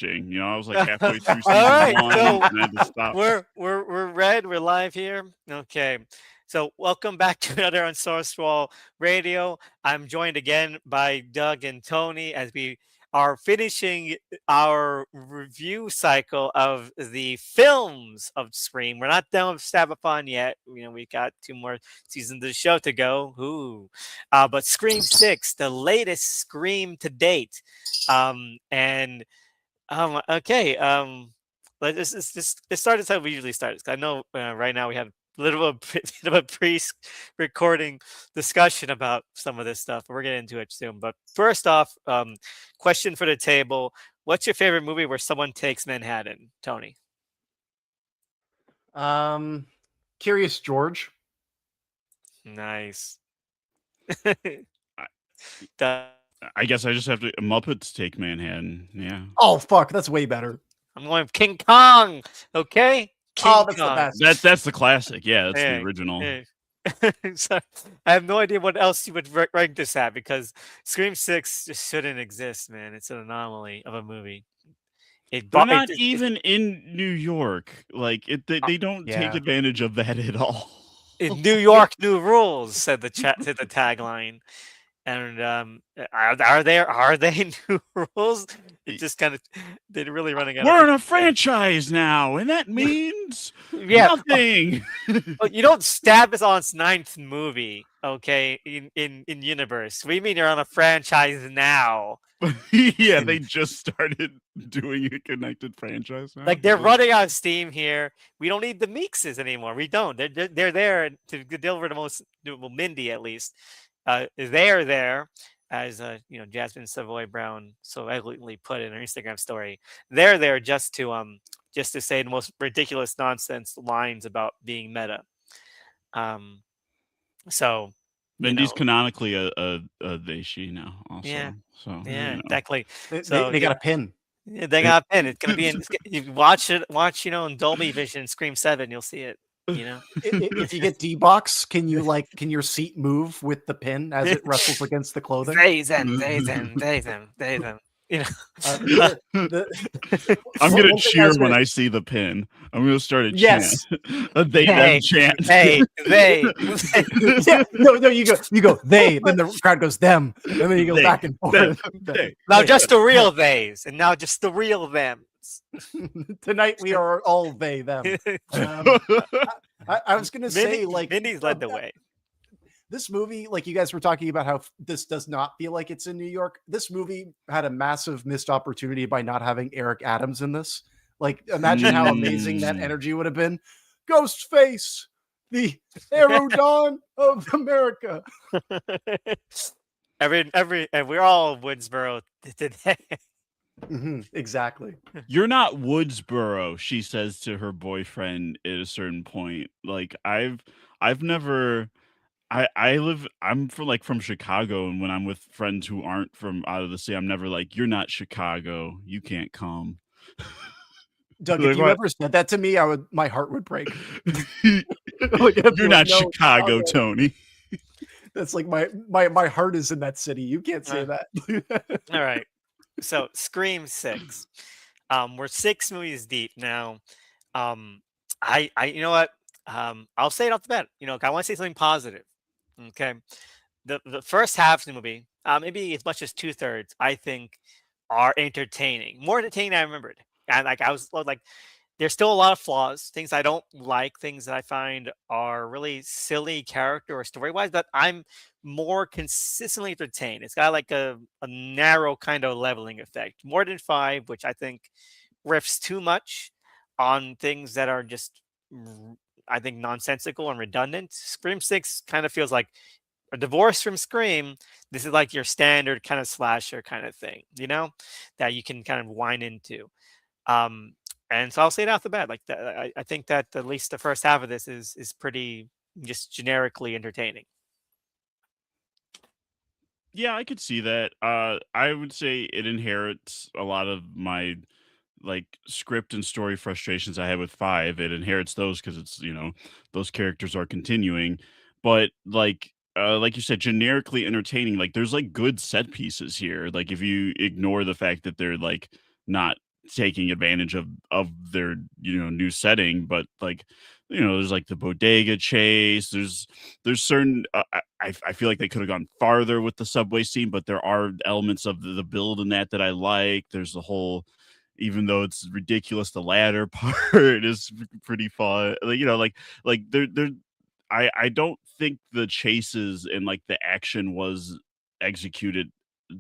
watching. I was like halfway through All season right, one so and I had to stop. we're red. We're live here. Okay, so welcome back to another Unsourced Wall Radio. I'm joined again by Doug and Tony as we are finishing our review cycle of the films of Scream. We're not done with Stab-a-thon yet. We got 2 more seasons of the show to go. Ooh, but Scream 6, the latest Scream to date, and okay. Let's start as how we usually start. 'Cause I know right now we have a little bit of a pre-recording discussion about some of this stuff. We're getting into it soon. But first off, question for the table: what's your favorite movie where someone takes Manhattan, Tony? Curious George. Nice. I, Duh. I guess I just have to Muppets Take Manhattan. Yeah. Oh fuck, that's way better. I'm going with King Kong. Okay, King Oh, that's the Kong. best. That's the classic. Yeah, that's the Yeah, original. yeah. So, I have no idea what else you would rank this at because Scream 6 just shouldn't exist, man. It's an anomaly of a movie. They're not even in New York. Like they don't take Yeah. advantage of that at all. In New York, new rules, said the tagline. And are they new rules? It just kind of they're really running out. We're in a franchise now, and that means nothing. But you don't stab us on its 9th movie, okay? In universe, we mean you're on a franchise now. Yeah, they just started doing a connected franchise now. Like they're running out of steam here. We don't need the Meekses anymore. We don't. They're there to deliver the most. Well, Mindy at least. They're there, as Jasmine Savoy Brown so elegantly put in her Instagram story. They're there just to say the most ridiculous nonsense lines about being meta. So Mindy's canonically a they she now also. Yeah. So Exactly. They got a pin. Yeah, they got a pin. It's gonna be you watch in Dolby Vision, Scream 7, you'll see it. If you get D-Box, can your seat move with the pin as it wrestles against the clothing? They them. I'm gonna cheer when I see the pin. I'm gonna start a yes. chant. A them chant. They. Yeah, no, you go they, then the crowd goes them, and then you go back and forth. Now just the real theys, and now just the real them. Tonight we are all they them. I was gonna say, like, Mindy's led the way. This movie, like you guys were talking about how this does not feel like it's in New York. This movie had a massive missed opportunity by not having Eric Adams in this. Like, imagine how amazing that energy would have been. Ghostface, the Aerodon of America. And we're all Woodsboro today. Exactly. You're not Woodsboro, she says to her boyfriend at a certain point. Like I'm from Chicago, and when I'm with friends who aren't from out of the city, I'm never like, you're not Chicago, you can't come. Doug, if you ever said that to me, my heart would break. You're not Chicago, Tony. That's like my heart is in that city. You can't say that. All right. So Scream 6. We're 6 movies deep now. I you know what? I'll say it off the bat. I want to say something positive. Okay. The first half of the movie, maybe as much as 2/3, I think are entertaining. More entertaining than I remembered. And I was like, there's still a lot of flaws, things I don't like, things that I find are really silly character or story wise, but I'm more consistently entertained. It's got like a narrow kind of leveling effect. More than 5, which I think riffs too much on things that are just, I think, nonsensical and redundant. Scream 6 kind of feels like a divorce from Scream. This is like your standard kind of slasher kind of thing, that you can kind of whine into. And so I'll say it off the bat, like that. I think that at least the first half of this is pretty just generically entertaining. Yeah, I could see that. I would say it inherits a lot of my like script and story frustrations I had with 5. It inherits those because it's those characters are continuing, but like you said, generically entertaining. Like there's like good set pieces here. Like if you ignore the fact that they're like not taking advantage of their new setting, but like there's like the bodega chase. There's certain I feel like they could have gone farther with the subway scene, but there are elements of the build in that I like. There's the whole, even though it's ridiculous, the ladder part is pretty fun. Like, there I don't think the chases and like the action was executed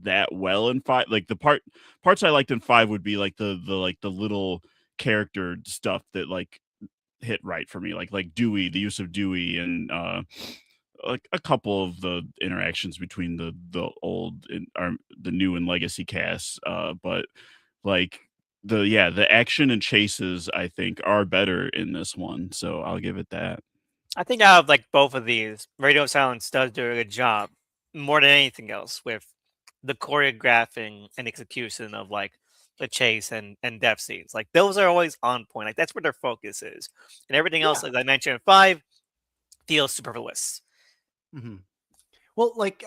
that well in 5. Like the parts I liked in 5 would be like the little character stuff that like hit right for me, like Dewey, the use of Dewey, and like a couple of the interactions between the old and or the new and legacy casts. But like the action and chases I think are better in this one, so I'll give it that. I think out of like both of these, Radio Silence does do a good job more than anything else with the choreographing and execution of like the chase and death scenes. Like those are always on point. Like that's where their focus is, and everything else, Yeah. as I mentioned in 5, feels superfluous. Mhm. Well, like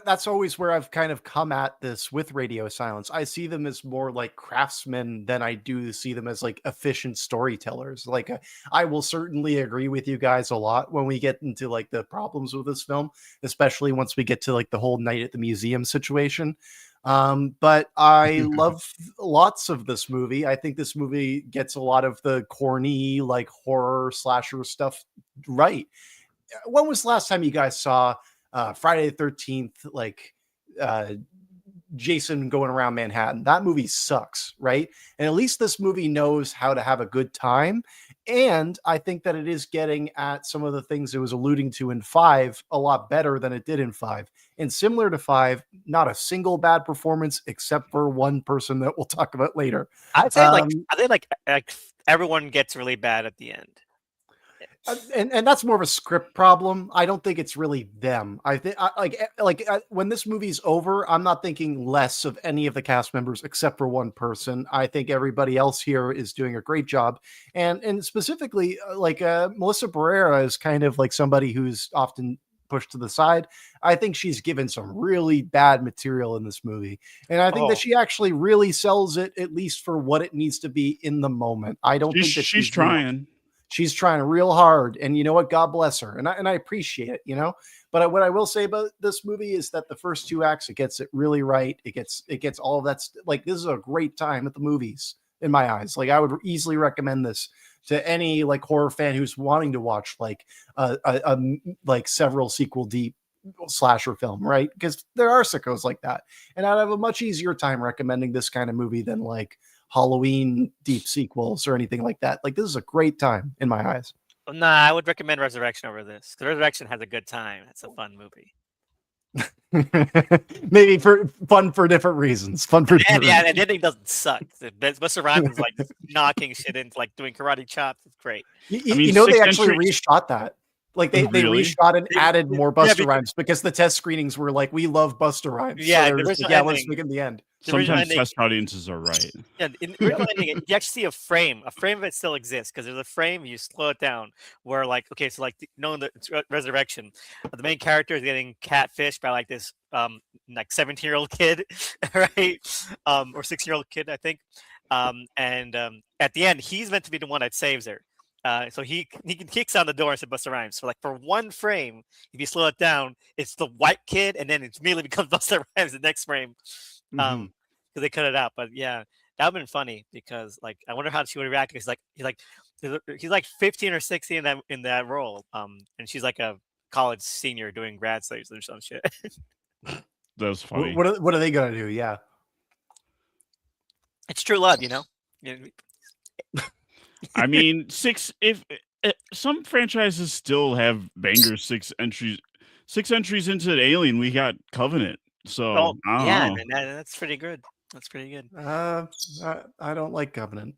that's always where I've kind of come at this with Radio Silence. I see them as more like craftsmen than I do see them as like efficient storytellers. Like I will certainly agree with you guys a lot when we get into like the problems with this film, especially once we get to like the whole night at the museum situation. But I love lots of this movie. I think this movie gets a lot of the corny like horror slasher stuff right. When was the last time you guys saw Friday the 13th, like uh, Jason going around Manhattan? That movie sucks, right? And at least this movie knows how to have a good time. And I think that it is getting at some of the things it was alluding to in 5 a lot better than it did in 5. And similar to 5, not a single bad performance except for one person that we'll talk about later. I'd say like everyone gets really bad at the end. And that's more of a script problem. I don't think it's really them. I think when this movie's over, I'm not thinking less of any of the cast members except for one person. I think everybody else here is doing a great job, and specifically Melissa Barrera is kind of like somebody who's often pushed to the side. I think she's given some really bad material in this movie, and I think that she actually really sells it, at least for what it needs to be in the moment. I don't think that She's trying. She's trying real hard, and you know what? God bless her, and I appreciate it, you know. But what I will say about this movie is that the first 2 acts, it gets it really right. It gets all of that. Like this is a great time at the movies in my eyes. Like I would easily recommend this to any like horror fan who's wanting to watch like like several sequel deep slasher film, right? Because there are sickos like that, and I'd have a much easier time recommending this kind of movie than like Halloween deep sequels or anything like that. Like this is a great time in my eyes. Nah, I would recommend Resurrection over this because Resurrection has a good time. It's a fun movie. Maybe for fun for different reasons. Fun for different and the ending doesn't suck. Busta Rhymes is like knocking shit into like doing karate chops. It's great. You know, they actually reshot that. Like they Really? reshot and added more Busta Rhymes because the test screenings were like, we love Busta Rhymes. Yeah, so let's make it in the end. Sometimes test audiences are right. Yeah, in the real ending, you actually see a frame. A frame of it still exists because there's a frame. You slow it down where, like, okay, so like, in the Resurrection, the main character is getting catfished by like this, like 17-year-old kid, right, or 16-year-old kid, I think, and at the end, he's meant to be the one that saves her. So he kicks on the door and said Busta Rhymes. So like for one frame, if you slow it down, it's the white kid, and then it immediately becomes Busta Rhymes the next frame. Because they cut it out. But yeah, that would have been funny because like I wonder how she would react. Because he's like 15 or 16 in that role. And she's like a college senior doing grad studies or some shit. That was funny. What are they gonna do? Yeah, it's true love, you know. I mean, if some franchises still have bangers, 6 entries into the Alien, we got Covenant. So yeah, man, that's pretty good. That's pretty good. I don't like Covenant.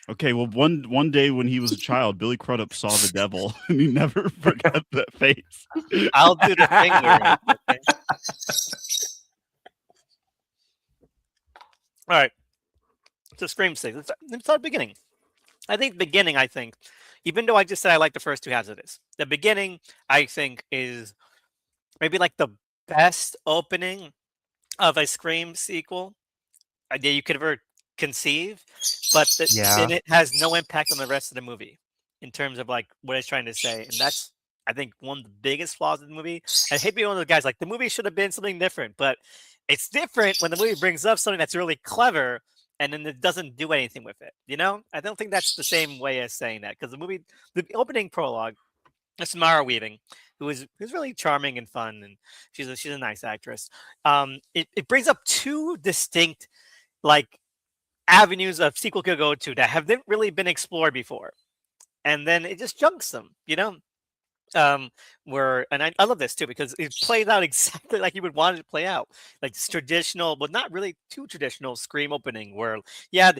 Okay, well, one day when he was a child, Billy Crudup saw the devil, and he never forgot that face. I'll do the finger. Okay? All right. So Scream 6. Let's start the beginning. I think the beginning, even though I just said I like the first 2 halves of this, the beginning, I think, is maybe like the best opening of a Scream sequel that you could ever conceive, but Yeah. then it has no impact on the rest of the movie in terms of like what it's trying to say, and that's I think one of the biggest flaws of the movie. I hate being one of those guys like the movie should have been something different, but it's different when the movie brings up something that's really clever and then it doesn't do anything with it. You know, I don't think that's the same way as saying that because the opening prologue, it's Mara Weaving, who's really charming and fun, and she's a nice actress. It brings up two distinct like avenues of sequel could go to that have not really been explored before, and then it just junks them. You know, where and I love this too because it plays out exactly like you would want it to play out, like this traditional, but not really too traditional Scream opening. Where yeah,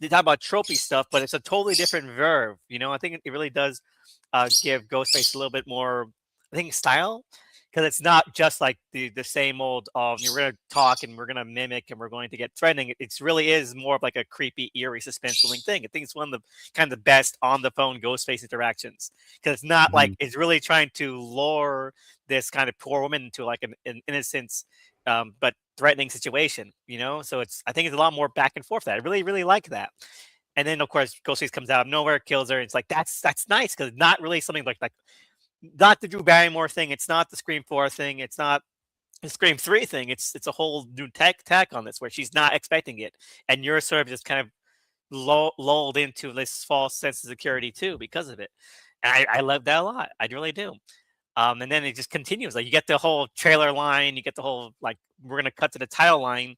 they talk about tropey stuff, but it's a totally different verve. You know, I think it really does give Ghostface a little bit more, I think, style because it's not just like the same old you're gonna talk and we're gonna mimic and we're going to get threatening. It's really is more of like a creepy, eerie, suspenseful thing. I think it's one of the kind of the best on the phone Ghostface interactions because it's not like Mhm. it's really trying to lure this kind of poor woman into like an innocence, but threatening situation. You know, so I think it's a lot more back and forth. That I really really like that. And then of course Ghostface comes out of nowhere, kills her. It's like that's nice because not really something like not the Drew Barrymore thing. It's not the Scream 4 thing. It's not the Scream 3 thing. It's a whole new tack on this where she's not expecting it, and you're sort of just kind of lulled into this false sense of security too because of it. And I love that a lot. I really do. And then it just continues. Like you get the whole trailer line, you get the whole like we're gonna cut to the title line,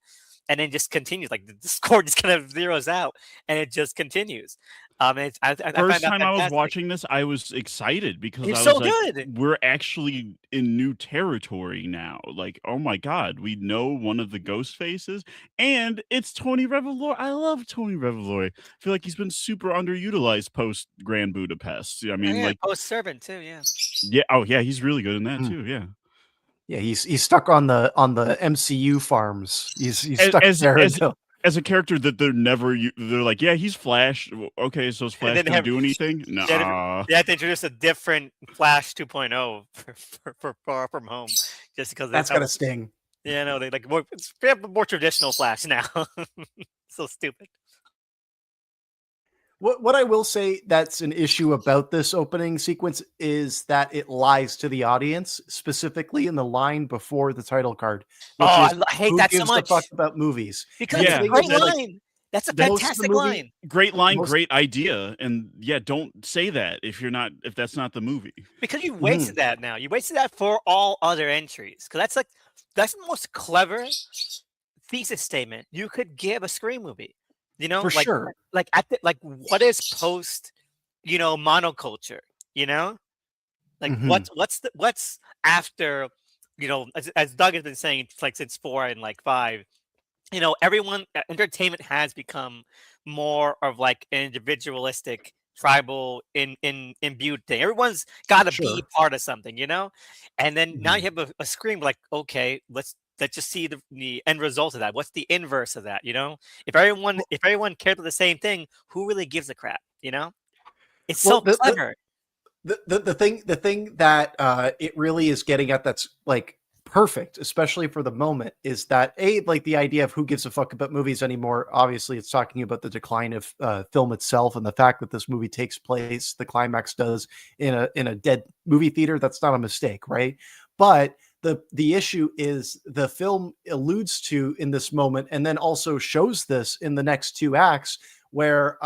and then just continues. Like the score just kind of zeroes out, and it just continues. And I find First that time I was fantastic. watching this, I was excited because It's I so was like, good. "We're actually in new territory now." Like, "Oh my god, we know one of the ghost faces, and it's Tony Revolori." I love Tony Revolori. I feel like he's been super underutilized post Grand Budapest. I Oh mean, yeah, like, Post Servant too. Yeah. yeah, oh yeah, he's really good in that Mm. too. Yeah, Yeah, he's stuck on the MCU farms. He's as stuck as there as, until as a character that they're like, yeah, he's Flash. Okay, so is And Flash then gonna do anything? they had, Nah. they had to introduce a different Flash 2.0 for Far From Home, just because they that's felt gotta sting. yeah, no, they like they have a more traditional Flash now. So stupid. What I will say that's an issue about this opening sequence is that it lies to the audience, specifically in the line before the title card, Oh, which is I hate "Who that so gives a fuck much about movies?" because And it's the a Yeah, thing great is, that's like, line. That's a that most of the fantastic movie, line great line, most great idea, and yeah, don't say that if that's not the movie. because you Mhm, wasted that now. You wasted that for all other entries because that's the most clever thesis statement you could give a Scream movie. You know, for sure. like what is post, monoculture, you know? Like Mhm, what's after, as Doug has been saying like since 4 and like 5, everyone entertainment has become more of like an individualistic tribal in imbued thing. Everyone's got to be sure. part of something, and then now Mhm. you have a screen like okay, let's just see the end result of that. What's the inverse of that? If everyone Well if everyone cared about the same thing, who really gives a crap? It's well, so clever. the thing that it really is getting at that's like perfect, especially for the moment, is that like the idea of who gives a fuck about movies anymore. Obviously, it's talking about the decline of film itself and the fact that this movie takes place. The climax does in a dead movie theater. That's not a mistake, right? But the issue is the film alludes to in this moment, and then also shows this in the next two acts where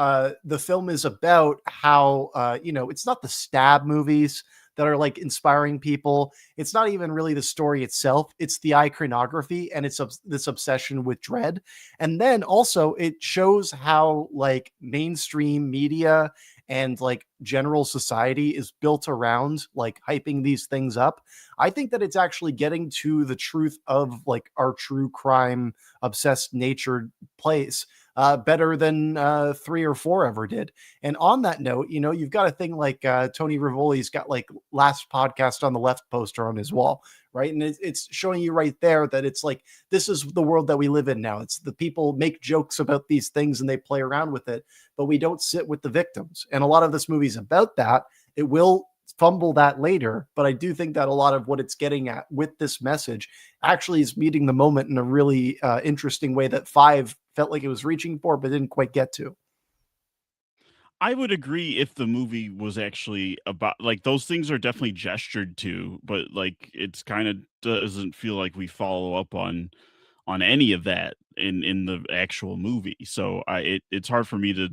the film is about how it's not the stab movies that are like inspiring people. It's not even really the story itself. It's the iconography and it's this obsession with dread. And then also it shows how like mainstream media and like general society is built around like hyping these things up. I think that it's actually getting to the truth of like our true crime obsessed nature place better than 3 or 4 ever did. And on that note, you've got a thing like Tony Rivoli's got like last podcast on the left poster on his wall, right? And it's showing you right there that it's like this is the world that we live in now. It's the people make jokes about these things and they play around with it, but we don't sit with the victims. And a lot of this movie's about that. It will fumble that later, but I do think that a lot of what it's getting at with this message actually is meeting the moment in a really interesting way that 5 felt like it was reaching for, but didn't quite get to. I would agree if the movie was actually about like those things are definitely gestured to, but like it's kind of doesn't feel like we follow up on any of that in the actual movie. So it's hard for me to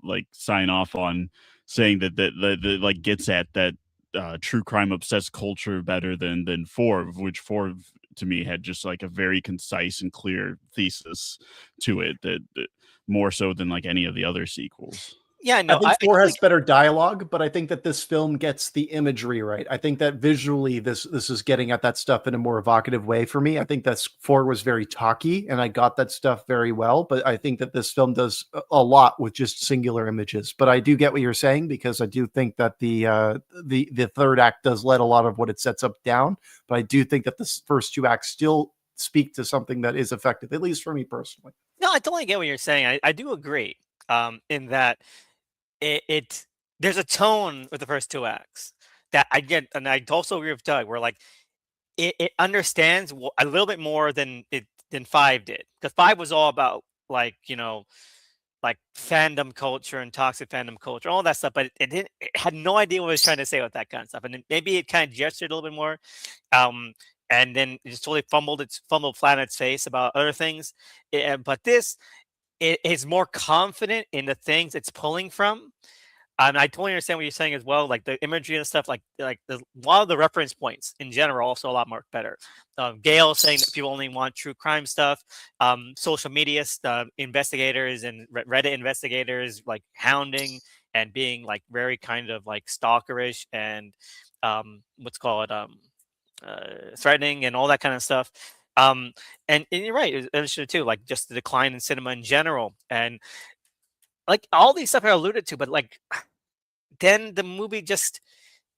like sign off on saying that like gets at that true crime obsessed culture better than four, which four to me had just like a very concise and clear thesis to it that more so than like any of the other sequels. Yeah, I no, think I 4 totally has better dialogue, but I think that this film gets the imagery right. I think that visually this is getting at that stuff in a more evocative way for me. I think that 4 was very talky and I got that stuff very well, but I think that this film does a lot with just singular images. But I do get what you're saying because I do think that the third act does let a lot of what it sets up down, but I do think that the first 2 acts still speak to something that is effective, at least for me personally. no, I totally get what you're saying. I do agree. In that it there's a tone with the first 2 acts that I get, and I also agree with Doug, where like it understands a little bit more than 5 did, because 5 was all about like like fandom culture and toxic fandom culture, all that stuff, but it had no idea what it was trying to say with that kind of stuff, and then maybe it kind of gestured a little bit more, and then it just totally fumbled flat on its face about other things. But this it is more confident in the things it's pulling from. And I totally understand what you're saying as well. Like the imagery and stuff, a lot of the reference points in general, are also a lot more better. Gail saying that people only want true crime stuff. Social media investigators and Reddit investigators like hounding and being like very kind of like stalkerish and what's called threatening and all that kind of stuff. And you're right, it should too. Like just the decline in cinema in general, and like all these stuff I alluded to, but like then the movie just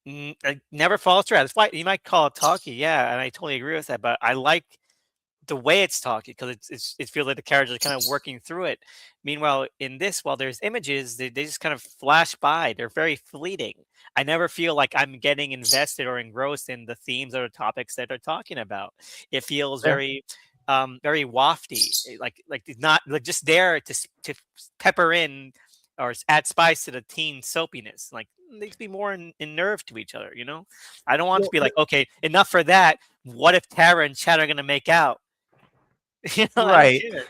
like, never follows through. That's why you might call it talky, yeah, and I totally agree with that. But I like the way it's talky because it feels like the characters are kind of working through it. Meanwhile, in this, while there's images, they just kind of flash by. They're very fleeting. I never feel like I'm getting invested or engrossed in the themes or the topics that they're talking about. It feels Fair. very wafty, like it's not like just there to pepper in or add spice to the teen soapiness. Like they could be more in nerve to each other. I don't want to Well, be like, okay, enough for that. What if Tara and Chad are gonna make out? I don't right. care.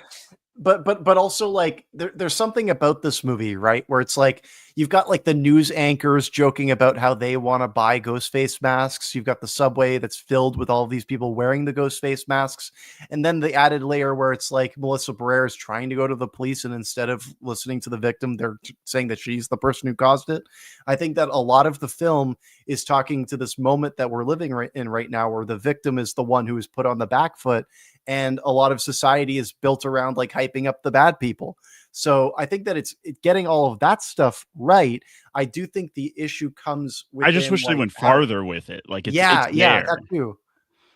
But also like there's something about this movie, right, where it's like you've got like the news anchors joking about how they want to buy ghost face masks. You've got the subway that's filled with all of these people wearing the ghost face masks, and then the added layer where it's like Melissa Barrera is trying to go to the police, and instead of listening to the victim, they're saying that she's the person who caused it. I think that a lot of the film is talking to this moment that we're living in right now, where the victim is the one who is put on the back foot, and a lot of society is built around like hyping up the bad people. So I think that it's getting all of that stuff right. I do think the issue comes I just within wish they like went how, farther with it. Like it's yeah, there. that too.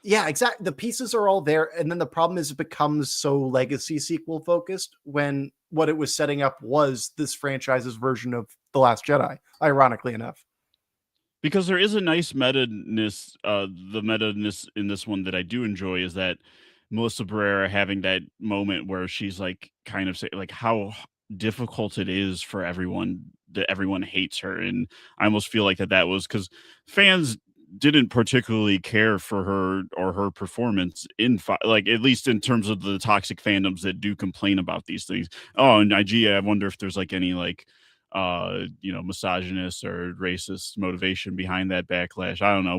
Yeah, exactly. The pieces are all there, and then the problem is it becomes so legacy sequel focused when what it was setting up was this franchise's version of The Last Jedi, ironically enough. Because there is a nice meta-ness, the meta-ness in this one that I do enjoy is that Melissa Barrera having that moment where she's like kind of say like how difficult it is for everyone that everyone hates her, and I almost feel like that was because fans didn't particularly care for her or her performance like at least in terms of the toxic fandoms that do complain about these things. Oh, and IGA, I wonder if there's like any like misogynist or racist motivation behind that backlash. I don't know.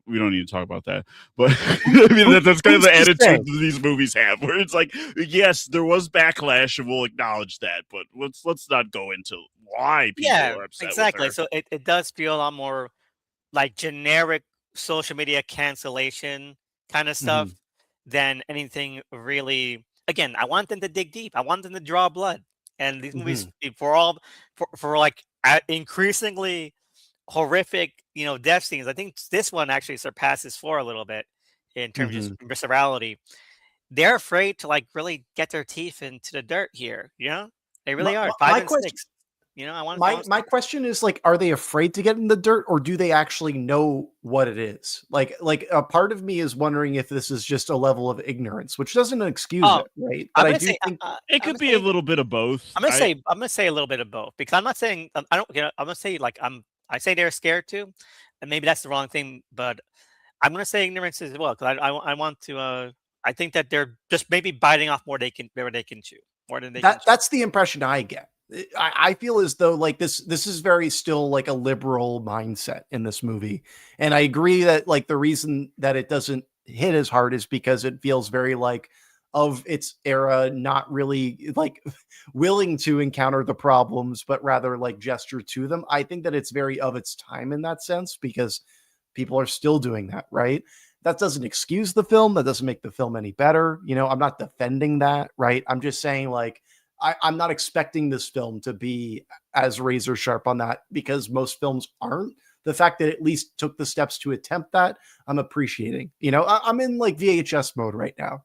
We don't need to talk about that. But I mean, that's kind of Who's the to say? attitude that these movies have, where it's like, yes, there was backlash, and we'll acknowledge that, but let's not go into why people Yeah, are upset with exactly. her. So it does feel a lot more like generic social media cancellation kind of stuff Mhm. than anything really. Again, I want them to dig deep. I want them to draw blood. And these movies, Mhm. for all for like increasingly horrific, death scenes. I think this one actually surpasses 4 a little bit in terms of Mhm. viscerality. They're afraid to like really get their teeth into the dirt here. They My, really are. my, 5 my and question 6. I want My question is like, are they afraid to get in the dirt, or do they actually know what it is? Like a part of me is wondering if this is just a level of ignorance, which doesn't excuse Oh, it, right? But I'm I gonna do say, think It I'm could gonna be a say, little bit of both. I'm gonna say a little bit of both because I'm not saying I don't. I'm gonna say like I say they're scared too, and maybe that's the wrong thing. But I'm gonna say ignorance as well because I want to. I think that they're just maybe biting off more they can chew, more than they can chew. that's the impression I get. I feel as though like this is very still like a liberal mindset in this movie. And I agree that like the reason that it doesn't hit as hard is because it feels very like of its era, not really like willing to encounter the problems, but rather like gesture to them. I think that it's very of its time in that sense because people are still doing that, right? That doesn't excuse the film. That doesn't make the film any better. I'm not defending that, right? I'm just saying, like, I'm not expecting this film to be as razor sharp on that because most films aren't. The fact that it at least took the steps to attempt that, I'm appreciating. I'm in like VHS mode right now.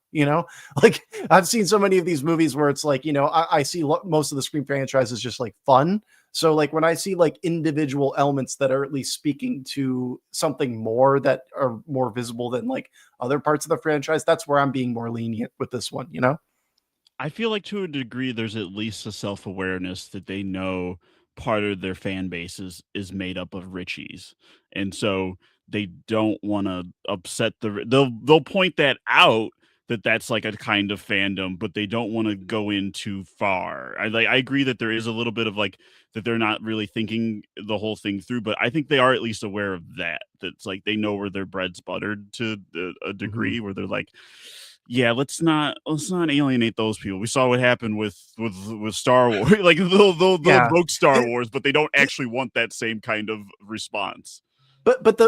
Like I've seen so many of these movies where it's like, I see most of the Scream franchise is just like fun. So like when I see like individual elements that are at least speaking to something more that are more visible than like other parts of the franchise, that's where I'm being more lenient with this one. I feel like to a degree there's at least a self-awareness that they know part of their fan base is made up of Richies. And so they don't want to upset they'll point that out that that's like a kind of fandom, but they don't want to go in too far. I agree that there is a little bit of like that they're not really thinking the whole thing through, but I think they are at least aware of that. That's like they know where their bread's buttered to a Mhm. degree where they're like, yeah, let's not alienate those people. We saw what happened with Star Wars. Like they'll Yeah. invoke Star The- Wars, but they don't the- actually want that same kind of response. but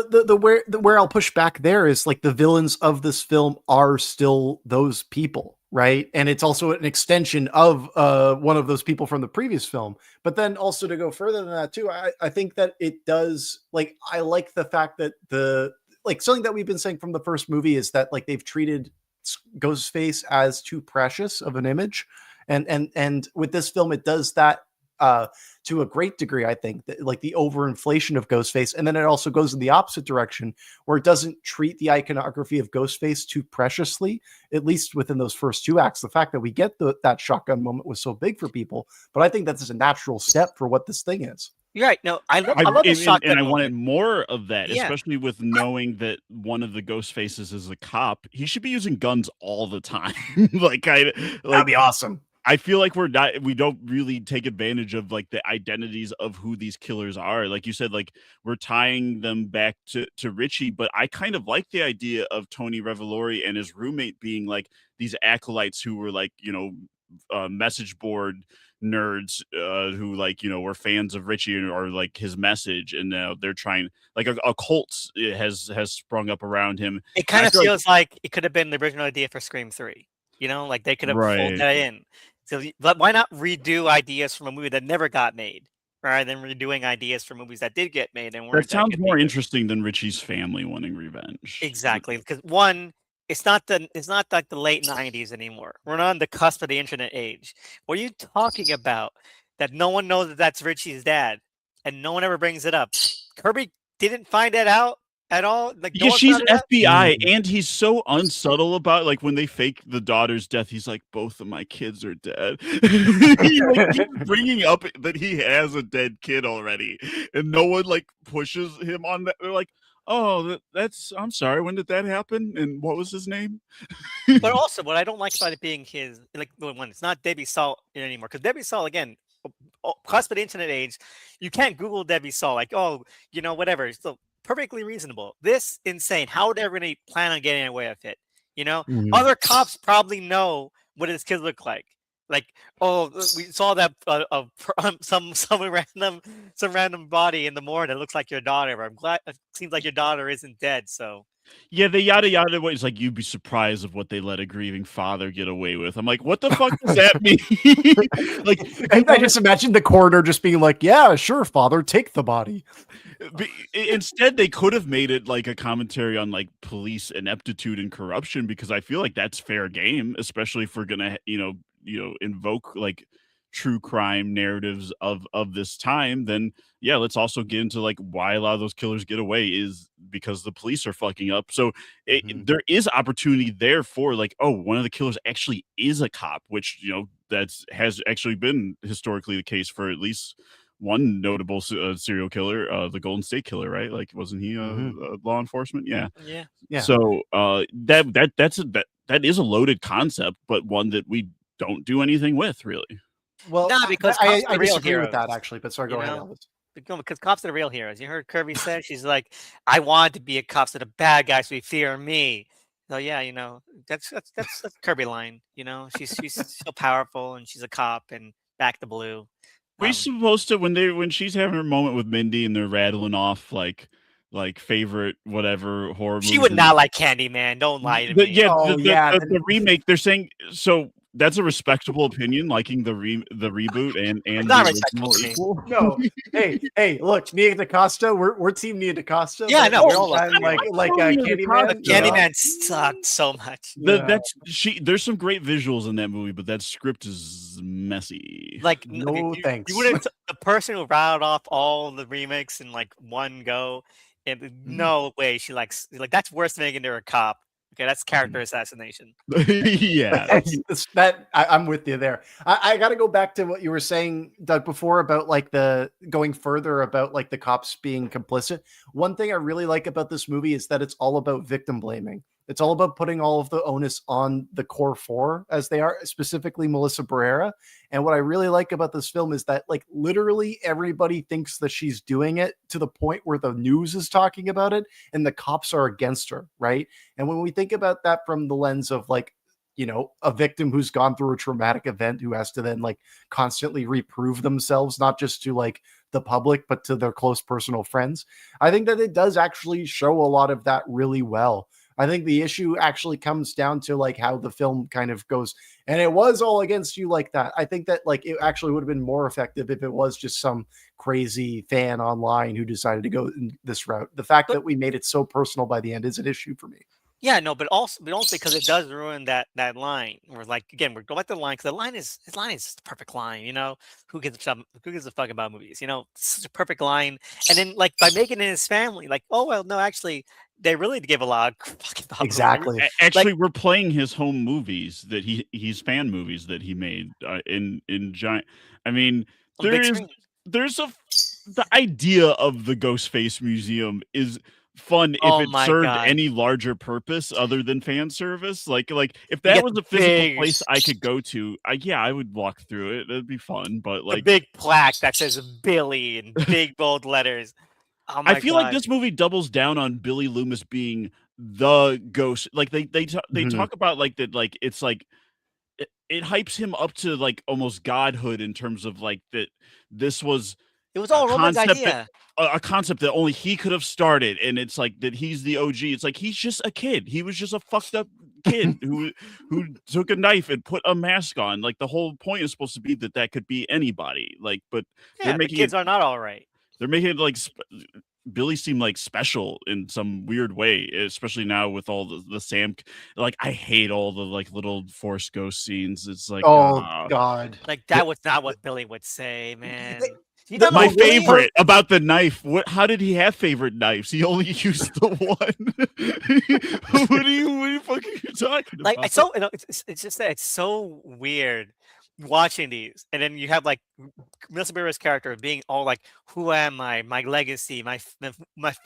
where I'll push back there is like the villains of this film are still those people, right? And it's also an extension of one of those people from the previous film. But then also to go further than that too, I think that it does like I like the fact that the like something that we've been saying from the first movie is that like they've treated Ghostface as too precious of an image, and with this film it does that uh to a great degree. I think that like the overinflation of Ghostface, and then it also goes in the opposite direction where it doesn't treat the iconography of Ghostface too preciously, at least within those first two acts. The fact that we get that shotgun moment was so big for people, but I think that's a natural step for what this thing is. You're right. No, I I love the and shotgun I wanted moment. more of that, Yeah, especially with knowing that one of the ghost faces is a cop. He should be using guns all the time. like I That'd like be awesome. I feel like we don't really take advantage of like the identities of who these killers are. Like you said, like we're tying them back to Richie, but I kind of like the idea of Tony Revolori and his roommate being like these acolytes who were like, message board nerds who like, were fans of Richie or like his message, and now they're trying like a cult has sprung up around him. it And kind I of feel like feels like it could have been the original idea for Scream 3. Like they could have folded right. that in. So, but why not redo ideas from a movie that never got made, rather than redoing ideas from movies that did get made and That weren't that sounds good be more good? interesting than Richie's family wanting revenge. Exactly, because one, it's not like the late '90s anymore. We're not on the cusp of the internet age. What are you talking about? That no one knows that that's Richie's dad, and no one ever brings it up. Kirby didn't find that out at all. Like no Yeah, one she's found it out. FBI, Mm. and he's so unsubtle about like when they fake the daughter's death. He's like, "Both of my kids are dead." He like keeps bringing up that he has a dead kid already, and no one like pushes him on that. They're like, "Oh, that's. I'm sorry. When did that happen? And what was his name?" But also, what I don't like about it being his, like when it's not Debbie Salt anymore, because Debbie Salt again, cusp of the internet age, you can't Google Debbie Salt like, oh, whatever. So perfectly reasonable. This insane. How would everybody plan on getting away with it? Mhm. Other cops probably know what his kids look like. Like, oh, we saw that some random body in the morning that looks like your daughter. I'm glad it seems like your daughter isn't dead. So Yeah, the yada yada. It's like you'd be surprised of what they let a grieving father get away with. I'm like, what the fuck does that mean? Like I people just imagine the coroner just being like, "Yeah, sure, father, take the body." instead they could have made it like a commentary on like police ineptitude and corruption, because I feel like that's fair game, especially if we're gonna invoke like true crime narratives of this time, then yeah, let's also get into like why a lot of those killers get away is because the police are fucking up. So Mhm. there is opportunity there for like, oh, one of the killers actually is a cop, which that's has actually been historically the case for at least one notable serial killer, the Golden State Killer, right? Like, wasn't he Mhm. law enforcement? Yeah. Yeah. Yeah. So that is a loaded concept, but one that we don't do anything with really. Well, Nah, because cops are I the real disagree with that heroes. actually, but sorry, You go ahead, know, Elvis. because cops are the real heroes. You heard Kirby said she's like, I wanted to be a cop, so the bad guys we fear me. So yeah, that's Kirby line. She's so powerful and she's a cop and back to blue. We Um, supposed to when she's having her moment with Mindy and they're rattling off like favorite whatever horror she movies would and not like Candyman. Don't lie to me. yeah, Oh yeah, the remake, they're saying so that's a respectable opinion, liking the reboot It's and the not respectable original to me. equal. no. Hey, look, Nia DaCosta, we're team Nia DaCosta, Yeah, but no, we this all love time Candyman. like Nia Candyman, DaCosta. Candyman sucked so much. yeah, That's she there's some great visuals in that movie, but that script is messy. Like no you thanks. wouldn't the person who rattled off all the remakes in like one go, and Mhm, no way she likes like that's worse than making her a cop. Okay, that's character mhm. assassination. Yeah. I'm with you there. I got to go back to what you were saying, Doug, before about like the going further about like the cops being complicit. One thing I really like about this movie is that it's all about victim blaming. It's all about putting all of the onus on the core four, as they are, specifically Melissa Barrera. And what I really like about this film is that like literally everybody thinks that she's doing it to the point where the news is talking about it and the cops are against her, right? And when we think about that from the lens of like, a victim who's gone through a traumatic event who has to then like constantly reprove themselves, not just to like the public, but to their close personal friends, I think that it does actually show a lot of that really well. I think the issue actually comes down to like how the film kind of goes, and it was all against you like that. I think that like it actually would have been more effective if it was just some crazy fan online who decided to go in this route. The fact But that we made it so personal by the end is an issue for me. yeah, no, but also because it does ruin that line. We're like again, we're going back to the line because the line is his line is the perfect line. Who gives a fuck about movies? Such a perfect line. And then like by making it his family, like oh well, no, actually they really give a lot of fucking about movies. Exactly. Like Actually, we're playing his home movies that he's fan movies that he made in giant. I mean, on the there big is screen. there's a the idea of the Ghostface Museum is fun if Oh it my served god, any larger purpose other than fan service. Like if you that get was a physical place I could go to, yeah, I would walk through it. It'd be fun, but the like big plaque that says Billy in big bold letters. Oh I my feel like god, this movie doubles down on Billy Loomis being the ghost. Like they Mhm. talk about like that, like it's like it hypes him up to like almost godhood in terms of like that this was it was a all Roman's concept that idea. a concept that only he could have started, and it's like that he's the OG. It's like he's just a kid. He was just a fucked up kid who took a knife and put a mask on. Like the whole point is supposed to be that that could be anybody. Like, but they're Yeah, but making it kids are not all right. they're making it like Billy seemed like special in some weird way, especially now with all the Sam. Like I hate all the like little Force Ghost scenes. It's like Oh God. Like The, that was not what Billy would say, man. You the, talking my the about worst Billy? part, favorite about the knife. What? How did he have favorite knives? He only used the one. What are you fucking talking Like about? it's so it's just that it's so weird watching these, and then you have like Melissa Barrett's character being all like, "Who am I? My legacy, my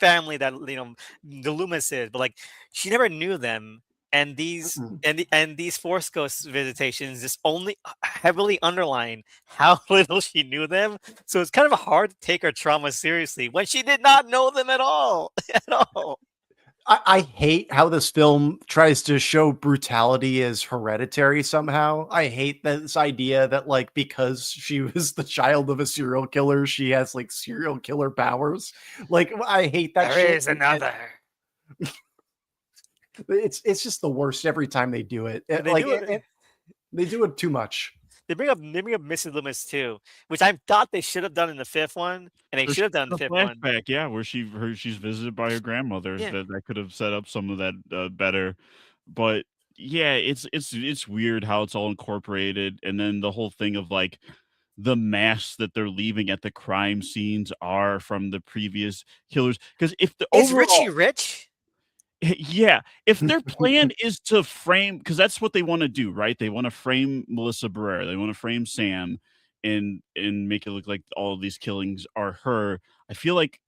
family that the Loomises," but like she never knew them, and mm-mm. these Force Ghost visitations just only heavily underline how little she knew them. So it's kind of hard to take her trauma seriously when she did not know them at all, at all. I hate how this film tries to show brutality as hereditary somehow. I hate this idea that like because she was the child of a serial killer, she has like serial killer powers. Like I hate that There shit. is And another. it's just the worst every time they do it. And they do it. They do it too much. They bring up Mrs. Loomis too, which I thought they should have done in the fifth one, and they There should should have done be the a fifth one. flashback, yeah, where she's visited by her grandmother. Yeah, That could have set up some of that better. But yeah, it's weird how it's all incorporated, and then the whole thing of like the masks that they're leaving at the crime scenes are from the previous killers. Because if the Is Richie overall rich? yeah, if their plan is to frame, because that's what they wanna do, right? They wanna frame Melissa Barrera, they wanna frame Sam and make it look like all of these killings are her. I feel like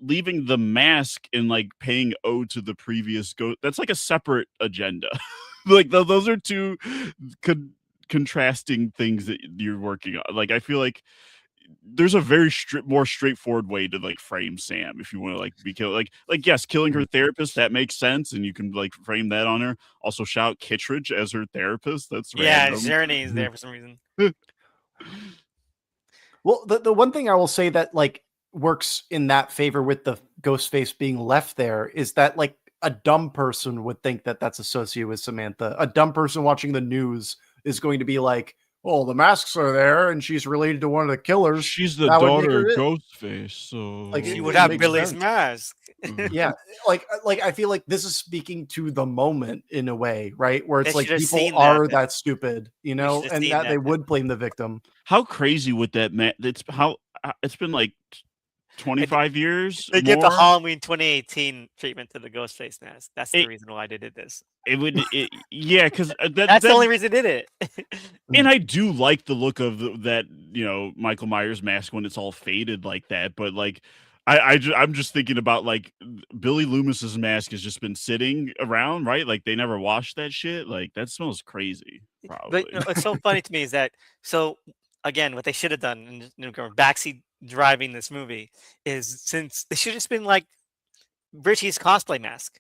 leaving the mask and, like, paying ode to the previous that's like a separate agenda. Like, those are 2 con contrasting things that you're working on. Like, I feel like there's a very more straightforward way to like frame Sam if you want to like be killed. Like yes, killing her therapist, that makes sense, and you can like frame that on her. Also, shout Kittredge as her therapist. That's Yeah, random. Journey is there for some reason. Well, the one thing I will say that like works in that favor with the Ghostface being left there is that like a dumb person would think that that's associated with Samantha. A dumb person watching the news is going to be like, "Oh, the masks are there, and she's related to one of the killers." She's the That would make daughter her of it. Ghostface, Like She so would it have makes Billy's sense. mask. Yeah, like I feel like this is speaking to the moment in a way, right? Where They it's like should have people seen that are then. that stupid, you We should know, have and seen that they that then. would blame the victim. how crazy would that man? It's how it's been like And 25 years they give the more. Halloween 2018 treatment to the Ghostface mask. That's the It reason why they did this. yeah, because That's the only reason they did it. and I do like the look of that, Michael Myers mask when it's all faded like that. But like, I'm just thinking about like Billy Loomis's mask has just been sitting around, right? Like they never washed that shit. Like that smells crazy, But probably. what's so funny to me is that so again, what they should have done and going backseat driving this movie is since they should have just been like Richie's cosplay mask.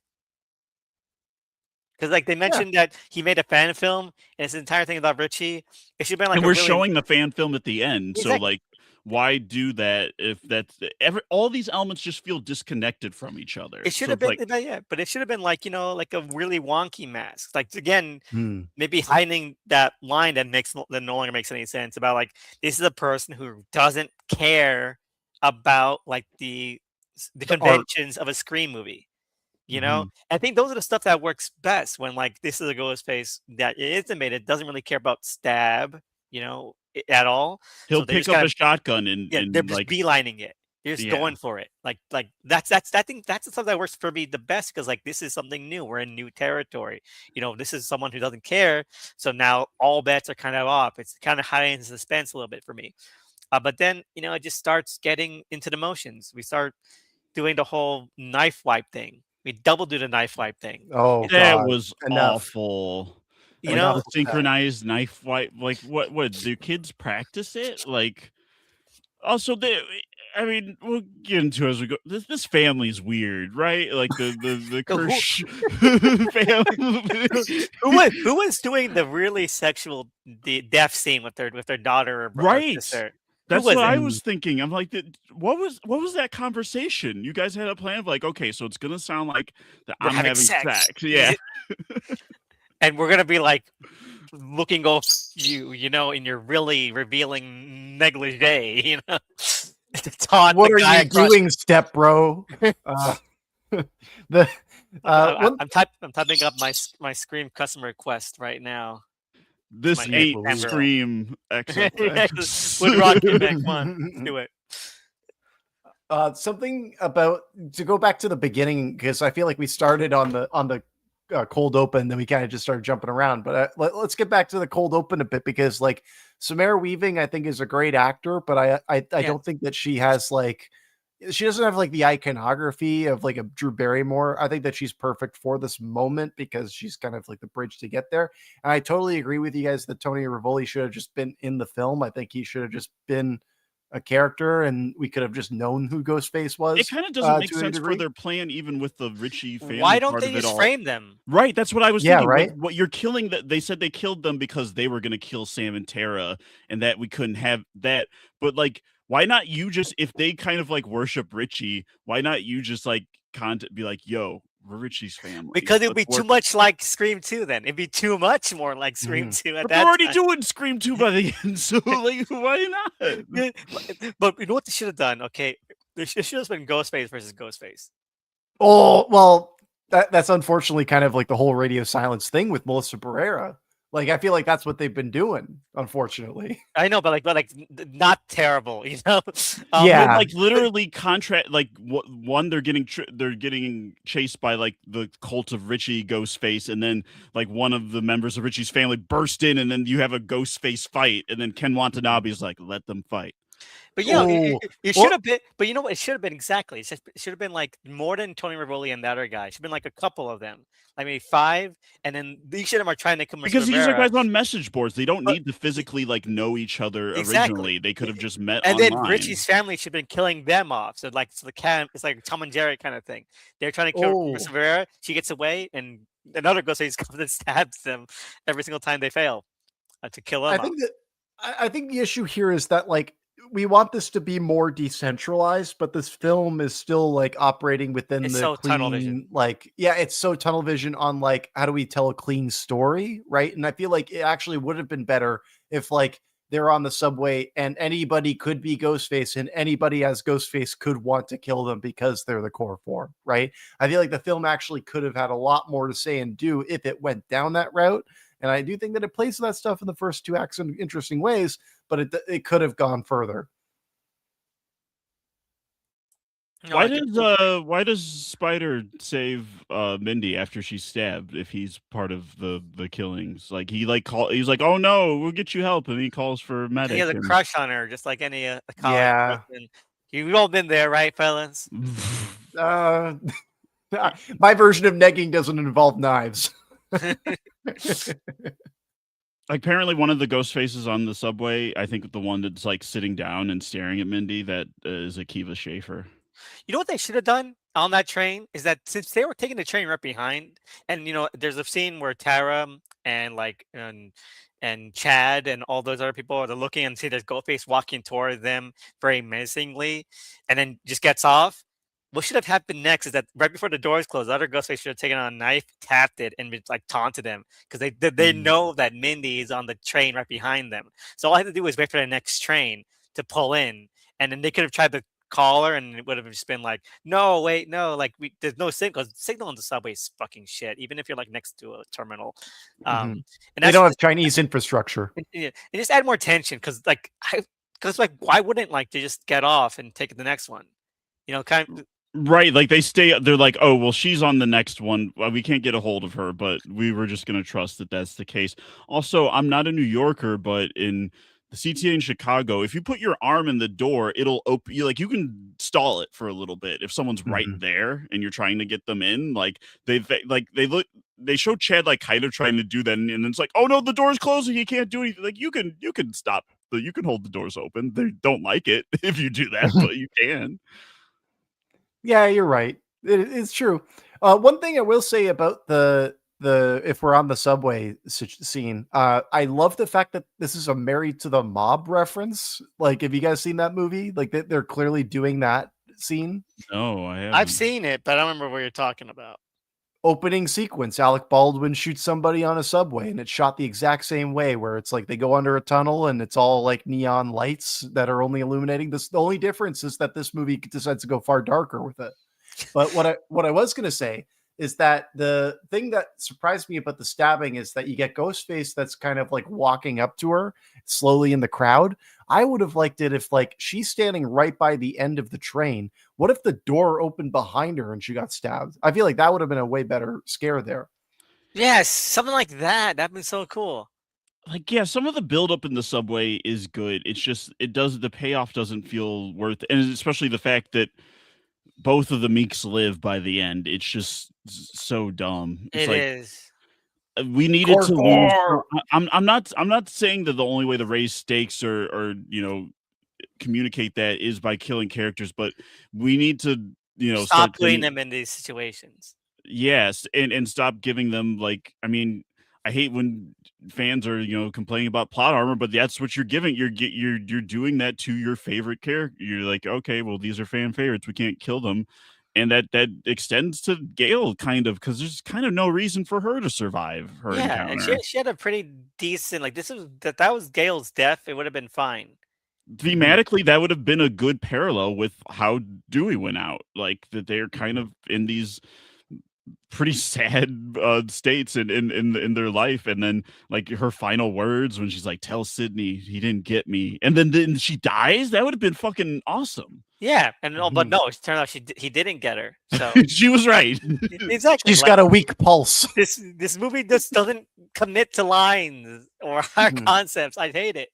Because like they Yeah, mentioned that he made a fan film and it's the entire thing about Richie. It should have been like And a we're really showing the fan film at the end, so exactly. like, why do that if that's all these elements just feel disconnected from each other? It should So have it's been like, yeah, but it should have been like like a really wonky mask. Like again, mm, maybe hiding that line that that no longer makes any sense about like this is a person who doesn't care about like the the art. conventions of a Scream movie. Mhm. I think those are the stuff that works best when like this is a ghost face that is animated, doesn't really care about stab, at all. he'll So they pick just up kind a of shotgun and they're and just like, beelining it. They're just yeah. going for it. Like that's I think that's the stuff that works for me the best because like this is something new. We're in new territory. This is someone who doesn't care. So now all bets are kind of off. It's kind of high in suspense a little bit for me. But then it just starts getting into the motions. We start doing the whole knife wipe thing. We double do the knife wipe thing. Oh That god, was enough, awful. You Like, know, the enough with that. synchronized knife wipe, like, what do kids practice it? Like, also, I mean, we'll get into it as we go. This family's weird, right? Like, the who Kirsch family. who was doing the really sexual death scene with their daughter or Right. sister? Who That's was what it? I Mm. was thinking. I'm like, what was that conversation? You guys had a plan of like, okay, so it's gonna sound like that We're I'm having having sex. sex. Yeah. And we're gonna be like looking over in your really revealing negligee, to taunt What the are guy you across. doing, step bro? Uh, the one I'm typing up my Scream customer request right now to my This jeez ain't Instagram Louise. girl. Scream XXX. Would rock you, Mac. Come on, let's do it. Something about to go back to the beginning because I feel like we started on the cold open, then we kind of just started jumping around. But let's get back to the cold open a bit because like Samara Weaving, I think is a great actor, but I Yeah, don't think that she doesn't have like the iconography of like a Drew Barrymore. I think that she's perfect for this moment because she's kind of like the bridge to get there. And I totally agree with you guys that Tony Rivoli should have just been in the film. I think he should have just been a character and we could have just known who Ghostface It was kinda doesn't make to a sense for degree. their plan even with the Ritchie why family don't part they of it just all. frame them? Right, that's what I was Yeah, thinking. right. What you're killing that they said they killed them because they were gonna kill Sam and Tara, and that we couldn't have that. But, like, why not you just if they kind of, like, worship Richie, why not you just, like, be like, "Yo, we're Richie's family. Because it would Let's be too work." much like Scream 2 then. It'd be too much more like Scream Mhm. 2 at But they're that already time. doing Scream 2 by the end, so, like, why not? Yeah, but you know what they should have done? Okay, there should have been Ghostface versus Ghostface. Oh well, that's unfortunately kind of like the whole radio silence thing with Melissa Barrera. Like, I feel like that's what they've been doing, unfortunately. I know, but not terrible, you know. Well, Yeah. like literally contract like one they're getting chased by like the cult of Richie Ghostface, and then like one of the members of Richie's family burst in, and then you have a Ghostface fight, and then Ken Watanabe's like, let them fight. But Oh, it should well, have been. But you know what? It should have been exactly. It should have been like more than Tony Rivoli and the other guy. It should have been like a couple of them, like maybe five, and then each of them are trying to convince Because these are Rivera. guys on message boards. They don't But need to physically like know each other exactly. originally. They could have just met And then online. Richie's family should have been killing them off. So the cat, it's like Tom and Jerry kind of thing. They're trying to kill Miss oh, Rivera. She gets away, and another Ghostface comes and stabs them every single time they fail to kill I them off. think that I think the issue here is that like we want this to be more decentralized, but this film is still like operating within It's the so tunnel vision. clean, like, yeah, it's so tunnel vision on like how do we tell a clean story, right? And I feel like it actually would have been better if like they're on the subway and anybody could be Ghostface and anybody as Ghostface could want to kill them because they're the core form, right? I feel like the film actually could have had a lot more to say and do if it went down that route. And I do think that it plays that stuff in the first two acts in interesting ways, but it could have gone further. No, I can. Why does Spider save Mindy after she's stabbed if he's part of the killings? Like he's like, "Oh no, we'll get you help." And he calls for a He has medic a and crush on her, just like any a college Yeah. person. You've all been there, right, fellas? Uh, my version of negging doesn't involve knives. like apparently one of the ghost faces on the subway, I think the one that's like sitting down and staring at Mindy, that is Akiva Schaffer. You know what they should have done on that train is that since they were taking the train right behind, and there's a scene where Tara and and Chad and all those other people are looking and see there's Ghostface walking toward them very menacingly, and then just gets off. What should have happened next is that right before the doors closed, the other Ghostface should have taken out a knife, tapped it, and like taunted them because they know that Mindy is on the train right behind them. So all I had to do was wait for the next train to pull in, and then they could have tried to call her, and it would have just been like, no, wait, no, like there's no signal. Signal on the subway is fucking shit, even if you're like next to a terminal. Mhm. And They that's don't have Chinese infrastructure. yeah, and just add more tension because like why wouldn't like they just get off and take the next one? Kind of. Right, like they're like, "Oh, well, she's on the next one. Well, we can't get a hold of her, but we were just gonna trust that that's the case." Also, I'm not a New Yorker, but in the CTA in Chicago, if you put your arm in the door, it'll open you like you can stall it for a little bit if someone's right Mhm. there and you're trying to get them in. Like they show Chad like kind of trying to do that, and it's like, "Oh no, the door's closing. He can't do anything." Like you can stop, you can hold the doors open. They don't like it if you do that, but you can. Yeah, you're right. It's true. One thing I will say about the if we're on the subway scene, I love the fact that this is a Married to the Mob reference. Like, have you guys seen that movie? Like, they're clearly doing that scene. No, I I've haven't. seen it, but I don't remember what you're talking about. Opening sequence, Alec Baldwin shoots somebody on a subway, and it's shot the exact same way, where it's like they go under a tunnel and it's all like neon lights that are only illuminating this. The only difference is that this movie decides to go far darker with it. But what I was gonna say is that the thing that surprised me about the stabbing is that you get Ghostface that's kind of like walking up to her slowly in the crowd. I would have liked it if like she's standing right by the end of the train. What if the door opened behind her and she got stabbed? I feel like that would have been a way better scare there. Yes, something like that. That'd be so cool. Like, yeah, some of the buildup in the subway is good. It's just the payoff doesn't feel worth it, and especially the fact that both of the Meeks live by the end. It's just so dumb. It's It like is. we needed Core to lose. four. I'm not saying that the only way to raise stakes or communicate that is by killing characters, but we need to start Stop putting getting. them in these situations. Yes, and stop giving them like I mean, I hate when fans are, complaining about plot armor, but that's what you're giving. You're doing that to your favorite character. You're like, okay, well, these are fan favorites. We can't kill them. And that extends to Gale kind of because there's kind of no reason for her to survive her Yeah, and encounter. she had a pretty decent like that was Gale's death. It would have been fine. Mhm. Thematically, that would have been a good parallel with how Dewey went out. Like that they're kind of in these pretty sad states in their life, and then like her final words when she's like, "Tell Sydney he didn't get me," and then she dies. That would have been fucking awesome. Yeah, and but Mhm. no, it turned out he didn't get her. So She was right. exactly, She's like got a weak pulse. this movie just doesn't commit to lines or our Mhm. concepts. I hate it.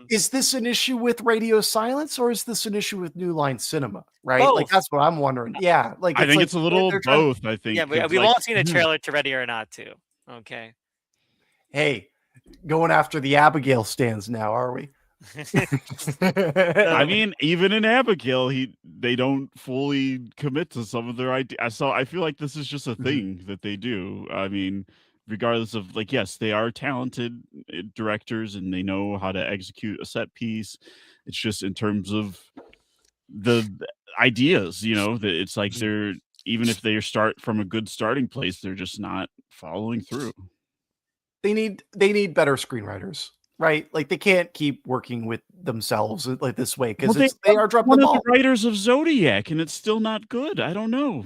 Is this an issue with radio silence, or is this an issue with New Line Cinema? Right, like Both. that's what I'm wondering. Yeah, like I it's think like it's a little they're trying. both. I Yeah, think because we've like all seen a trailer to Ready or Not too. Okay. Hey, going after the Abigail stands now, are we? I So, mean, even in Abigail, they don't fully commit to some of their ideas. So I feel like this is just a Mhm. thing that they do. I mean, regardless of like, yes, they are talented directors and they know how to execute a set piece. It's just in terms of the ideas, that it's like Mhm. they're even if they start from a good starting place, they're just not following through. They need better screenwriters, right? Like they can't keep working with themselves like this way Well, because they are dropping the one of the ball. writers of Zodiac, and it's still not good. I don't know.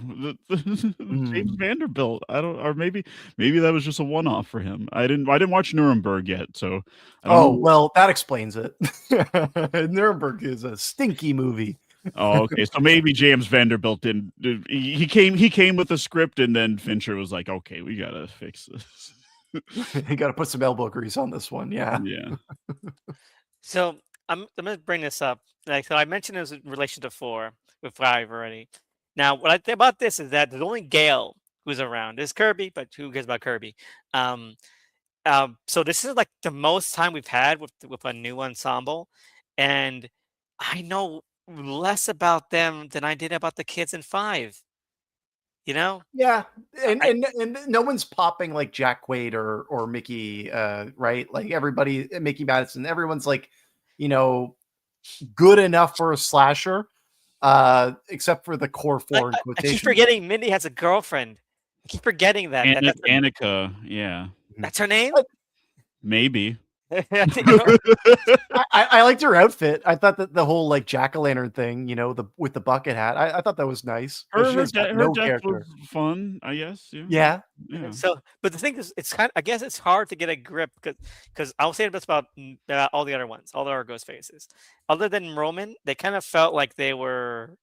James Mm. Vanderbilt. I don't, or maybe that was just a one-off for him. I didn't watch Nuremberg yet, so I don't Oh know. well, that explains it. Nuremberg is a stinky movie. Oh, okay. So maybe James Vanderbilt didn't. He came with the script, and then Fincher was like, "Okay, we gotta fix this." You got to put some elbow grease on this one. Yeah. Yeah. so I'm gonna bring this up. Like so, I mentioned this in relation to with 5 already. Now, what I think about this is that there's only Gail who's around. There's Kirby, but who cares about Kirby? Um, so this is like the most time we've had with a new ensemble, and I know less about them than I did about the kids in 5. You know, Yeah, and I and and no one's popping like Jack Quaid or Mickey, right? Like everybody, Mickey Madison, everyone's like, you know, good enough for a slasher, except for the core four in I keep quotation. forgetting Mindy has a girlfriend. I keep forgetting Annika, yeah, Mhm. that's her name. But maybe. I think, you know, I liked her outfit. I thought that the whole like jack-o'-lantern thing, the with the bucket hat, I thought that was nice, but Her she her has got de her no death was character. fun, I guess, yeah. Yeah. Yeah. so, but the thing is, it's kind. I guess it's hard to get a grip because I'll say this about all the other ones, all the other ghost faces. Other than Roman, they kind of felt like they were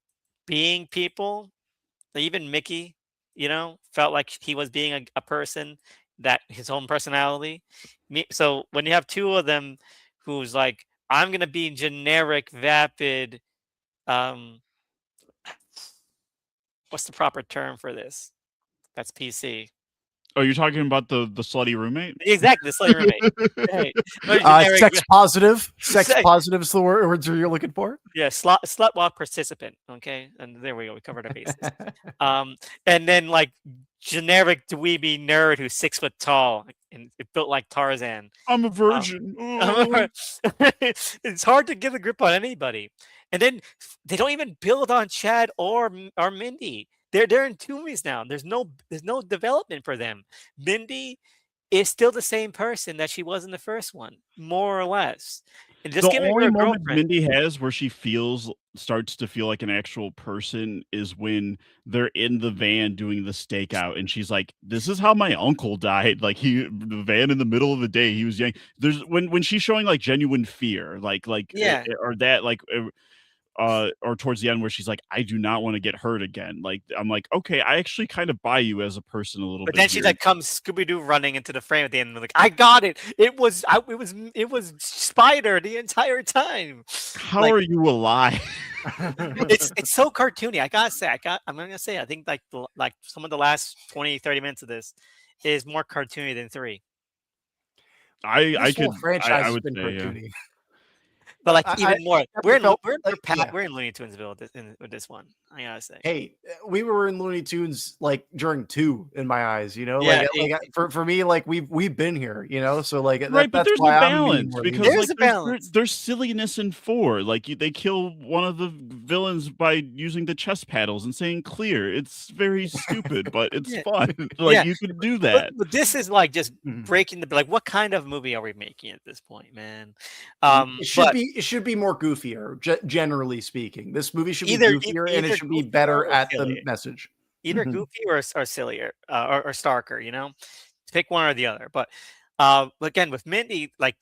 being people. Like, even Mickey, felt like he was being a person that his own personality. So when you have two of them, who's like, I'm gonna be generic, vapid. Um, what's the proper term for this? That's PC. Oh, you're talking about the slutty roommate? Exactly, the slutty roommate. Right. Or generic, Sex positive. Sex se- positive is the words you're looking for. yeah, slut walk participant. Okay, and there we go. We covered our bases. And then like generic dweeby nerd who's 6 foot tall and built like Tarzan. I'm a Um, virgin. Ugh. it's hard to get a grip on anybody. And then they don't even build on Chad or Mindy. They're in two movies now. There's no development for them. Mindy is still the same person that she was in the first one, more or less. And The just giving her only a moment girlfriend. Mindy has where she starts to feel like an actual person is when they're in the van doing the stakeout, and she's like, "This is how my uncle died." Like the van in the middle of the day, he was young. There's when she's showing like genuine fear, Yeah, or that or towards the end where she's like, "I do not want to get hurt again." Like I'm like, okay, I actually kind of buy you as a person a little but bit then she's here. like, comes Scooby Doo running into the frame at the end. And like, I got it. It was Spider the entire time. How Like are you alive? it's so cartoony. I gotta say, I'm gonna say, I think like some of the last 20-30 minutes of this is more cartoony than 3. I This whole could I franchise has would been say, yeah. cartoony. But like I even more, we're never in Lo- felt like yeah. we're in Looney Tunesville with this one. I gotta say, Hey, we were in Looney Tunes like during 2 in my eyes, yeah, for me, like we've been here, so like Right, but that's there's a why I'm being balance more because, lenient. there's like, a there's balance. there's silliness in 4, like, they kill one of the villains by using the chest paddles and saying "clear." It's very stupid, but it's Yeah, fun. Like, yeah. you can do But, that. but this is like just Mhm. breaking like, what kind of movie are we making at this point, man? It should But be more goofier, generally speaking. This movie should be either goofier and it either should be goofier better or at the silly. message. either Mhm. goofy or sillier, or starker. Pick one or the other. But again, with Mindy, like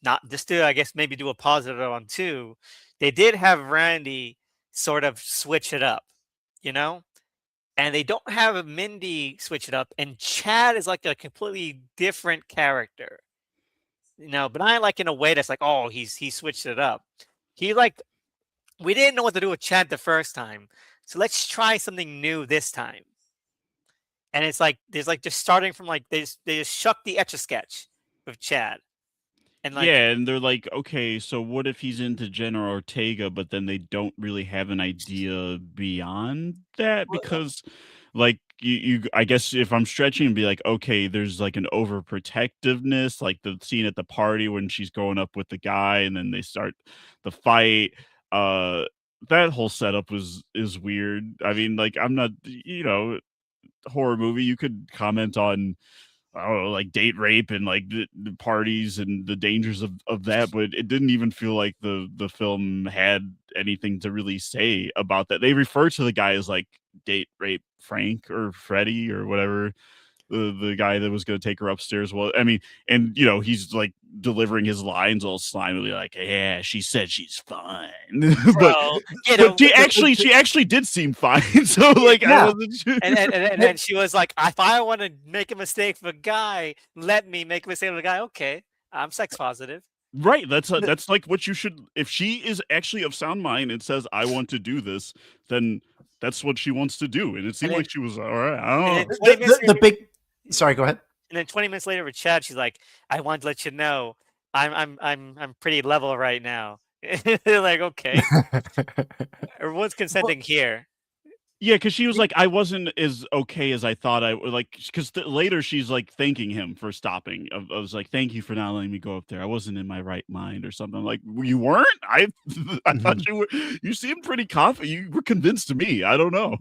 not just to, I guess, maybe do a positive on two, they did have Randy sort of switch it up, you know, and they don't have Mindy switch it up, and Chad is like a completely different character, but not like in a way that's like, oh, he switched it up. He like we didn't know what to do with Chad the first time, so let's try something new this time. And it's like there's like just starting from like they just shuck the etch a sketch with Chad, and like Yeah, and they're like, okay, so what if he's into Jenna Ortega, but then they don't really have an idea beyond that? Because, like, I guess if I'm stretching and be like, okay, there's like an overprotectiveness, like the scene at the party when she's going up with the guy, and then they start the fight. Uh, that whole setup is weird. I mean, like, I'm not, horror movie. You could comment on I don't know, like date rape and like the parties and the dangers of that, but it didn't even feel like the film had anything to really say about that. They refer to the guy as like date rape Frank or Freddie or whatever the guy that was going to take her upstairs. Well, I mean, and he's like delivering his lines all slimily, like, "Yeah, she said she's fine," but bro, but she actually did seem fine. So like, I Yeah. wasn't sure. and then she was like, if I want to make a mistake with a guy, let me make a mistake with a guy. Okay, I'm sex positive. Right, The that's like what you should if she is actually of sound mind and says, "I want to do this," then that's what she wants to do, and it And seemed then like she was alright, I and don't then know. 20 minutes the later, big sorry, go ahead. and then 20 minutes later with Chad, she's like, I want to let you know I'm pretty level right now. They're like, okay, everyone's Well, consenting here. Yeah, because she was like, "I wasn't as okay as I thought I would," like, because later she's, like, thanking him for stopping. I was like, "Thank you for not letting me go up there. I wasn't in my right mind," or something. Like, "Well, you weren't? I thought mhm. you were you seemed pretty confident. You were convinced to me. I don't know."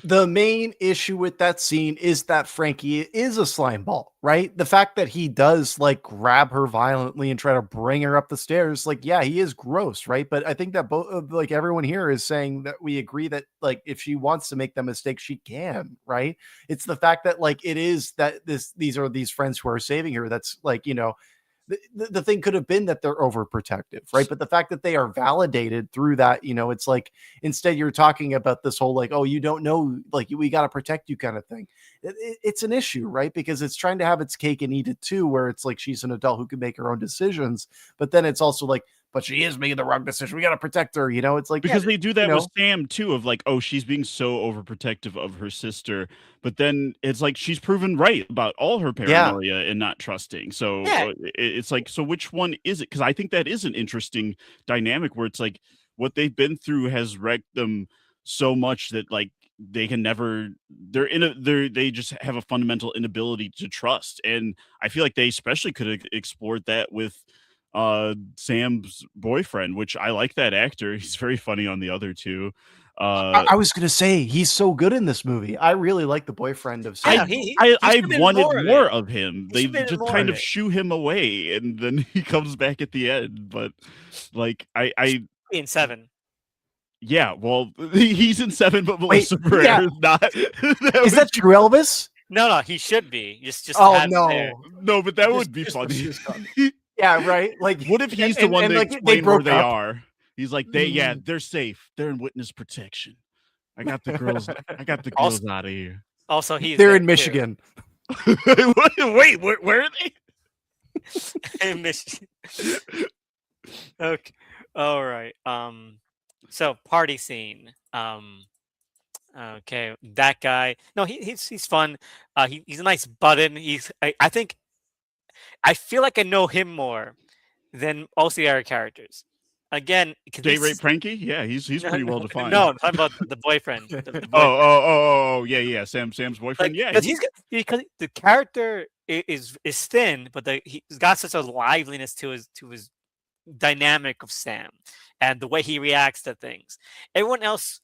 The main issue with that scene is that Frankie is a slime ball, right? The fact that he does like grab her violently and try to bring her up the stairs, like, yeah, he is gross, right? But I think that both like everyone here is saying that we agree that like if she wants to make that mistake, she can, right? It's the fact that like it is that these are these friends who are saving her. That's like, the thing could have been that they're overprotective, right? But the fact that they are validated through that, it's like instead you're talking about this whole like, oh, you don't know, like we got to protect you kind of thing. It's an issue, right? Because it's trying to have its cake and eat it too, where it's like she's an adult who can make her own decisions, but then it's also like, but she is making the wrong decision. We got to protect her. It's like, yeah, Because they do that with Sam too, of like, oh, she's being so overprotective of her sister, but then it's like she's proven right about all her yeah, paranoia and not trusting. So Yeah, it's like, so which one is it? Because I think that is an interesting dynamic where it's like what they've been through has wrecked them so much that like they can never they just have a fundamental inability to trust. And I feel like they especially could have explored that with Sam's boyfriend, which I like that actor. He's very funny on the other two. I, Uh I was gonna say he's so good in this movie. I really like the boyfriend of yeah. I Sam. He should I have been wanted more of more it. of him. He They should have been just more kind of of it. shoo him away and then he comes back at the end. But like I In seven. yeah, well he's in 7 but Wait, Melissa yeah, Barrera is not. That is would that true, Elvis? No, he should be. Just Oh have him there. no, no, but that would be just when funny. she was gone. Yeah, right. Like, What if and he's the and one and to like they explain where broke they up. are? He's like, yeah, Mm. they're safe. They're in witness protection. I got the Also, girls out of here. also he's They're there in too. Michigan. Wait, where are they? In Michigan. Okay. All right. So party scene. Okay, that guy. No, he's fun. He's a nice button. I think I feel like I know him more than most of the other characters. Again, because Date rape Frankie? Yeah, he's no, pretty well no, defined. I'm talking about the boyfriend, the boyfriend. Oh, yeah. Sam's boyfriend. Like, Yeah, because the character is thin, but he's got such a liveliness to his dynamic of Sam and the way he reacts to things. Everyone else,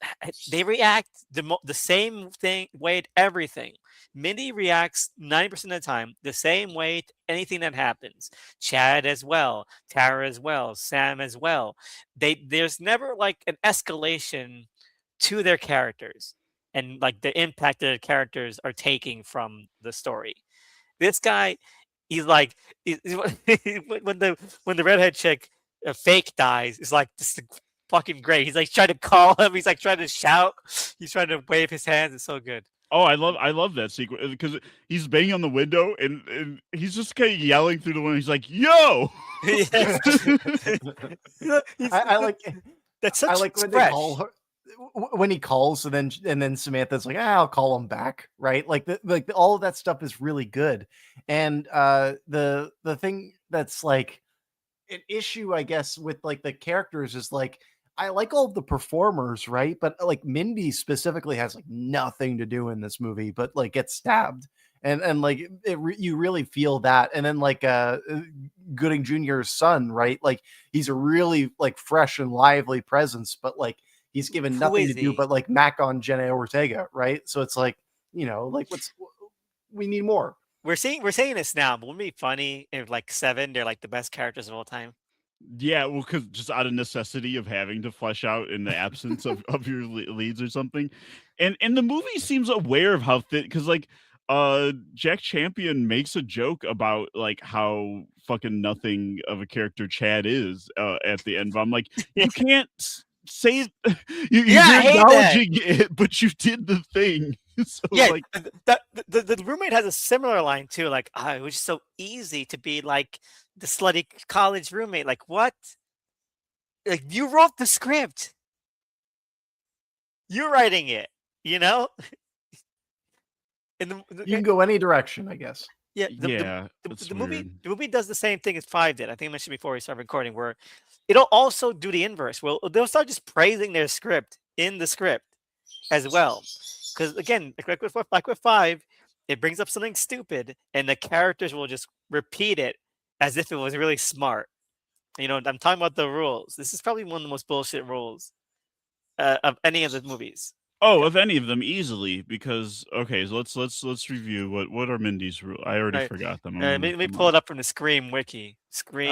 they react the same thing way to everything. Mindy reacts 90% of the time the same way to anything that happens. Chad as well, Tara as well, Sam as well. There's never like an escalation to their characters. and like the impact that the characters are taking from the story. This guy, he's like, when the redhead chick fake dies, it's like this is fucking great. He's like trying to call him. He's like trying to shout. He's trying to wave his hands. It's so good. Oh, I love that sequence because he's banging on the window and he's just kind of yelling through the window. He's like, "Yo!" Yes. I like That's I such like when they fresh. call her when he calls, and then Samantha's like, I'll call him back, right? All of that stuff is really good, and the thing that's like an issue, I guess, with like the characters is like I like all of the performers, right? But like Mindy specifically has like nothing to do in this movie, but like gets stabbed. And like you really feel that. And then like Gooding Jr.'s son, right? Like he's a really like fresh and lively presence, but like he's given Who nothing to is do he? but like Mac on Jenna Ortega, right? So it's like, like we need more. We're saying this now, but wouldn't it be funny if like Seven, they're like the best characters of all time? Yeah, well, because just out of necessity of having to flesh out in the absence of your leads or something, and the movie seems aware of how thin because like Jack Champion makes a joke about like how fucking nothing of a character Chad is at the end. But I'm like, Yeah, you can't say I you're hate that. acknowledging it, but you did the thing. So Yeah, like, the roommate has a similar line too. Like, it was so easy to be like the slutty college roommate. Like, what? Like, you wrote the script. You're writing it. You know. And You can go any direction, I guess. yeah, yeah, it's weird. the movie does the same thing as Five did. I think I mentioned before we started recording, where it'll also do the inverse. Well, they'll start just praising their script in the script as well. Because again, like with Five, it brings up something stupid, and the characters will just repeat it as if it was really smart. I'm talking about the rules. This is probably one of the most bullshit rules of any of the movies. Oh, of any of them easily because okay, so let's review what are Mindy's rules. I already Right. forgot them. I'm Let gonna me, look let me them pull up. it up from the Scream wiki. Scream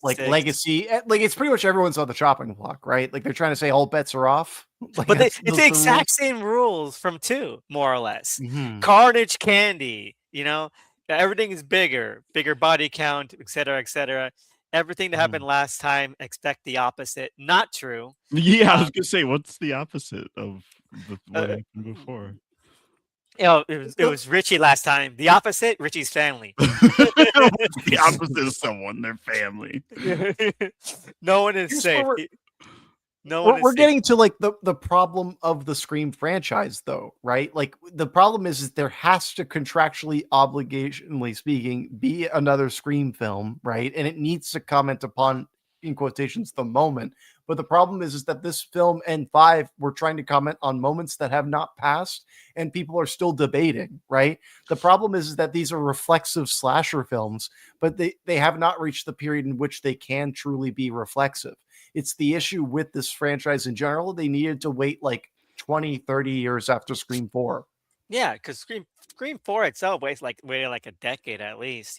Like 6. legacy, like it's pretty much everyone's on the chopping block, right? Like they're trying to say all bets are off. Like But that's it's those the the rules. exact same rules from 2, more or less. Mhm. Carnage candy, everything is bigger body count, etc., etc. Everything that happened Mhm. last time, expect the opposite. Not true. Yeah, I Um, was gonna say, what's the opposit of what uh, happened before? it was Richie last time. The opposite, Richie's family. What's the opposite of someone? Their family. No one is Here's where safe. we're No one we're, is we're safe. getting to like the problem of the Scream franchise, though, right? Like the problem is there has to contractually, obligationally speaking, be another Scream film, right? And it needs to comment upon, in quotations, the moment. But the problem is that this film and Five were trying to comment on moments that have not passed, and people are still debating, right? The problem is that these are reflexive slasher films, but they have not reached the period in which they can truly be reflexive. It's the issue with this franchise in general. They needed to wait like 20, 30 years after Scream 4. Yeah, because Scream 4 itself waited like a decade at least.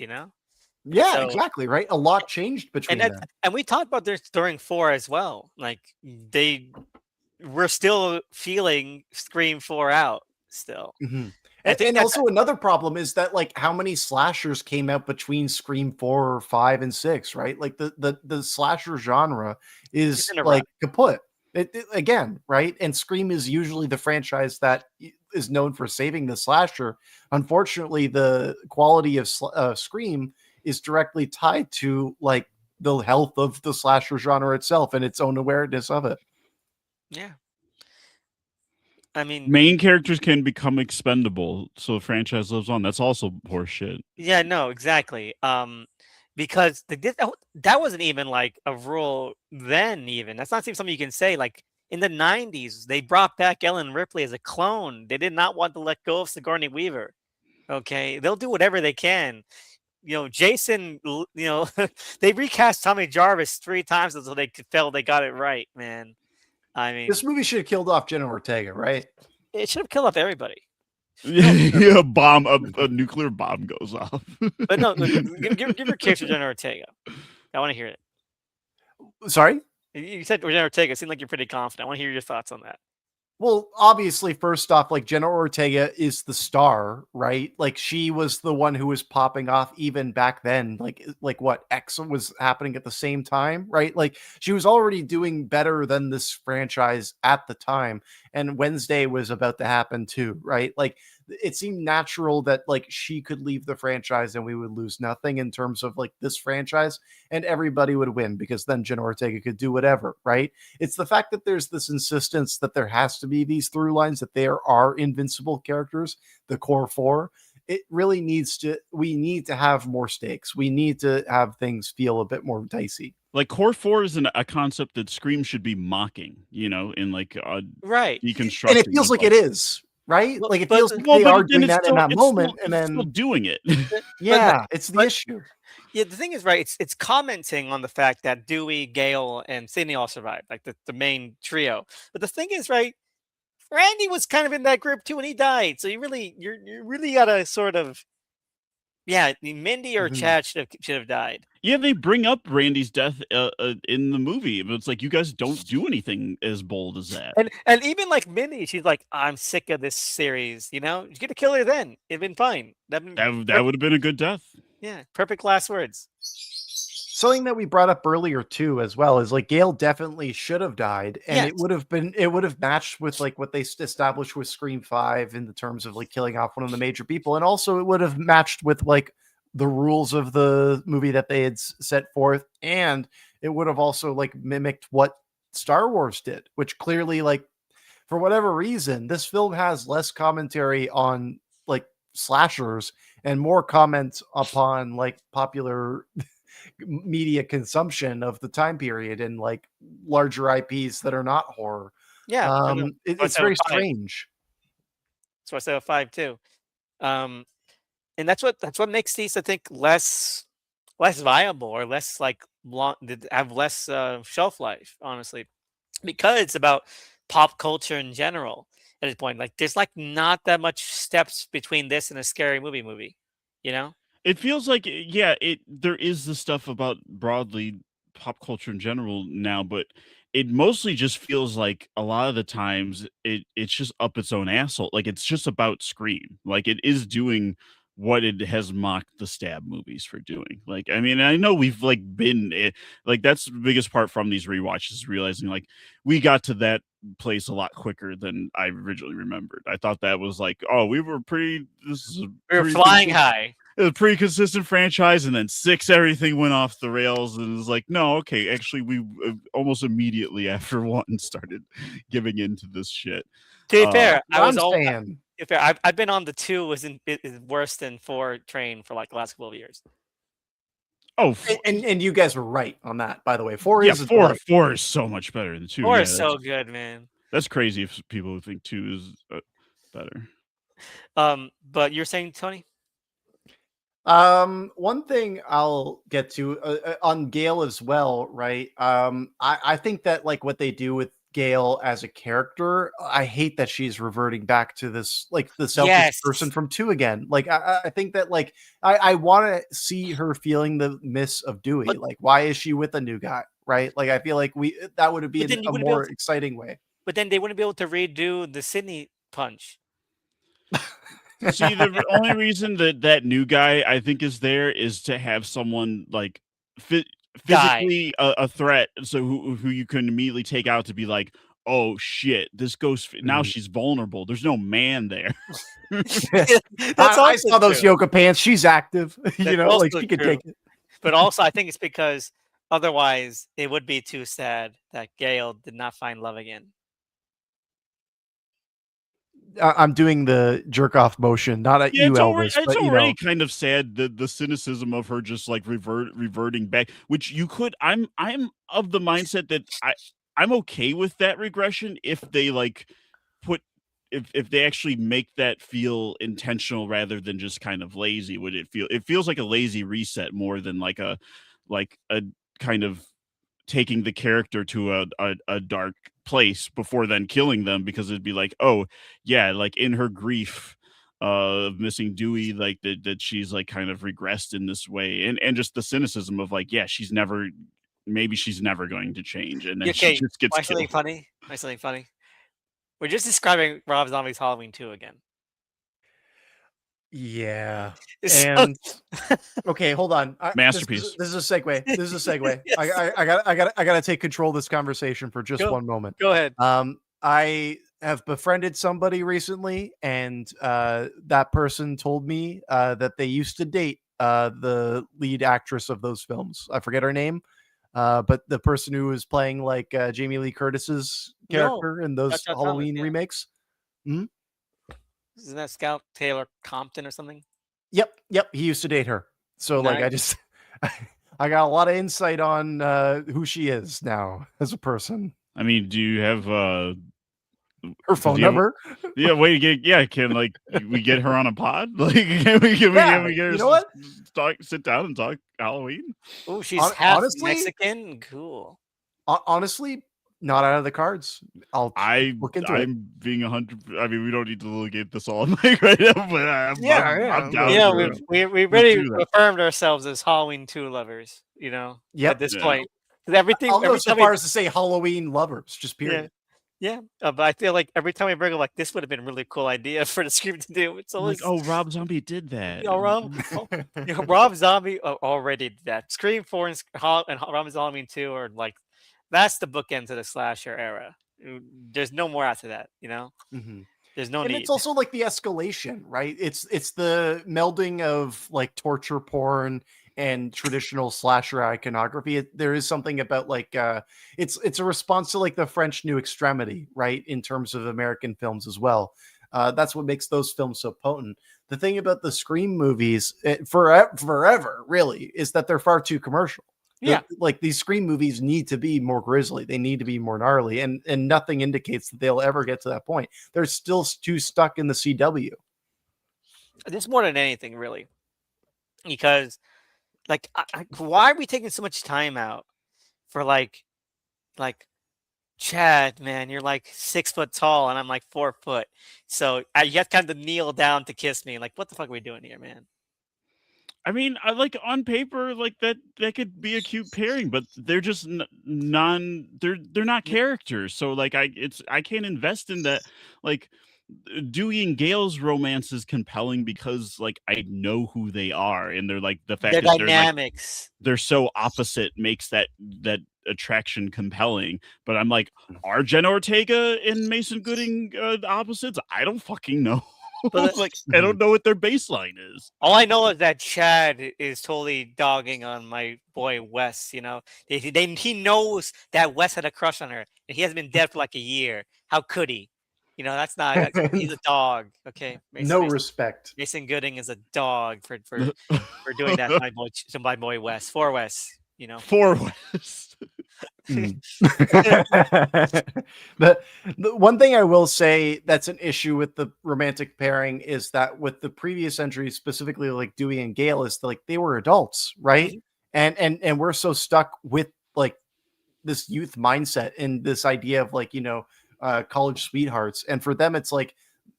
Yeah, So exactly, right? A lot changed and between that, then. and we talked about this during 4 as well. Like they we're still feeling Scream 4 out still. Mhm. I think And that also another problem is that like how many slashers came out between Scream 4, 5, and 6, right? Like the slasher genre it's is in a rut. like kaput. Again, right? And Scream is usually the franchise that is known for saving the slasher. Unfortunately, the quality of Scream is directly tied to like the health of the slasher genre itself and its own awareness of it. Yeah. I mean, Main characters can become expendable, so the franchise lives on. That's also horseshit. yeah, no, exactly. Because that wasn't even like a rule then. Even that's not even something you can say. Like in the '90s, they brought back Ellen Ripley as a clone. They did not want to let go of Sigourney Weaver. Okay, they'll do whatever they can. Jason. They recast Tommy Jarvis 3 times until they could feel they got it right. Man, I This mean, movie should have killed off Jenna Ortega, right? it should have killed off everybody. A bomb, a nuclear bomb goes off. But no, give your case to Jenna Ortega. I want to hear it. Sorry? You said Jenna Ortega. It seemed like you're pretty confident. I want to hear your thoughts on that. Well, obviously, first off, like Jenna Ortega is the star, right? Like she was the one who was popping off even back then. Like what X was happening at the same time, right? Like she was already doing better than this franchise at the time, and Wednesday was about to happen too, right? Like it seemed natural that like she could leave the franchise and we would lose nothing in terms of like this franchise, and everybody would win because then Jenna Ortega could do whatever, right? It's the fact that there's this insistence that there has to be these through lines, that there are invincible characters, the core four. It really needs to, we need to have more stakes. We need to have things feel a bit more dicey. Like core four is a concept that Scream should be mocking, in like a Right. And it deconstructing feels of like it like, is, right? Well, Like it but feels like well, they but are then doing that in that moment. And it's still then, doing it. but yeah, it's the but issue. yeah, the thing is, right? It's commenting on the fact that Dewey, Gale, and Sydney all survived, like the main trio. But the thing is, right? Randy was kind of in that group too, and he died. So you really gotta sort of, yeah. Mindy or Mhm. Chad should have died. Yeah, they bring up Randy's death in the movie, but it's like you guys don't do anything as bold as that. And even like Mindy, she's like, I'm sick of this series. You know, you get to kill her then. It'd been fine. That'd been That would have been a good death. yeah, perfect last words. Something that we brought up earlier too, as well, is like Gale definitely should have died, and Yes. it would have matched with like what they established with Scream 5 in the terms of like killing off one of the major people, and also it would have matched with like the rules of the movie that they had set forth, and it would have also like mimicked what Star Wars did, which clearly, like, for whatever reason, this film has less commentary on like slashers and more comments upon like popular media consumption of the time period and like larger IPs that are not horror. Yeah. I know. It's very strange. So I said a five too. Um, and that's what makes these, I think, less viable or less like long, that have less shelf life, honestly, because it's about pop culture in general. At this point, like there's like not that much steps between this and a scary movie, you know? It feels like yeah, it there is the stuff about broadly pop culture in general now, but it mostly just feels like a lot of the times it's just up its own asshole. Like it's just about Scream. Like it is doing what it has mocked the Stab movies for doing. Like I mean, I know we've like been like that's the biggest part from these rewatches is realizing like we got to that place a lot quicker than I originally remembered. I thought that was like, oh, we were pretty this is a We were pretty flying consistent high. it was a pretty consistent franchise, and then 6, everything went off the rails, and it was like, "No, okay, actually, we, almost immediately after 1 started giving into this shit." To be Uh, fair, I What was I'm all. saying, To be fair, I've been on the two is worse than four train for like the last couple of years. oh, f and you guys were right on that, by the way. Four yeah, is a delight. 4 is so much better than 2, Four yeah, is so good, man. that's crazy if people think 2 is, better. But you're saying, Tony? One thing I'll get to on Gale as well, right? I think that like what they do with Gale as a character, I hate that she's reverting back to this like the selfish person Yes. from 2 again. Like I think that like I want to see her feeling the miss of Dewey. But Like why is she with a new guy, right? Like I feel like we that would be but then you a wouldn't be able more to, exciting way. but then they wouldn't be able to redo the Sydney punch. See, the only reason that that new guy I think is there is to have someone like phy Die. physically a threat, so who you can immediately take out to be like, "Oh shit, this ghost now Mhm. she's vulnerable. There's no man there." That's I also saw those true. yoga pants. She's active, you That's know, like also she could true. take it. But also, I think it's because otherwise it would be too sad that Gail did not find love again. I'm doing the jerk off motion, not at Yeah, you, Elvis, it's but you already know, kind of sad the cynicism of her just like reverting back, which you could I'm of the mindset that I'm okay with that regression if they like put if they actually make that feel intentional rather than just kind of lazy. Would it feels like a lazy reset more than like a kind of taking the character to a dark place before then killing them because it'd be like, oh yeah, like in her grief of missing Dewey, like that she's like kind of regressed in this way, and just the cynicism of like, yeah, maybe she's never going to change, and then she Okay, just gets why something killed. funny? Why something funny? We're just describing Rob Zombie's Halloween 2 again. Yeah. So- And okay, hold on. Masterpiece. This is a segue. This is a segue. Yes. I gotta take control of this conversation for just one moment. Go ahead. I have befriended somebody recently, and that person told me that they used to date the lead actress of those films. I forget her name, but the person who was playing like Jamie Lee Curtis's character in those Thomas, Halloween yeah. remakes. Isn't that Scout Taylor Compton or something? Yep. He used to date her. So like, I Nice. just I got a lot of insight on who she is now as a person. I mean, do you have Her does phone he have- number. yeah, way to get can like we get her on a pod? Like can we get her You know to what? sit down and talk Halloween? Oh, she's half honestly- Mexican. Cool. Honestly, not out of the cards. I'll look into it. I'm being 100. I mean, we don't need to look at this all night right now, but I'm down. Yeah, for it. we Let's really do that. affirmed ourselves as Halloween 2 lovers, you know, Yep. at this Yeah. point. 'Cause everything, I'll go every so time far we, as to say Halloween lovers, just period. yeah, but I feel like every time we bring up, like, this would have been a really cool idea for the Scream to do. It's I'm always, like, oh, Rob Zombie did that. you know, Rob Zombie already did that. Scream 4 and Rob Zombie Halloween 2 are like, that's the bookend to the slasher era. There's no more after that, you know? Mhm. There's no And need. it's also like the escalation, right? It's the melding of like torture porn and traditional slasher iconography. There is something about like it's a response to like the French New Extremity, right? In terms of American films as well. That's what makes those films so potent. The thing about the Scream movies forever really is that they're far too commercial. Yeah. Like these Scream movies need to be more grisly. They need to be more gnarly, and nothing indicates that they'll ever get to that point. They're still too stuck in the CW. This more than anything, really, because like, why are we taking so much time out for like Chad, man? You're like 6 foot tall, and I'm like 4 foot, so you have kind of kneel down to kiss me. Like, what the fuck are we doing here, man? I mean, I like on paper, like that could be a cute pairing, but they're just they're not characters. So like I can't invest in that. Like Dewey and Gale's romance is compelling because like I know who they are, and they're like the fact Their that they're like dynamics. they're so opposite makes that attraction compelling. But I'm like, are Jenna Ortega and Mason Gooding opposites? I don't fucking know. But like I don't know what their baseline is. all I know is that Chad is totally dogging on my boy Wes. You know, he knows that Wes had a crush on her, and he hasn't been dead for like a year. How could he? You know, he's a dog. Okay, No respect. Mason Gooding is a dog for doing that to my boy Wes. For Wes, you know. For West. The one thing I will say that's an issue with the romantic pairing is that with the previous entries, specifically like Dewey and Gale, is like they were adults, right? And we're so stuck with like this youth mindset and this idea of like, you know, college sweethearts. And for them, it's like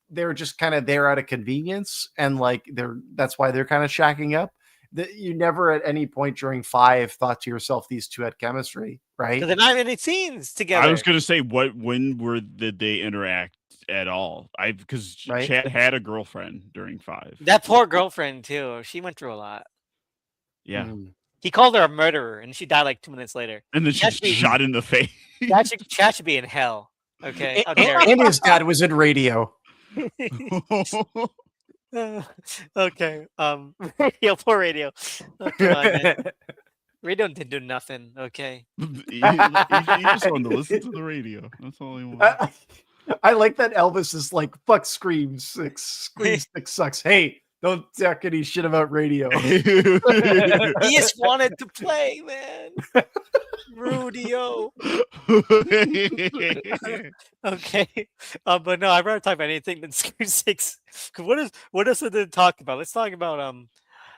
they're just kind of there out of convenience, and like that's why they're kind of shacking up. That you never at any point during 5 thought to yourself these two had chemistry, right? Because they're not in any scenes together. I was gonna say when did they interact at all? Because Right. Chad had a girlfriend during 5. That poor girlfriend too. She went through a lot. Yeah. Mm. He called her a murderer, and she died like 2 minutes later. And then she That's me. shot in the face. Chad should be in hell. Okay. How dare And his dad was in radio. okay. Radio, poor radio. Oh, come on, man. Radio didn't do nothing. Okay. he just wanted to listen to the radio. That's all he wanted. I like that Elvis is like, fuck Scream 6. Scream 6 sucks. Hey, don't talk any shit about radio. He just wanted to play, man. Rudio. Okay. But no, I'd rather talk about anything than Scream 6. What else did they talk about? Let's talk about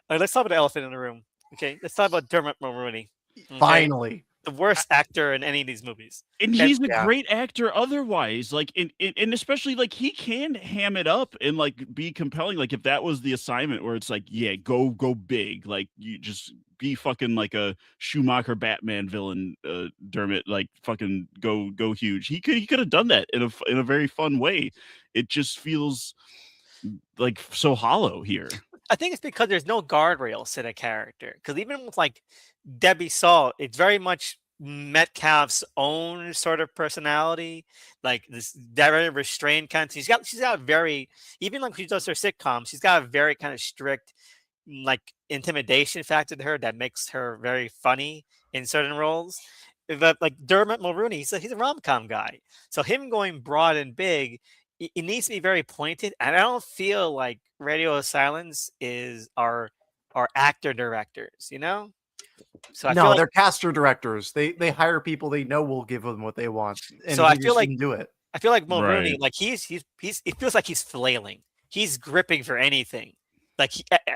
let's talk about the elephant in the room. Okay. Let's talk about Dermot Mulroney. Okay? Finally. the worst actor in any of these movies. And And he's a Yeah. great actor otherwise, like, and especially, like, he can ham it up and, like, be compelling, like, if that was the assignment where it's like, "Yeah, go big," like, you just be fucking like a Schumacher Batman villain, Dermot, like, fucking go huge. He could have done that in a very fun way. It just feels, like, so hollow here. I think it's because there's no guardrails to the character. Because even with like Debbie Salt, it's very much Metcalf's own sort of personality, like this very restrained kind. She's got a very, even like she does her sitcom, she's got a very kind of strict like intimidation factor to her that makes her very funny in certain roles. But like Dermot Mulroney, he's a rom com guy, so him going broad and big, it needs to be very pointed. And I don't feel like Radio Silence is our actor directors, you know. So I feel No, like they're caster directors. They hire people they know will give them what they want, and so I he feel just like didn't do it. Mulrooney, Right. like he's it feels like he's flailing. He's gripping for anything. Like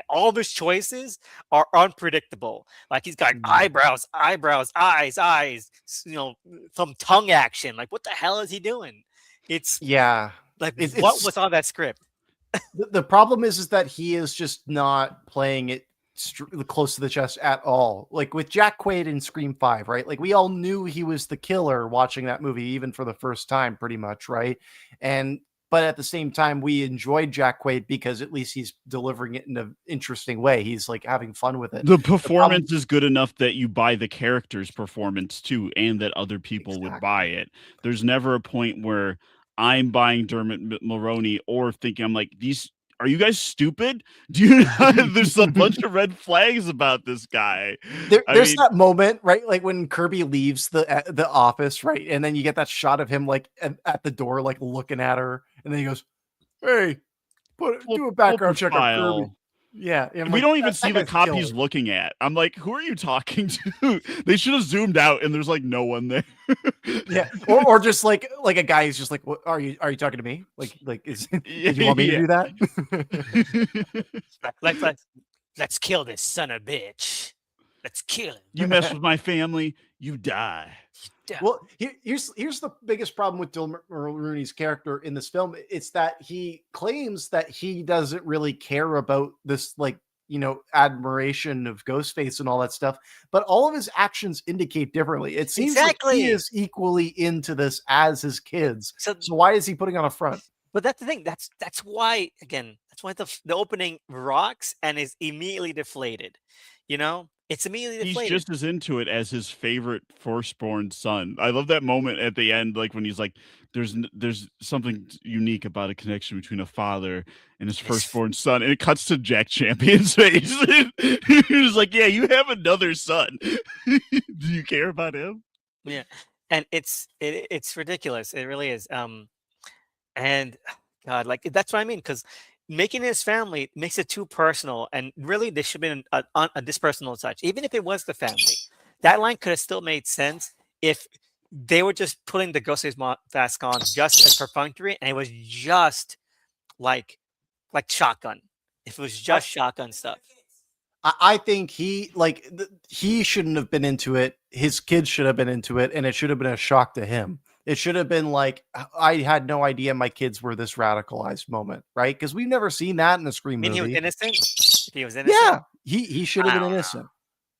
all of his choices are unpredictable. Like he's got Mhm. eyebrows, eyes, some tongue action. Like what the hell is he doing? It's Yeah, like what it's was on that script? the problem is that he is just not playing it close to the chest at all. Like with Jack Quaid in Scream 5, right? Like we all knew he was the killer watching that movie, even for the first time, pretty much, right? And but at the same time, we enjoyed Jack Quaid because at least he's delivering it in an interesting way. He's like having fun with it. The The problem, performance is good enough that you buy the character's performance too, and that other people would buy exactly. it. There's never a point where I'm buying Dermot Mulroney or thinking, I'm like, these are you guys stupid? Do you not, there's a bunch of red flags about this guy. I There's mean, that moment, right? Like when Kirby leaves the office, right? And then you get that shot of him like at the door, like looking at her, and then he goes, "Hey, do a full background check on Kirby." profile. Yeah, and I'm We like, don't even that see the guy's a cop killer. he's looking at. I'm like, who are you talking to? They should have zoomed out and there's like no one there. Yeah, or just like a guy who's just like, "What are you talking to me? Like is Yeah, did you want me to yeah. do that?" Let's kill this son of a bitch. Let's kill You mess with my family, you die. him. Well, here's the biggest problem with Dylan Mulroney's character in this film. It's that he claims that he doesn't really care about this, like, admiration of Ghostface and all that stuff, but all of his actions indicate differently. It seems like he Exactly. is equally into this as his kids. So So why is he putting on a front? But that's the thing. That's why again. That's why the opening rocks and is immediately deflated. You know, it's immediately He's deflated. just as into it as his favorite firstborn son. I love that moment at the end, like when he's like, "There's something unique about a connection between a father and his It's, firstborn son," and it cuts to Jack Champion's face. He's like, "Yeah, you have another son. Do you care about him?" yeah, and it's ridiculous. It really is. And God, like that's what I mean. Because making it his family makes it too personal, and really this should have been a dispersonal touch. Even if it was the family, that line could have still made sense if they were just putting the Ghostface mask on just as perfunctory, and it was just like shotgun. If it was I, just shotgun stuff. I think he shouldn't have been into it. His kids should have been into it, and it should have been a shock to him. It should have been like, I had no idea my kids were this radicalized moment, right? Because we've never seen that in a I Scream mean, he was movie. innocent. If he was innocent, Yeah, he should have I been don't know. innocent.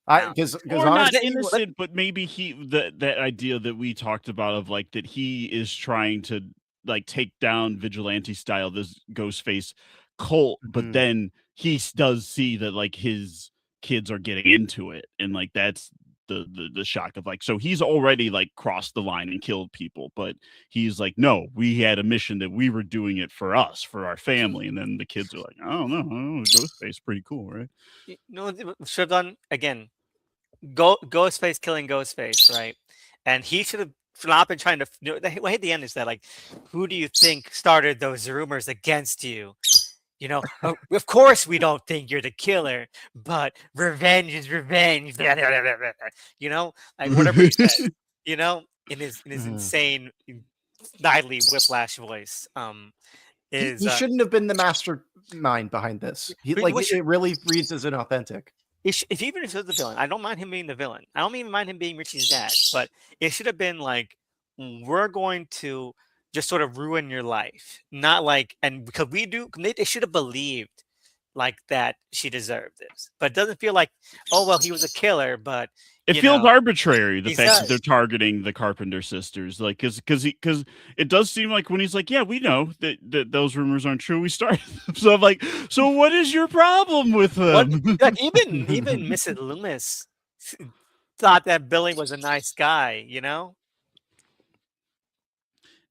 I I don't. because Or not honestly, innocent, but maybe that idea that we talked about of like that he is trying to like take down vigilante style this Ghostface cult, but Mhm. then does see that like his kids are getting into it, and like that's the shock of like, so he's already like crossed the line and killed people, but he's like, no, we had a mission that we were doing it for us, for our family, and then the kids are like, I don't know, Ghostface pretty cool, right? You know, what should have done again. Ghostface killing Ghostface, right? And he should have not been trying to. The way at the end is that like, who do you think started those rumors against you? You know, of course we don't think you're the killer, but revenge is revenge. You know, like whatever he says. You know, in his Mhm. insane snidely whiplash voice. Is He shouldn't have been the mastermind behind this. He but like what should it really reads as inauthentic. if even if it was the villain, I don't mind him being the villain. I don't even mind him being Richie's dad, but it should have been like, we're going to just sort of ruin your life, not like, and because we do, they should have believed like that she deserved this, but it doesn't feel like, oh well, he was a killer, but It you feels know, arbitrary, the he fact that they're does. targeting the Carpenter sisters, like, because it does seem like when he's like, "Yeah, we know that those rumors aren't true, we started them." So I'm like, "So what is your problem with What, them?" like even Mrs. Loomis thought that Billy was a nice guy, you know?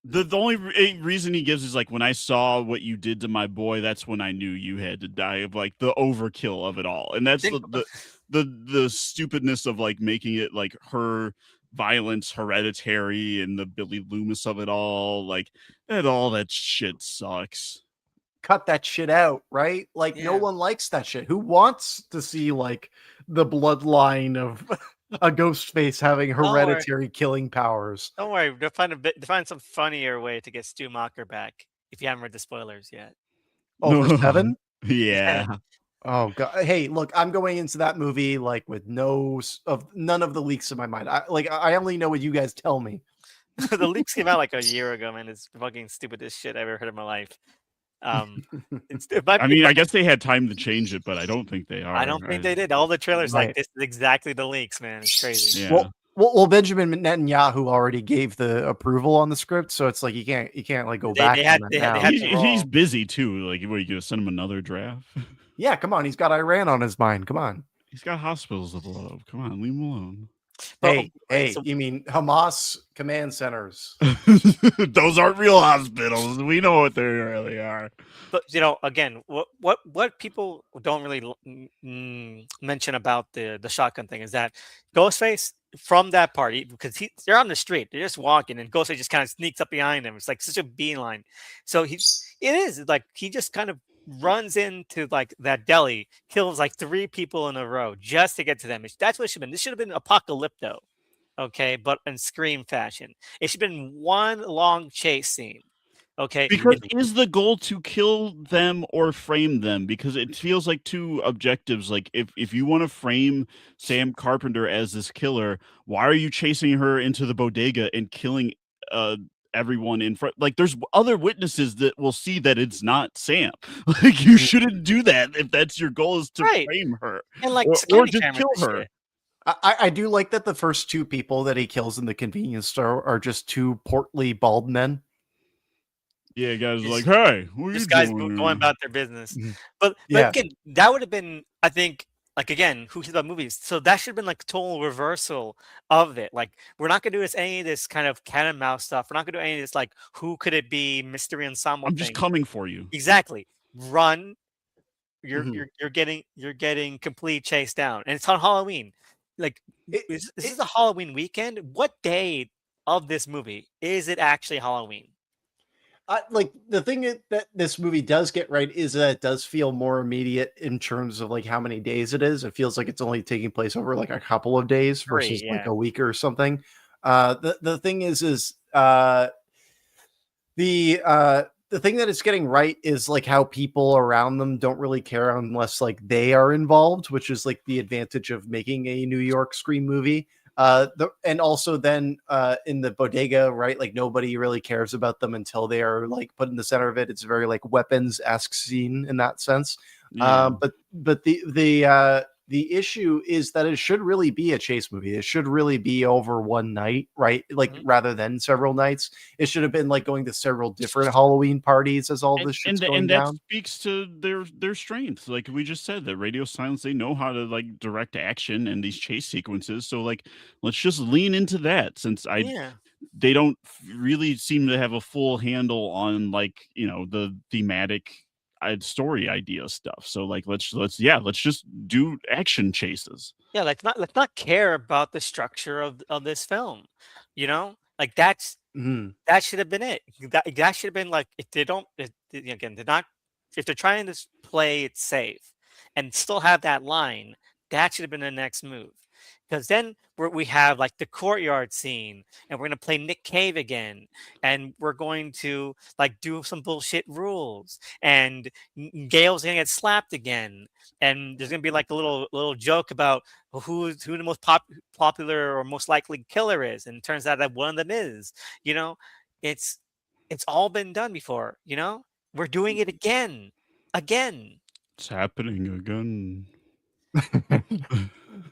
The only reason he gives is like, "When I saw what you did to my boy, that's when I knew you had to die," of like the overkill of it all. And that's Think the stupidness of like making it like her violence hereditary and the Billy Loomis of it all. Like, and all that shit sucks. Cut that shit out, right? Like no Yeah. one likes that shit. Who wants to see like the bloodline of a ghost face having Don't worry. hereditary killing powers? Don't worry. They'll find some funnier way to get Stu Macher back if you haven't read the spoilers yet. Over seven? Yeah. Yeah. Oh god. Hey, look, I'm going into that movie like with none of the leaks in my mind. I only know what you guys tell me. The leaks came out like a year ago, man. It's the fucking stupidest shit I ever heard in my life. I mean, I guess they had time to change it, but I don't think they I are. don't think they did. All the trailers like Right. this is exactly the leaks, man. It's crazy. Yeah. Well, Benjamin Netanyahu already gave the approval on the script, so it's like you can't like go back on that now. He's busy too. Like, what, you gonna send him another draft? Yeah, come on, he's got Iran on his mind. Come on. He's got hospitals to blow up. Come on, leave him alone. But, Hey, so, you mean Hamas command centers? Those aren't real hospitals. We know what they really are. but again, what people don't really mention about the shotgun thing is that Ghostface from that party, because they're on the street, they're just walking, and Ghostface just kind of sneaks up behind them. It's like such a beeline. So it is like he just kind of runs into like that deli, kills like 3 people in a row just to get to them. That's what it should have been. This should have been Apocalypto, okay, but in Scream fashion. It should have been one long chase scene. Okay, Because is the goal to kill them or frame them? Because it feels like two objectives. Like, if you want to frame Sam Carpenter as this killer, why are you chasing her into the bodega and killing everyone in front? Like, there's other witnesses that will see that it's not Sam. Like, you shouldn't do that if that's your goal, is to Right. frame her and like or security just cameras kill and her. shit. I do like that the first 2 people that he kills in the convenience store are just 2 portly bald men. Yeah, guys are like, Just- "Hey, what are you Just guys doing?" going about their business. Mhm. But Yeah. again, that would have been, I think, like again, who cares about movies? So that should have been like a total reversal of it. Like, we're not gonna do any of this kind of cat and mouse stuff. We're not gonna do any of this like who could it be mystery ensemble I'm just thing. coming for you. Exactly. Run. Mhm. You're getting complete chased down, and it's on Halloween. Like, this is a Halloween weekend. What day of this movie is it actually Halloween? Like the thing that this movie does get right is that it does feel more immediate in terms of like how many days it is. It feels like it's only taking place over like a couple of days 3, versus like yeah. a week or something. The thing is the thing that it's getting right is like how people around them don't really care unless like they are involved, which is like the advantage of making a New York Scream movie. And also then in the bodega, right? Like nobody really cares about them until they are like put in the center of it. It's a very like weapons-esque scene in that sense. Yeah. But the issue is that it should really be a chase movie. It should really be over one night, right? Like rather than several nights. It should have been like going to several different Halloween parties as all this shit's going that down. speaks to their strengths. Like we just said, that Radio Silence, they know how to like direct action and these chase sequences. So like, let's just lean into that, since Yeah. they don't really seem to have a full handle on like, the thematic story idea stuff. So like, let's just do action chases. Yeah, let's not care about the structure of this film. Like Mhm. that should have been it. That should have been like, if they don't again, they're not, if they're trying to play it safe and still have that line, that should have been the next move. because then we have like the courtyard scene, and we're gonna play Nick Cave again, and we're going to like do some bullshit rules, and Gail's gonna get slapped again, and there's gonna be like a little joke about who the most popular or most likely killer is, and it turns out that one of them is, you know, it's it's all been done before, we're doing it again. It's happening again.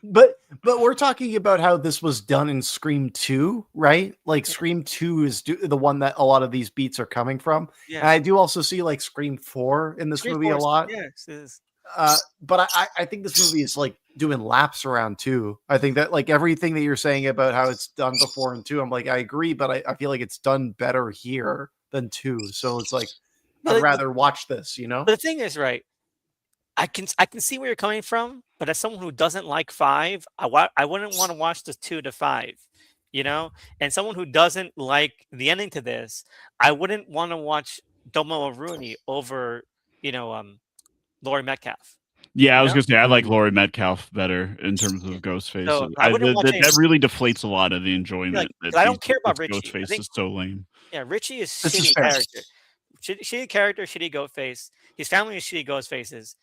But we're talking about how this was done in Scream 2, right? Like Scream 2 is the one that a lot of these beats are coming from. And Yeah, I do also see like Scream 4 in this Street movie a Force, lot. yes, is But I think this movie is like doing laps around 2. I think that like everything that you're saying about how it's done before in 2, I'm like, I agree, but I feel like it's done better here than 2. So it's like I'd but rather watch this, you know? but the thing is, right, I can see where you're coming from, but as someone who doesn't like 5, I wouldn't wanna watch the 2 to 5, and someone who doesn't like the ending to this, I wouldn't wanna watch Domo Rooney over, you know, um, Laurie Metcalf, Yeah, I you was know? gonna say I like Mm. Laurie Metcalf better in terms Yeah. of Ghostface. So, I I wouldn't that watch that any that really deflates a lot of the like, enjoyment that 'cause I these don't care about this Richie. I Ghostface think is so lame. yeah, Richie is This is shitty fair. character. Shitty character, shitty goat face. His family is shitty ghost faces.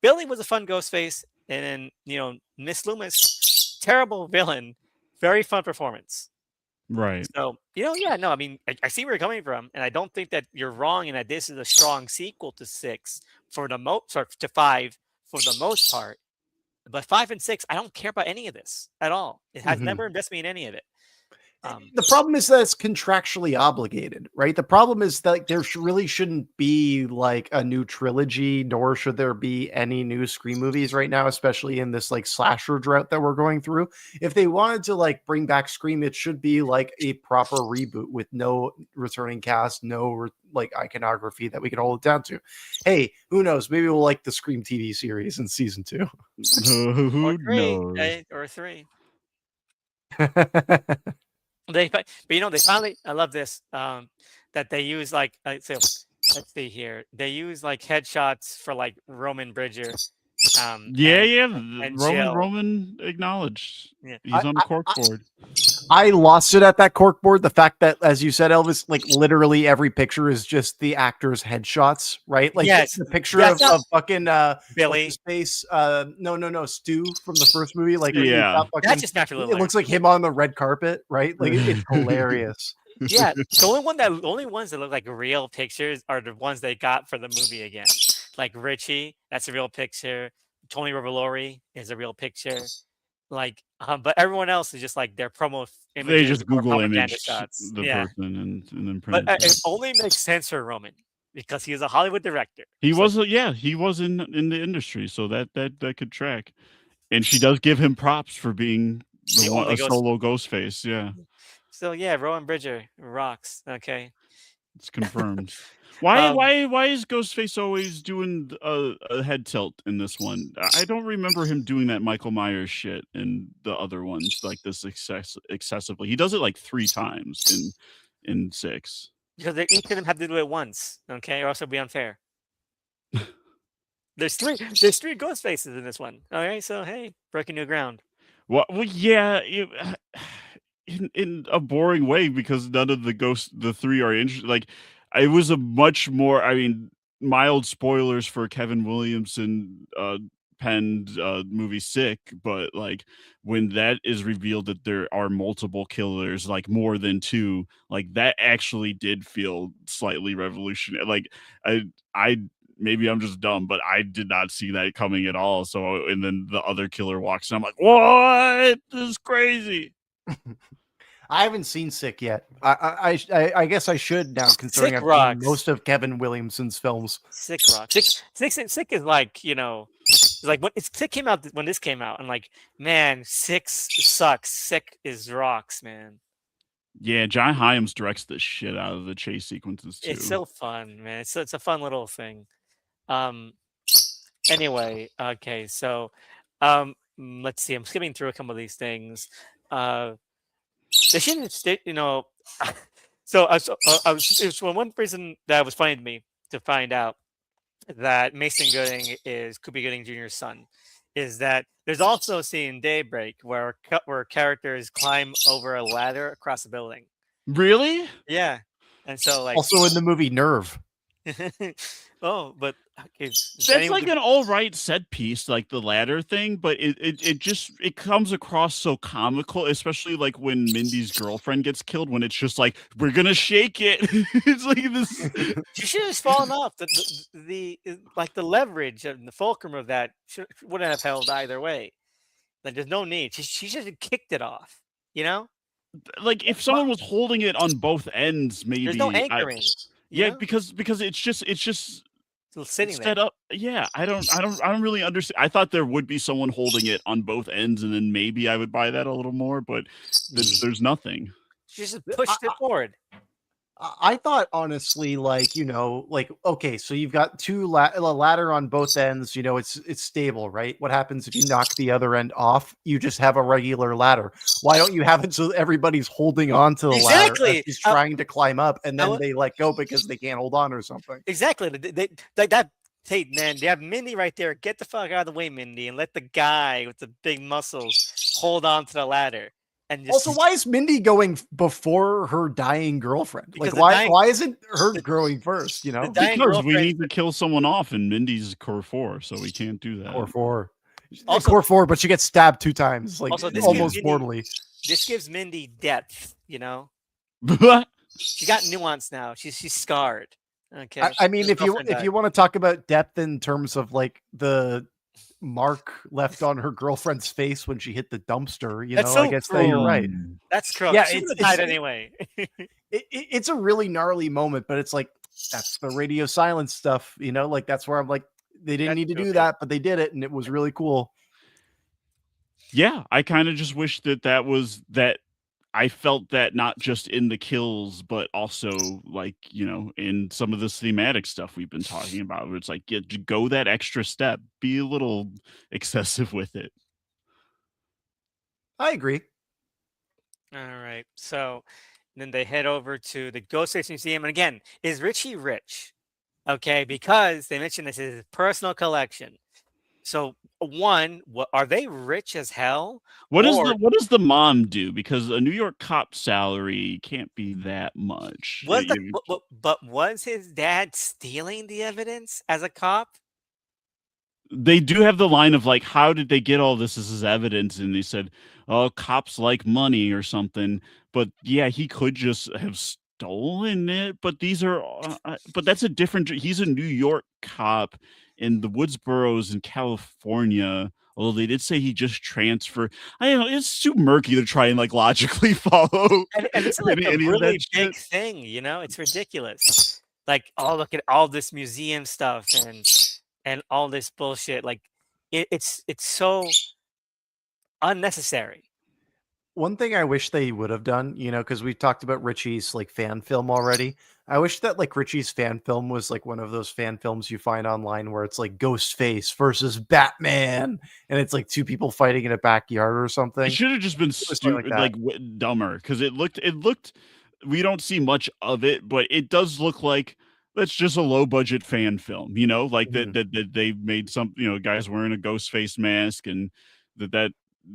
Billy was a fun ghost face, and then Miss Loomis, terrible villain, very fun performance. Right. So yeah, no, I mean, I see where you're coming from, and I don't think that you're wrong in that this is a strong sequel to 6 for the most, or to 5 for the most part. But 5 and 6, I don't care about any of this at all. It has Mhm. never invested me in any of it. Um, The problem is that it's contractually obligated, right? The problem is that like, there really shouldn't be like a new trilogy, nor should there be any new Scream movies right now, especially in this like slasher drought that we're going through. If they wanted to like bring back Scream, it should be like a proper reboot with no returning cast, no like iconography that we can hold it down to. Hey, who knows? Maybe we'll like the Scream TV series in season 2. or Who 3, knows? or 3. But they finally, I love this, that they use like, so let's see here. They use like headshots for like Roman Bridger, Yeah, and yeah, Roman Jill. Roman acknowledged. Yeah. He's I, on the cork board. I lost it at that cork board. The fact that, as you said, Elvis, like literally every picture is just the actors' headshots, right? Like Yes, the picture that's not of fucking what's his Billy. face? No, Stu from the first movie. Like he's Yeah. got That's fucking. just naturally It looks hilarious. like him on the red carpet, right? Like it's hilarious. Yeah, the only ones that look like real pictures are the ones they got for the movie again. Like Richie, that's a real picture. Tony Revolori is a real picture. Like, but everyone else is just like their promo They images just or Google propaganda imaged shots. the Yeah, person and then but printed it it. only makes sense for Roman because he is a Hollywood director. He So was yeah, he was in the industry, so that could track. And she does give him props for being the the one only a ghost. solo ghost face, yeah. So yeah, Rowan Bridger rocks. Okay. It's confirmed. Why Um, why why is Ghostface always doing a head tilt in this one? I don't remember him doing that Michael Myers shit in the other ones like this excessively. He does it like 3 times in 6. because each of them have to do it once. Okay, or else it'll be unfair. There's three ghost faces in this one. All right, so hey, breaking new ground. Well, yeah, in a boring way because none of the 3 are like, it was a much more I mean, mild spoilers for Kevin Williamson, penned, movie Sick, but, like, when that is revealed that there are multiple killers, like, more than 2, like, that actually did feel slightly revolutionary, like, I maybe I'm just dumb, but I did not see that coming at all, so and then the other killer walks in, I'm like, "What? This is crazy." I haven't seen Sick yet. I guess I should now, considering Sick I've seen rocks. most of Kevin Williamson's films. Sick rocks. Sick is like it's like when Sick came out when this came out, and like man, Six sucks. Sick is rocks, man. Yeah, John Hyams directs the shit out of the chase sequences It's too. so fun, man. It's a fun little thing. Um. Anyway, okay, so let's see. I'm skimming through a couple of these things. Uh, they shouldn't state, so I was it's one reason that was funny to me to find out that Mason Gooding is Cuba Gooding Jr.'s son. is that there's also a scene in Daybreak where characters climb over a ladder across a building. Really? Yeah, and so like, Also in the movie Nerve. oh, but is That's like anyone? an all right set piece, like the ladder thing, but it just it comes across so comical, especially like when Mindy's girlfriend gets killed, when it's just like, we're gonna shake it. It's like this. She should have just fallen off. Like the leverage and the fulcrum of that wouldn't have held either way. Like there's no need. She should have kicked it off. You know, Like if My- someone was holding it on both ends, there's no maybe I anchoring. You yeah, know, because it's just still sitting there. set up. Yeah, I don't really understand. I thought there would be someone holding it on both ends, and then maybe I would buy that a little more, but there's nothing. She just I, pushed it forward. I thought honestly, like, like, okay, so you've got a ladder on both ends, it's stable, right? What happens if you knock the other end off? You just have a regular ladder. Why don't you have it so everybody's holding on to the ladder as Exactly. he's trying to climb up, and I then wa- they let go because they can't hold on or something? Exactly. Like that. Hey man, they have Mindy right there. Get the fuck out of the way, Mindy, and let the guy with the big muscles hold on to the ladder. And just Also, why is Mindy going before her dying girlfriend? Because Like, the why dying- why isn't her the- going first? the dying Because we girlfriend- need to kill someone off in Mindy's core 4, so we can't do that. Core 4. Also- Core 4, but she gets stabbed 2 times, like Also, this almost gives Mindy- mortally. this gives Mindy depth. She got nuance now. She's scarred. Okay. I mean, Her if you girlfriend want to talk about depth in terms of like the mark left on her girlfriend's face when she hit the dumpster, That's I so guess that you're right. died. That's cruel. Yeah, She it's- would've died it's- anyway. It's a really gnarly moment, but it's like that's the radio silence stuff, like that's where I'm like, they didn't That's need to true, do okay. that, but they did it, and it was really cool. Yeah, I kind of just wish that was that I felt that not just in the kills, but also like, in some of this thematic stuff we've been talking about, where it's like, go that extra step, be a little excessive with it. I agree. All right. So then they head over to the Ghostface Museum. And again, is Richie rich? Okay, because they mentioned this is his personal collection. So one, are they rich as hell? What Or- does the mom do? Because a New York cop salary can't be that much. Was but was his dad stealing the evidence as a cop? They do have the line of like, how did they get all this as evidence? And they said, oh, cops like money or something. But yeah, he could just have stolen it. But these are, but that's a different. He's a New York cop in the Woodsboroughs in California. Although they did say he just transferred. I don't know. It's too murky to try and like logically follow. And it's like a any of that really shit. big thing, it's ridiculous. Like, oh, look at all this museum stuff and all this bullshit. Like, it's so unnecessary. One thing I wish they would have done, because we've talked about Richie's like fan film already. I wish that like Richie's fan film was like one of those fan films you find online where it's like Ghostface versus Batman, and it's like 2 people fighting in a backyard or something. It should have just been something like stupid, that. like dumber, because it looked. We don't see much of it, but it does look like that's just a low budget fan film. Like Mhm. that they made some guys wearing a ghost face mask and that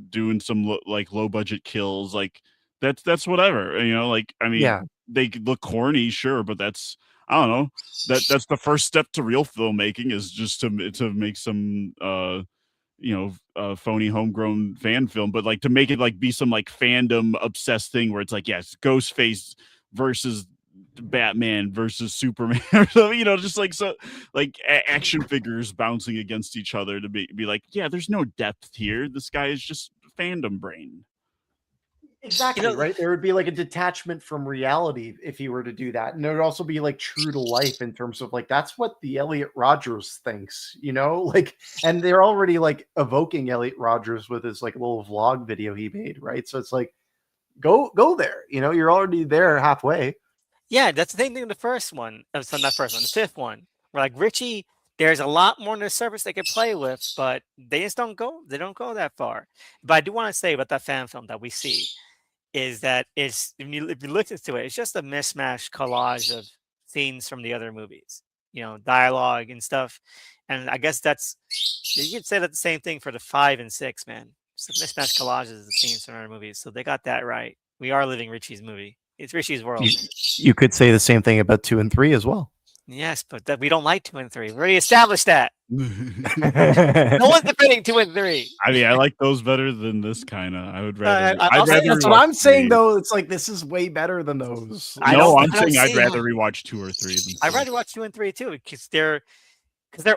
doing some like low budget kills. Like that's whatever. Like I mean, Yeah. they could look corny, sure, but that's I don't know. That's the first step to real filmmaking is just to make some phony homegrown fan film, but like to make it like be some like fandom obsessed thing where it's like, yes, Ghostface versus Batman versus Superman or something, just like so like action figures bouncing against each other to be like, yeah, there's no depth here. This guy is just fandom brain. Exactly, right? There would be like a detachment from reality if you were to do that. And there would also be like true to life in terms of like that's what the Elliot Rogers thinks, like, and they're already like evoking Elliot Rogers with his like little vlog video he made, right? So it's like go there, you're already there halfway. Yeah, that's the same thing in the first one. So not first one, the fifth one. Where like Richie, there's a lot more on the surface they could play with, but they just don't go that far. But I do want to say about that fan film that we see is that if you listen to it, it's just a mismatched collage of scenes from the other movies. dialogue and stuff. And I guess you could say that the same thing for the 5 and 6, man. So mismatched collages of the themes from our movies. So they got that right. We are living Richie's movie. It's Richie's world, man. You could say the same thing about 2 and 3 as well. Yes, but we don't like 2 and 3. We already established that. No no one's defending 2 and 3. I mean, I like those better than this kind of. I would rather. That's what I'm saying, though. It's like this is way better than those. No, I'm saying I'd rather rewatch 2 or 3 than 4. I'd rather watch 2 and 3 too, because they're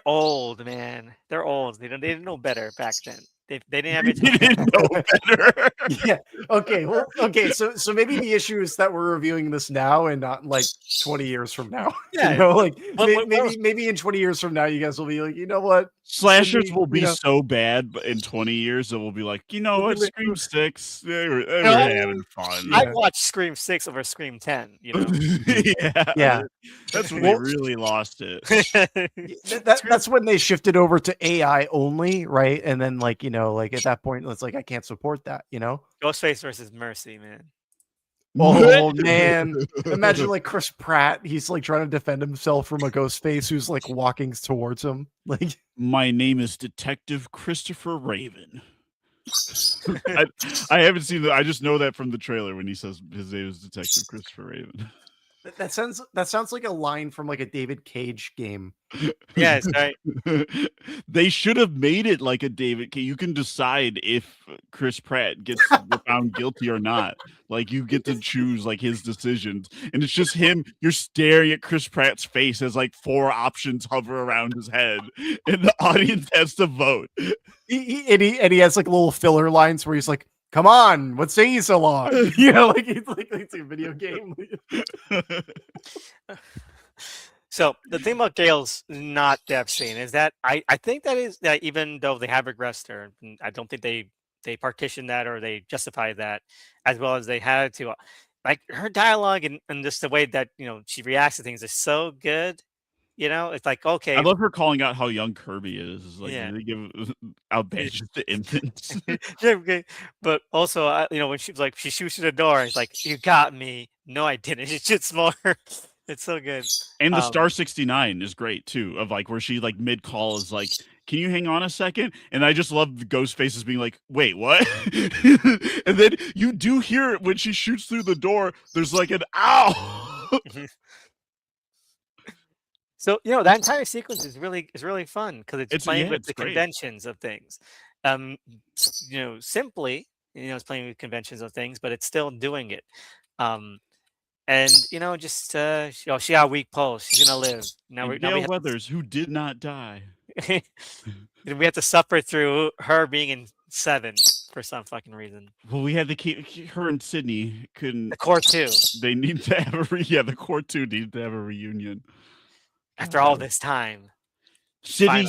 old, man. They're old. They didn't know better back then. They didn't have it. They didn't know better. Yeah. Okay. Well. Okay. So maybe the issue is that we're reviewing this now and not like 20 years from now. Yeah. Like maybe in 20 years from now, you guys will be like, you know what? Slashers will be so bad, but in 20 years, it will be like, you know what? Scream 6, they were having fun. I'd watch Scream 6 over Scream 10. Yeah. That's when they really lost it. That's when they shifted over to AI only, right? And then like at that point, it's like I can't support that. Ghostface versus Mercy, man. Oh man! Imagine like Chris Pratt. He's like trying to defend himself from a ghost face who's like walking towards him. Like, my name is Detective Christopher Raven. I haven't seen that. I just know that from the trailer when he says his name is Detective Christopher Raven. That sounds like a line from like a David Cage game. Yes, right. They should have made it like a David Cage. You can decide if Chris Pratt gets found guilty or not. Like you get to choose like his decisions, and it's just him. You're staring at Chris Pratt's face as like 4 options hover around his head, and the audience has to vote. He has like little filler lines where he's like, "Come on, what's taking so long?" Like it's a video game. So the thing about Gale's not devastating is that I think that even though they have regressed her, I don't think they partitioned that or they justify that as well as they had to. Like her dialogue and just the way that she reacts to things is so good. It's like, okay. I love her calling out how young Kirby is. It's like, Yeah. they give out badges to infants. Yeah, okay. But also, when she was like, she shoots through the door, it's like, you got me. No, I didn't. It's just more. It's so good. And the Star 69 is great too, of like where she like mid call is like, can you hang on a second? And I just love the ghost faces being like, wait, what? And then you do hear it when she shoots through the door. There's like an ow. So that entire sequence is really fun because it's playing with the great. Conventions of things. Simply, it's playing with conventions of things, but it's still doing it. And just she got a weak pulse. She's gonna live. Now Gale Weathers, who did not die. We have to suffer through her being in 7 for some fucking reason. Well, we had to keep her and Sydney couldn't. The core 2. They need to have the core 2 need to have a reunion. After all this time, Sydney,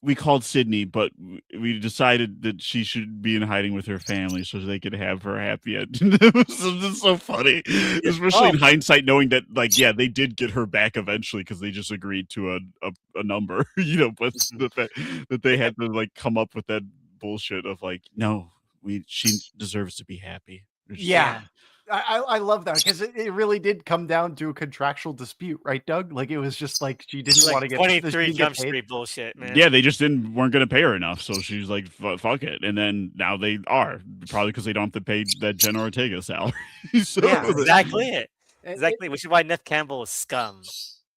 we called Sydney, but we decided that she should be in hiding with her family so they could have her happy end. It was so funny, especially in hindsight, knowing that they did get her back eventually because they just agreed to a number, but the fact that they had to come up with that bullshit of no, she deserves to be happy. Yeah. I love that because it really did come down to a contractual dispute, right, Doug? Like it was just like she didn't want to get 23 Jump Street bullshit, man. Yeah, they just weren't going to pay her enough, so she's like, "Fuck it," and then now they are probably because they don't have to pay that Jenna Ortega salary. So, yeah, exactly it. Exactly, which is why Neff Campbell is scum.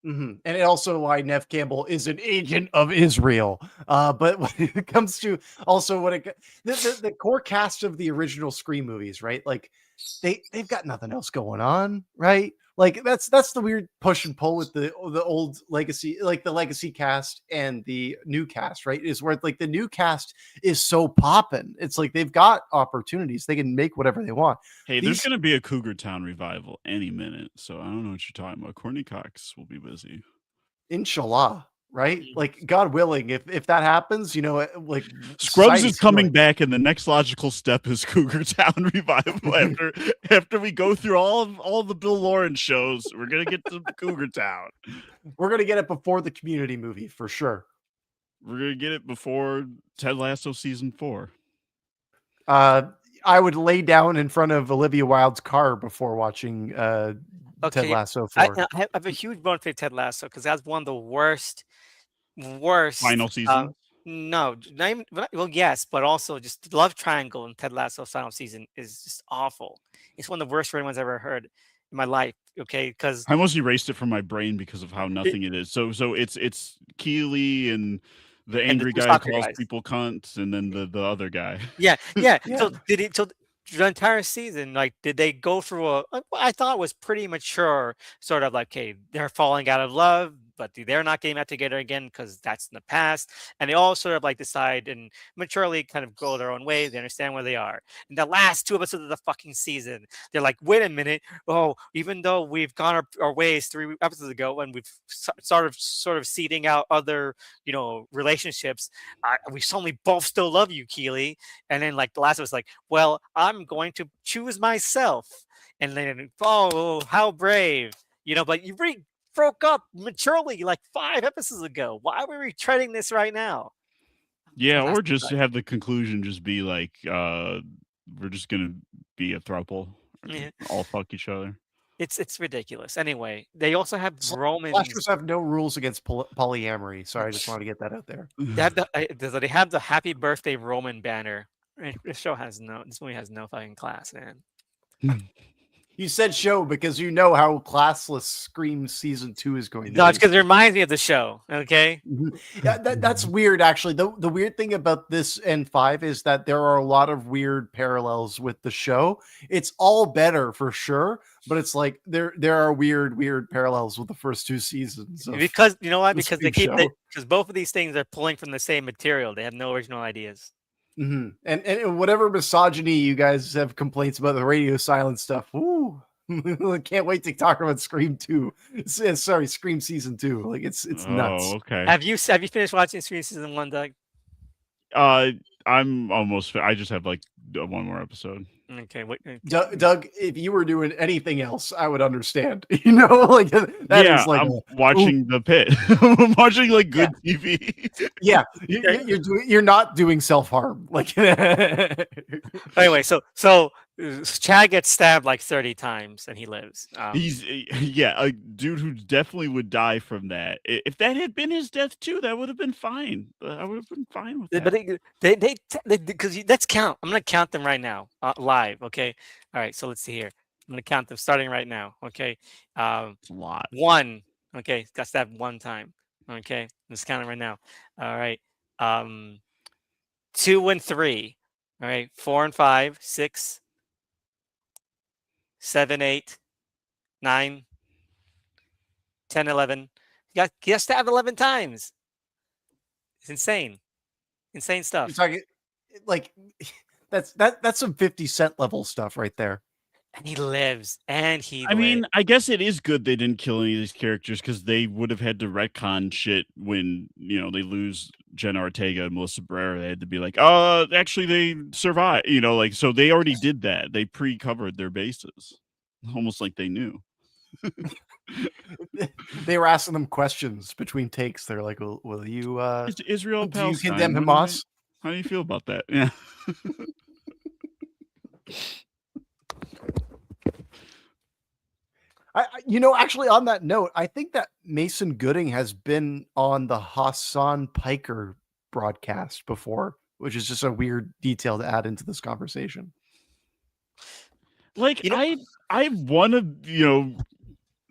Mm-hmm. And it also why Neff Campbell is an agent of Israel. But when it comes to also the core cast of the original Scream movies, right? Like they've got nothing else going on, right? Like that's the weird push and pull with the old legacy, like the legacy cast and the new cast, right? Is where like the new cast is so poppin'. It's like they've got opportunities; they can make whatever they want. Hey, there's going to be a Cougar Town revival any minute, so I don't know what you're talking about. Courtney Cox will be busy. Inshallah. Right? Like God willing, if that happens, like Scrubs is coming back, and the next logical step is Cougar Town revival. After we go through all the Bill Lawrence shows, we're gonna get to Cougar Town. We're gonna get it before the Community movie for sure. We're gonna get it before Ted Lasso season 4. I would lay down in front of Olivia Wilde's car before watching Ted Okay, Lasso I, for? I have a huge bone for Ted Lasso because that's one of the worst. Final season. No, not even, well, yes, but also just the love triangle in Ted Lasso's final season is just awful. It's one of the worst written ones I've ever heard in my life. Okay, because I almost erased it from my brain because of how nothing it is. So it's Keely and the and the angry two guy who soccer calls guys. people cunts, and then the other guy. Yeah, yeah. Yeah. So did it? So the entire season, like, did they go through what I thought was pretty mature, sort of like, okay, they're falling out of love, but they're not getting back together again because that's in the past, and they all sort of like decide and maturely kind of go their own way. They understand where they are. In the last two episodes of the fucking season, they're like, wait a minute, oh, even though we've gone our ways 3 episodes ago, and we've sort of seeding out other relationships, we suddenly both still love you, Keely. And then like the last was like, well, I'm going to choose myself. And then, oh, how brave, but you really broke up maturely like 5 episodes ago. Why are we retreading this right now? Yeah, Ted Lasso or just sucks. have the conclusion just be like, we're just gonna be a throuple, Yeah, all fuck each other. it's ridiculous. Anyway, they also have Slashers Romans. have no rules against polyamory. Sorry, I just wanted to get that out there. They have the Happy Birthday Roman banner. This movie has no fucking class, man. You said show because you know how classless Scream season 2 is going to No, it's be. because it reminds me of the show. Okay. Yeah, that's weird. Actually, the weird thing about this and 5 is that there are a lot of weird parallels with the show. It's all better for sure, but it's like there are weird parallels with the first 2 seasons of Because you know what? the Because they Scream show. because both of these things are pulling from the same material. They have no original ideas. And whatever misogyny you guys have complaints about the radio silence stuff. Ooh, I can't wait to talk about Scream 2. Sorry, Scream season 2. Like it's Oh, nuts. okay. Have you finished watching Scream season 1, Doug? I'm almost. I just have like one more episode. Okay. Doug, if you were doing anything else, I would understand. Like that Yeah, is like I'm ooh, watching The Pit. I'm watching like yeah, good TV. yeah. You're not doing self harm. Like Anyway, so Chad gets stabbed like 30 times and he lives. Yeah, a dude who definitely would die from that. If that had been his death too, that would have been fine. I would have been fine with But that. they because let's count. I'm gonna count them right now, live. Okay. All right. So let's see here. I'm gonna count them starting right now. Okay. It's a lot. 1. Okay. Got stabbed 1 time. Okay. Let's count it right now. All right. 2 and 3. All right. 4 and 5, 6, 7, 8, 9, 10, 11. You got stabbed 11 times. It's insane. Insane you're stuff. talking like that's some 50 Cent level stuff right there. And he lives. And he I mean, lives. I guess it is good they didn't kill any of these characters because they would have had to retcon shit when they lose Jenna Ortega and Melissa Barrera. They had to be like, actually they survived. Like so they already did that. They pre-covered their bases, almost like they knew. They were asking them questions between takes. They're like, will you It's Israel, do you Palestine. condemn Hamas? How do you feel about that? Yeah. Actually, on that note, I think that Mason Gooding has been on the Hassan Piker broadcast before, which is just a weird detail to add into this conversation. Like I want to,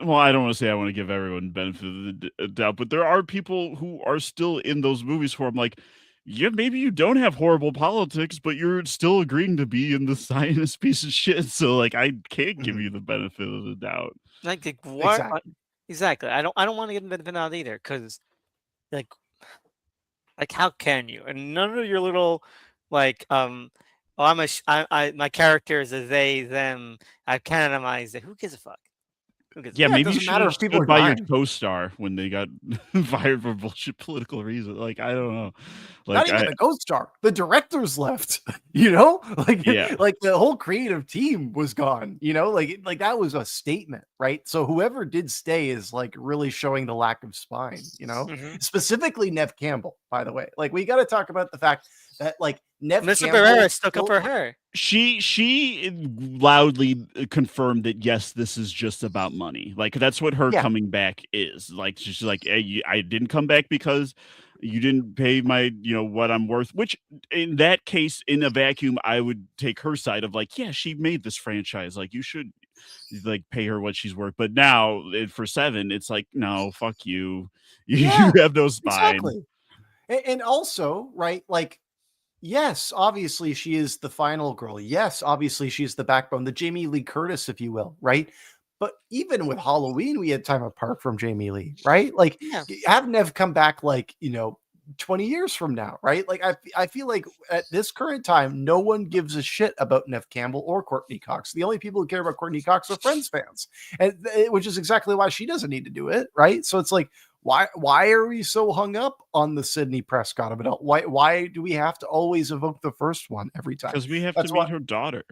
well, I don't want to say I want to give everyone benefit of the doubt, but there are people who are still in those movies where I'm like, yeah, maybe you don't have horrible politics, but you're still agreeing to be in the Zionist piece of shit. So like, I can't give you the benefit of the doubt. Like what? Exactly. Exactly. I don't want to get the benefit out either, because like how can you? And none of your little like my character is a they them. I've canonized it. Who gives a fuck? Who gives a Yeah, fuck? It maybe you doesn't should matter have if people stood are by your dying. co-star when they got fired for bullshit political reasons. Like, I don't know. Not Like, even the ghost star. The directors left. Like Yeah. like the whole creative team was gone. Like that was a statement, right? So whoever did stay is like really showing the lack of spine. Mhm. Specifically Nev Campbell, by the way. Like we got to talk about the fact that like Nev Mr. Campbell Barrera stuck up killed. for her. She loudly confirmed that yes, this is just about money. Like that's what her Yeah, coming back is. Like she's like, hey, I didn't come back because you didn't pay my, what I'm worth. Which in that case, in a vacuum, I would take her side of like, yeah, she made this franchise. Like you should like pay her what she's worth. But now for Seven, it's like, no, fuck you. You yeah, have no spine. exactly. And also, right, like, yes, obviously she is the final girl. Yes, obviously she's the backbone, the Jamie Lee Curtis, if you will, right? But even with Halloween, we had time apart from Jamie Lee, right? Like, Yeah. have Nev come back like, 20 years from now, right? Like, I feel like at this current time, no one gives a shit about Nev Campbell or Courtney Cox. The only people who care about Courtney Cox are Friends fans, and which is exactly why she doesn't need to do it, right? So it's like, why are we so hung up on the Sydney Prescott of it all? Why do we have to always evoke the first one every time? Because we have to That's why. meet her daughter,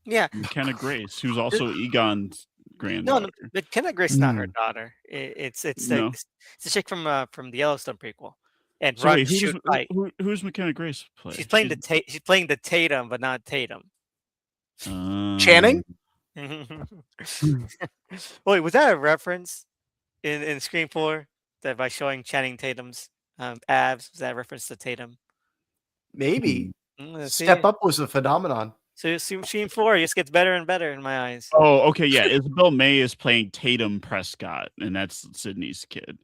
Yeah. McKenna Grace, who's also Egon's No, granddaughter. McKenna Grace is not her Mm. daughter. It's No. it's the chick from the Yellowstone prequel. And So Run, wait, Shoot, Fight. who's McKenna Grace She's play? playing she's playing the Tatum, but not Tatum. Channing? Wait, was that a reference in Scream 4 that by showing Channing Tatum's abs, was that a reference to Tatum? Maybe. Let's Step see. Up was a phenomenon. So Scream 4 just gets better and better in my eyes. Oh, okay, yeah. Isabel May is playing Tatum Prescott, and that's Sydney's kid.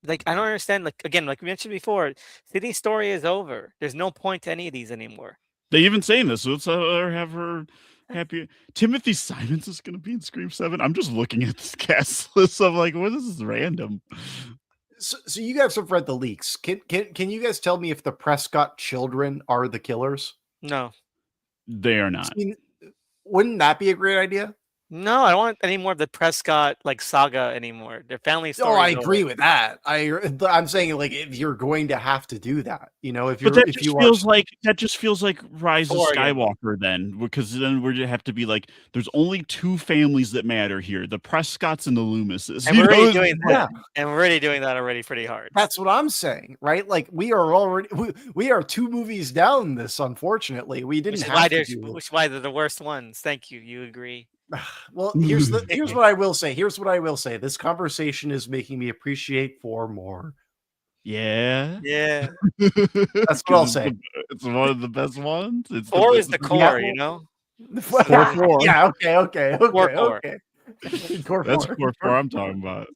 Like, I don't understand. Like, again, like we mentioned before, Sydney's story is over. There's no point to any of these anymore. They even saying this, so let's have her happy. Timothy Simons is going to be in Scream 7. I'm just looking at this cast list. I'm like, what is this random? So you guys have read the leaks. Can you guys tell me if the Prescott children are the killers? No. They are I not. mean, wouldn't that be a great idea? No, I don't want any more of the Prescott like saga anymore. Their family story. Oh, I agree with that. I'm saying like if you're going to have to do that, if But you're that if just you are feels like Rise of Oregon. Skywalker then, because then we're gonna have to be like, there's only two families that matter here: the Prescotts and the Loomises. And we're already know? doing Yeah. that. And we're already doing that already pretty hard. That's what I'm saying, right? Like we are already we are 2 movies down this, unfortunately. We didn't have to do Which is why they're the worst ones. Thank you. You agree. Well, here's what I will say. Here's what I will say. This conversation is making me appreciate 4 more. Yeah. Yeah. That's what I'll say. It's one of the best ones. It's 4 is the core, Yeah. 4-4. Yeah, okay. Core. Core That's 4. 4-4 I'm talking about.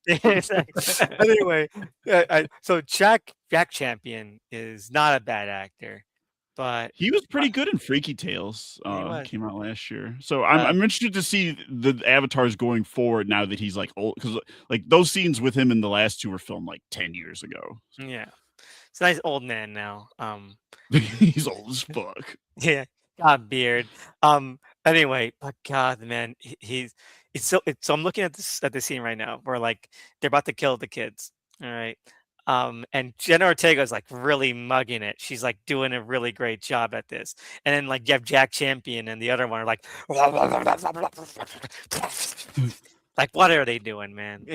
Anyway, so Jack Champion is not a bad actor, but He was pretty good in Freaky Tales. He was. Came out last year. So I'm interested to see the avatars going forward now that he's like old, because like those scenes with him in the last 2 were filmed like 10 years ago. yeah, it's a nice old man now. He's old as fuck. Yeah, got beard. Anyway, but God, man, so I'm looking at this scene right now where like they're about to kill the kids. All right. And Jenna Ortega is like really mugging it. She's like doing a really great job at this. And then like you have Jack Champion and the other one are like, like what are they doing, man?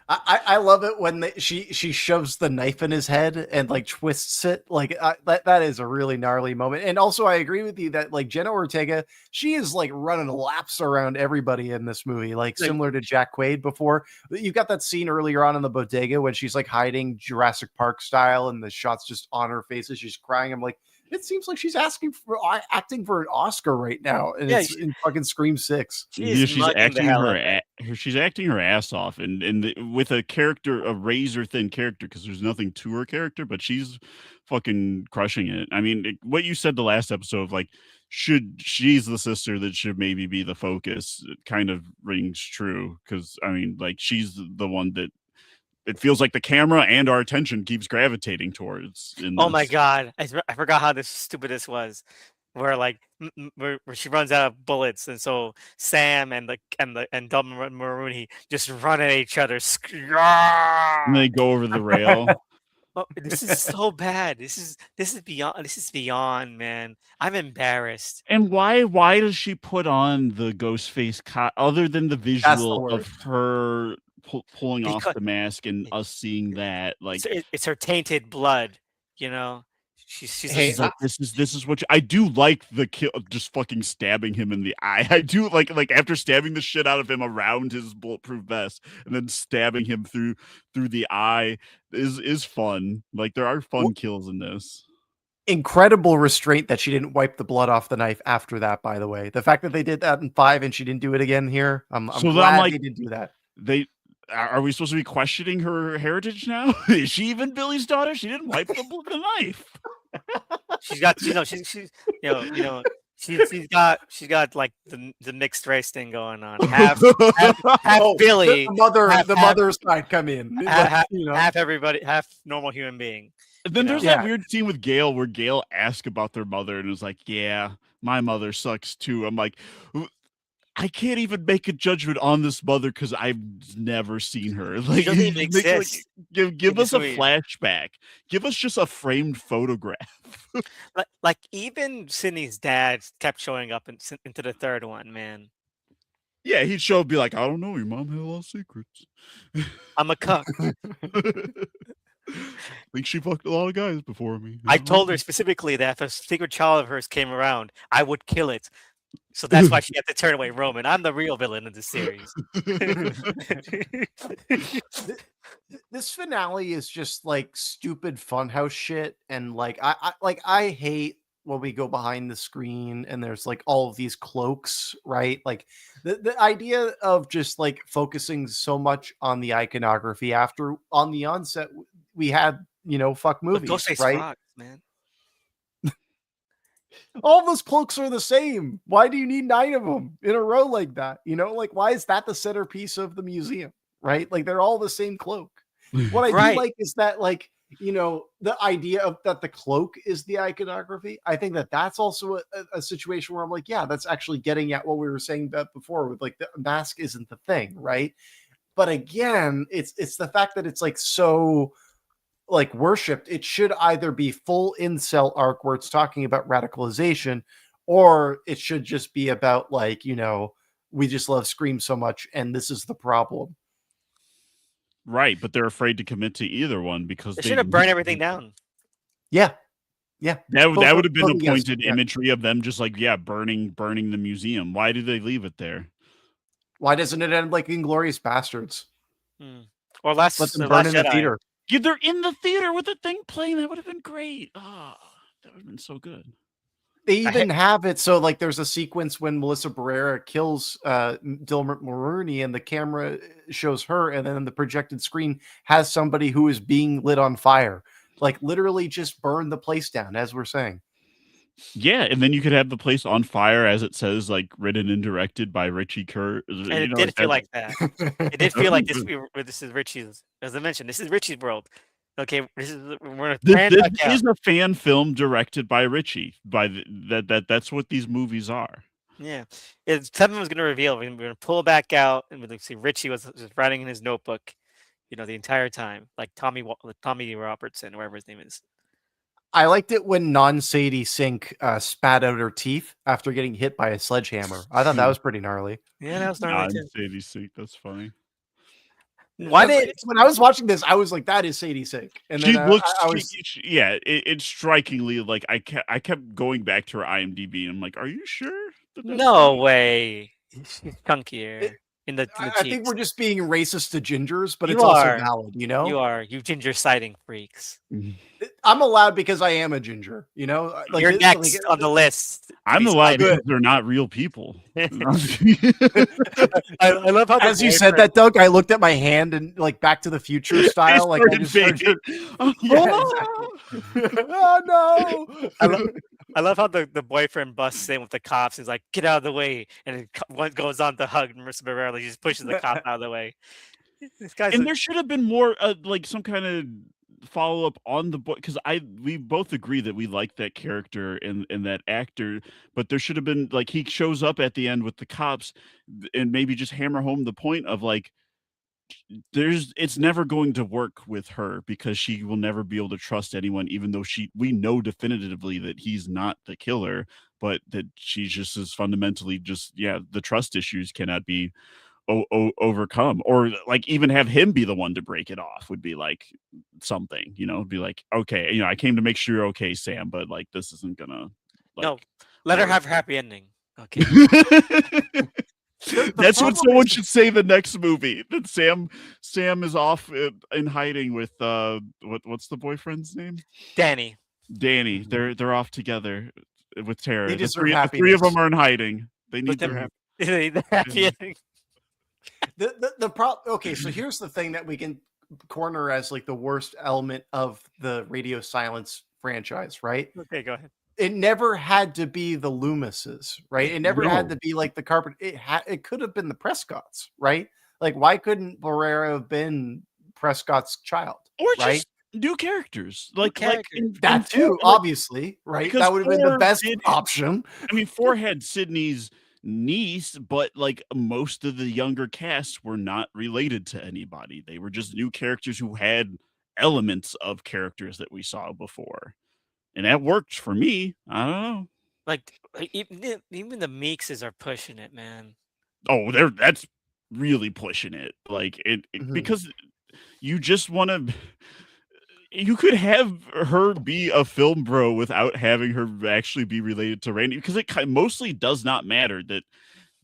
I love it when she shoves the knife in his head and like twists it. Like that is a really gnarly moment. And also, I agree with you that like Jenna Ortega, she is like running laps around everybody in this movie, like similar to Jack Quaid before. You got that scene earlier on in the bodega when she's like hiding Jurassic Park style, and the shots just on her face as she's crying. I'm like, it seems like she's acting for an Oscar right now, and it's in fucking Scream 6. She's acting she's acting her ass off, and with a character, a razor thin character, because there's nothing to her character, but she's fucking crushing it. I mean, what you said the last episode, like she's the sister that should maybe be the focus, it kind of rings true, because I mean, like she's the one that it feels like the camera and our attention keeps gravitating towards. Oh my God. I forgot how stupid this was. Where like where she runs out of bullets, and so Sam and Dub Maroney just run at each other. And they go over the rail. Oh, this is so bad. This is beyond, man. I'm embarrassed. And why does she put on the ghost face other than the visual of her pulling off the mask and us seeing that? Like it's her tainted blood, you know. She's Hey, She's like, this is what I do like the kill, just fucking stabbing him in the eye. I do like after stabbing the shit out of him around his bulletproof vest and then stabbing him through the eye is fun. Like there are fun kills in this. incredible restraint that she didn't wipe the blood off the knife after that, by the way. The fact that they did that in 5 and she didn't do it again here, I'm So then I'm glad like, they didn't do that. they are we supposed to be questioning her heritage now? Is she even Billy's daughter? She didn't wipe the knife. she's got she's she's got like the mixed race thing going on. Half Oh, Billy, the mother's side come in. half, You know, half everybody, half normal human being. Then there's Yeah. that weird scene with Gail where Gail asked about their mother and was like, "Yeah, my mother sucks too." I'm like, I can't even make a judgment on this mother because I've never seen her. Like, doesn't even exist give in us this a movie. flashback. Give us just a framed photograph. Like even Sydney's dad kept showing up into the third one. Man, Yeah, he'd show up, be like, "I don't know, your mom had a lot of secrets." I'm a cuck. Think she fucked a lot of guys before me. I told her specifically that if a secret child of hers came around, I would kill it. So that's why she had to turn away Roman. I'm the real villain of the series. this finale is just like stupid funhouse shit, and like I hate when we go behind the screen and there's like all of these cloaks, right? Like the idea of just like focusing so much on the iconography after on the onset we had, fuck But movies, Ghostface right? rocks, man. All those cloaks are the same. Why do you need 9 of them in a row like that? Like why is that the centerpiece of the museum, right? Like they're all the same cloak. What I do Right. like is that, like, the idea of that the cloak is the iconography. I think that that's also a situation where I'm like, yeah, that's actually getting at what we were saying about before with like the mask isn't the thing, right? But again, it's the fact that it's like so like worshipped. It should either be full incel arc where it's talking about radicalization, or it should just be about like, we just love Scream so much and this is the problem. Right, but they're afraid to commit to either one because They they should have burned everything down. Yeah. Yeah. That Both- would have been both the yes, pointed yeah. imagery of them just like, yeah, burning the museum. Why did they leave it there? Why doesn't it end like Inglorious Bastards? Or last, Let them the burn last in the Jedi. theater. Yeah, they're in the theater with the thing playing. That would have been great. Ah, that would have been so good. They even have it so like there's a sequence when Melissa Barrera kills Dilbert Mulrooney and the camera shows her, and then the projected screen has somebody who is being lit on fire. Like literally just burn the place down, as we're saying. Yeah, and then you could have the place on fire, as it says, like written and directed by Richie Kurt. And it did feel like that. It did feel like this. This is Richie's, as I mentioned. This is Richie's world. Okay, we're This is a fan film directed by Richie. That's what these movies are. Yeah, something was going to reveal. We're going to pull back out, and we'll see Richie was just writing in his notebook, the entire time, like Tommy Robertson, whatever his name is. I liked it when non-Sadie Sink spat out her teeth after getting hit by a sledgehammer. I thought that was pretty gnarly. Yeah, that was gnarly too. Sadie Sink, that's funny. Why did when I was watching this, I was like, "That is Sadie Sink," and She then looks, I was, it's strikingly like I kept going back to her IMDb, and I'm like, are you sure? No way. She's chunkier in the I cheeks. think we're just being racist to gingers, but You it's are. also valid, You are. You ginger sighting freaks. I'm allowed because I am a ginger, Like, You're next on the list. I'm allowed because they're not real people. I love how as you said that, Doug, I looked at my hand and like Back to the Future style, like I just started, oh no! I love how the boyfriend busts in with the cops. He's like, "Get out of the way!" And one goes on to hug Marissa Barrera. He just pushes the cop out of the way. This guy's and there should have been more, like some kind of follow up on the boy, because we both agree that we like that character and that actor, but there should have been like he shows up at the end with the cops and maybe just hammer home the point of like it's never going to work with her because she will never be able to trust anyone, even though we know definitively that he's not the killer, but that she's just as fundamentally the trust issues cannot be overcome, or like even have him be the one to break it off would be like something, be like, okay, I came to make sure you're okay, Sam, but like this isn't gonna No, like let her work. have her happy ending. Okay. The That's what problem is someone should say the next movie. That Sam is off in hiding with what's the boyfriend's name? Danny. Danny. They're off together with they Tara. deserve The three of them happiness. are in hiding. They With need their happy. the happy ending. ending. Okay, so here's the thing that we can corner as like the worst element of the Radio Silence franchise, right? Okay, go ahead. It never had to be the Loomises, right? It never had No. to be like the carpet. It could have been the Prescotts, right? Like, why couldn't Barrera have been Prescott's child, Or right? just new characters. Like characters. That too, obviously, right? because That would have been the Thor best did option. I mean, Four had Sydney's niece, but like most of the younger cast were not related to anybody. They were just new characters who had elements of characters that we saw before. And that worked for me. I don't know. Like even the Meekses are pushing it, man. Oh, that's really pushing it. Like because you just want to you could have her be a film bro without having her actually be related to Randy, because it mostly does not matter that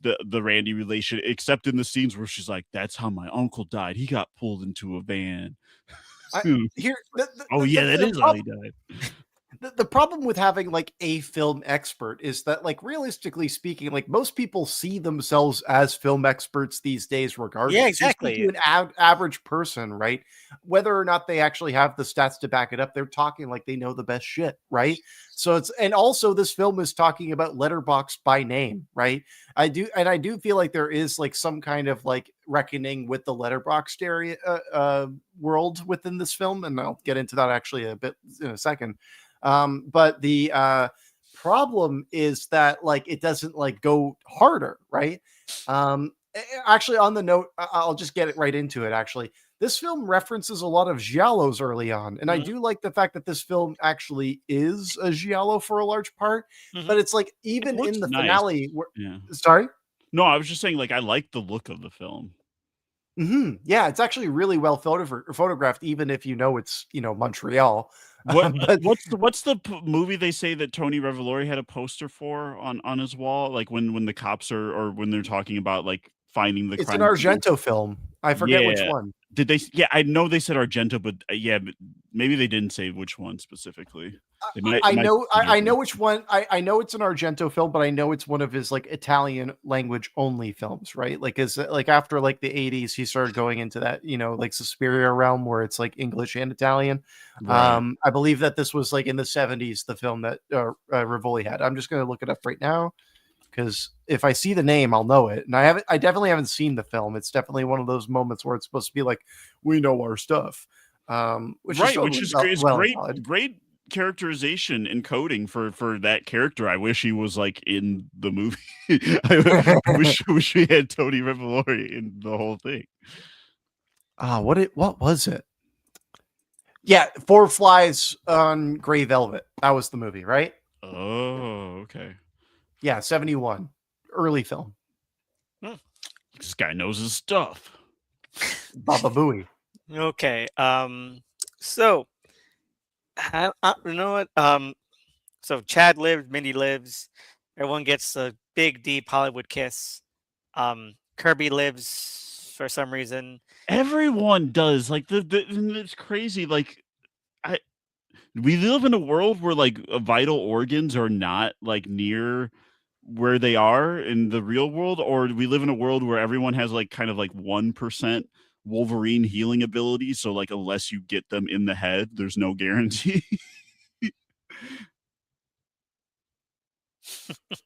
the Randy relation, except in the scenes where she's like, "That's how my uncle died. He got pulled into a van." Here, Oh yeah, that is how he died. The problem with having like a film expert is that, like, realistically speaking, like most people see themselves as film experts these days, regardless. Yeah, You speak exactly. to an average person, right? Whether or not they actually have the stats to back it up, they're talking like they know the best shit, right? So and also this film is talking about Letterboxd by name, right? I do feel like there is like some kind of like reckoning with the Letterboxd area world within this film, and I'll get into that actually a bit in a second. But the problem is that like it doesn't like go harder, right? Actually, on the note, I'll just get it right into it. Actually, this film references a lot of giallos early on, and I do like the fact that this film actually is a giallo for a large part. But it's like even in the finale, sorry. No, I was just saying, like, I like the look of the film. Yeah, it's actually really well photographed, even if it's Montreal. What's the movie they say that Tony Revolori had a poster for on his wall? Like when the cops or when they're talking about like finding the It's crime an scene? Argento film. I forget which one. Did they? Yeah, I know they said Argento, but but maybe they didn't say which one specifically. I know which one. I know it's an Argento film, but I know it's one of his like Italian language only films, right? Like like after like the 80s, he started going into that, like Suspiria realm where it's like English and Italian. Right. I believe that this was like in the 70s, the film that Rivoli had. I'm just going to look it up right now, because if I see the name, I'll know it. And I definitely haven't seen the film. It's definitely one of those moments where it's supposed to be like, we know our stuff. Which is great characterization and coding for that character. I wish he was like in the movie. I wish we had Tony Revolori in the whole thing. What was it? Yeah, Four Flies on Gray Velvet. That was the movie, right? Oh, okay. Yeah, 71. Early film. This guy knows his stuff. Baba Booey. Okay. So you know what? So Chad lives, Mindy lives. Everyone gets a big, deep Hollywood kiss. Kirby lives for some reason. Everyone does. Like it's crazy. Like we live in a world where like vital organs are not like near where they are in the real world, or we live in a world where everyone has like kind of like 1% Wolverine healing ability. So like unless you get them in the head, there's no guarantee.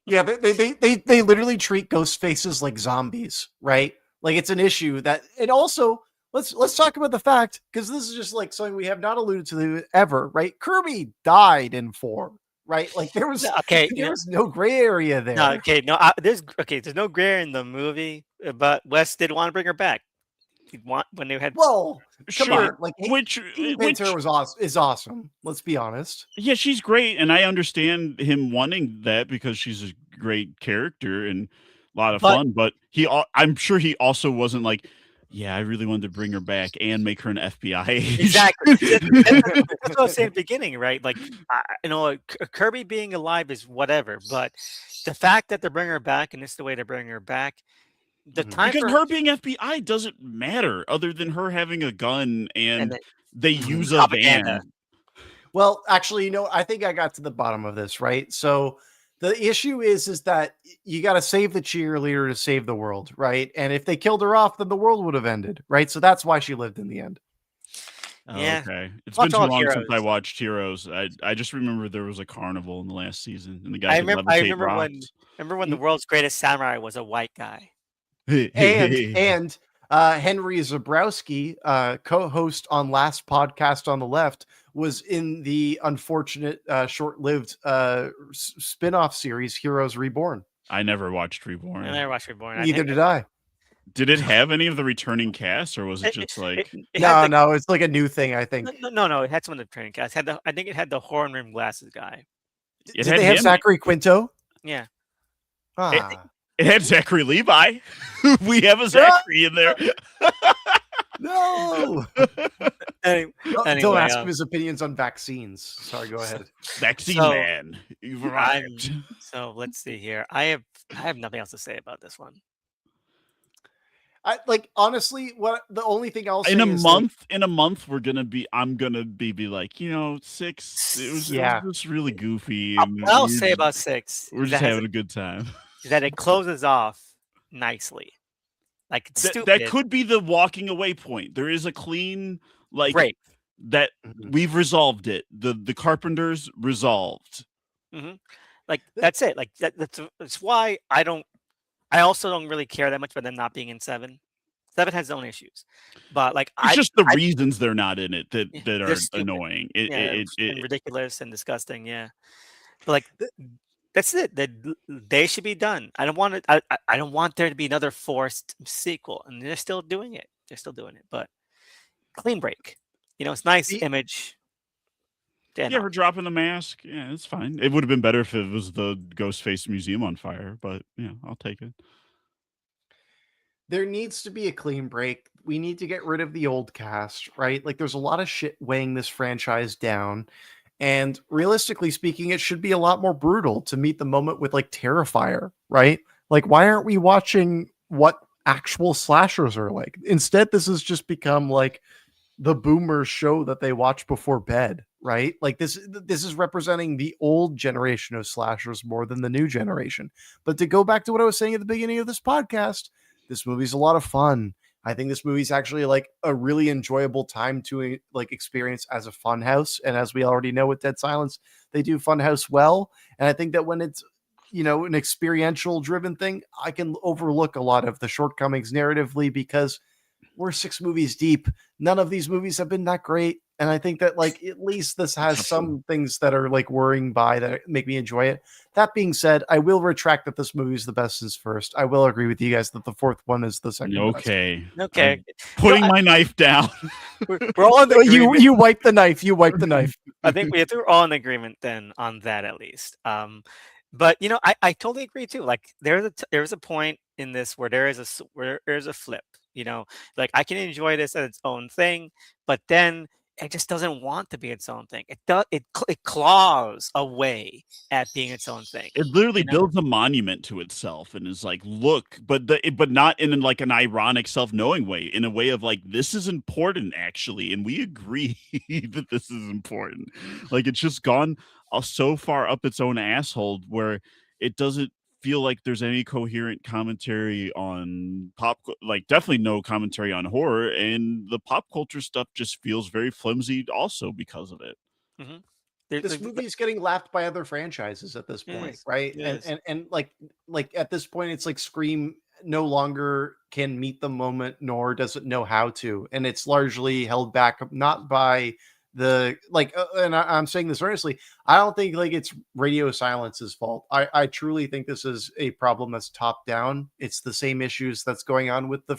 Yeah, they literally treat ghost faces like zombies, right? Like it's an issue that, and also let's talk about the fact, because this is just like something we have not alluded to ever, right? Kirby died in 4, right? Like there was no gray area there. There's no gray area in the movie, but Wes did want to bring her back. He'd want when they had come on, like which is awesome. Let's be honest. Yeah, she's great, and I understand him wanting that because she's a great character and a lot of fun. But I'm sure he also wasn't like, Yeah, I really wanted to bring her back and make her an FBI agent. Exactly. That's what I was saying at the beginning, right? Like, Kirby being alive is whatever, but the fact that they're bringing her back and it's the way to bring her back, the Mhm. time Because for her being FBI doesn't matter other than her having a gun and and the they Mhm. use a propaganda. van. Well, actually, I think I got to the bottom of this, right? So the issue is that you got to save the cheerleader to save the world, right? And if they killed her off, then the world would have ended, right? So that's why she lived in the end. Oh, Yeah. okay. It's been What's too all long since I heroes? watched Heroes. I just remember there was a carnival in the last season and the guy I could remember I levitate remember when rocks. the world's greatest samurai was a white guy. And Henry Zabrowski, co-host on Last Podcast on the Left, was in the unfortunate, short-lived spin-off series Heroes Reborn. I never watched I Reborn. never watched Reborn. I Neither think did I. Did it have any of the returning cast or was it just it, like it had the No, it's like a new thing, I think. no, it had some of the training cast. I think it had the horn rimmed glasses guy. it Did had they have him? Zachary Quinto? Yeah. It, Ah, It had Zachary Levi. We have a Ah! Zachary in there. no. any, Don't anyway, ask him his opinions on vaccines. Sorry, go ahead. Vaccine so man. You've I'm arrived. so let's see here. I have nothing else to say about this one. I like honestly, what the only thing I'll say In a is like, month, I'm gonna be like, 6. It yeah, was just really goofy What and I'll say about 6 we're just having a good time. is that it closes off nicely. Like it's That stupid. could be the walking away point. There is a clean like Break. that Mhm. we've resolved it. The carpenters resolved. Hmm. Like that's it. Like that's why I also don't really care that much about them not being in 7. 7 has its own issues, but like It's just the I reasons they're not in it that yeah, that they're are stupid. annoying. Yeah, and It ridiculous and disgusting. Yeah, but like Th- that's it. They should be done. I don't want it. I don't want there to be another forced sequel, and they're still doing it. They're still doing it, but clean break. It's nice the image. And Yeah, her dropping the mask. Yeah, it's fine. It would have been better if it was the Ghostface Museum on fire, but yeah, I'll take it. there needs to be a clean break. We need to get rid of the old cast, right? Like there's a lot of shit weighing this franchise down. And realistically speaking, it should be a lot more brutal to meet the moment with like Terrifier, right? Like, why aren't we watching what actual slashers are like? Instead, this has just become like the boomers show that they watch before bed, right? Like this is representing the old generation of slashers more than the new generation. But to go back to what I was saying at the beginning of this podcast, this movie's a lot of fun. I think this movie's actually like a really enjoyable time to like experience as a fun house. And as we already know with Dead Silence, they do fun house well. And I think that when it's an experiential driven thing, I can overlook a lot of the shortcomings narratively because we're 6 movies deep. None of these movies have been that great. And I think that like at least this has Absolutely. some things that are like worrying by that make me enjoy it. That being said, I will retract that this movie is the best since first. I will agree with you guys that the fourth one is the second best. Okay. okay, I'm putting my knife down. we're all in agreement. You wipe the knife. You wipe the knife. I think we're all in agreement then on that at least. But I totally agree too. Like there's a point in this where where there's a flip. Like I can enjoy this as its own thing, but then it just doesn't want to be its own thing. It claws away at being its own thing. It literally You know? builds a monument to itself and is like, look, but not in like an ironic, self-knowing way, in a way of like, this is important actually, and we agree that this is important. Like it's just gone so far up its own asshole where it doesn't feel like there's any coherent commentary on like definitely no commentary on horror, and the pop culture stuff just feels very flimsy also because of it. Mhm. This movie is getting lapped by other franchises at this point, Yes, right? And yes. and like at this point, it's like Scream no longer can meet the moment, nor does it know how to, and it's largely held back not by the like. And I'm saying this earnestly. I don't think like it's Radio Silence's fault. I truly think this is a problem that's top down. It's the same issues that's going on with the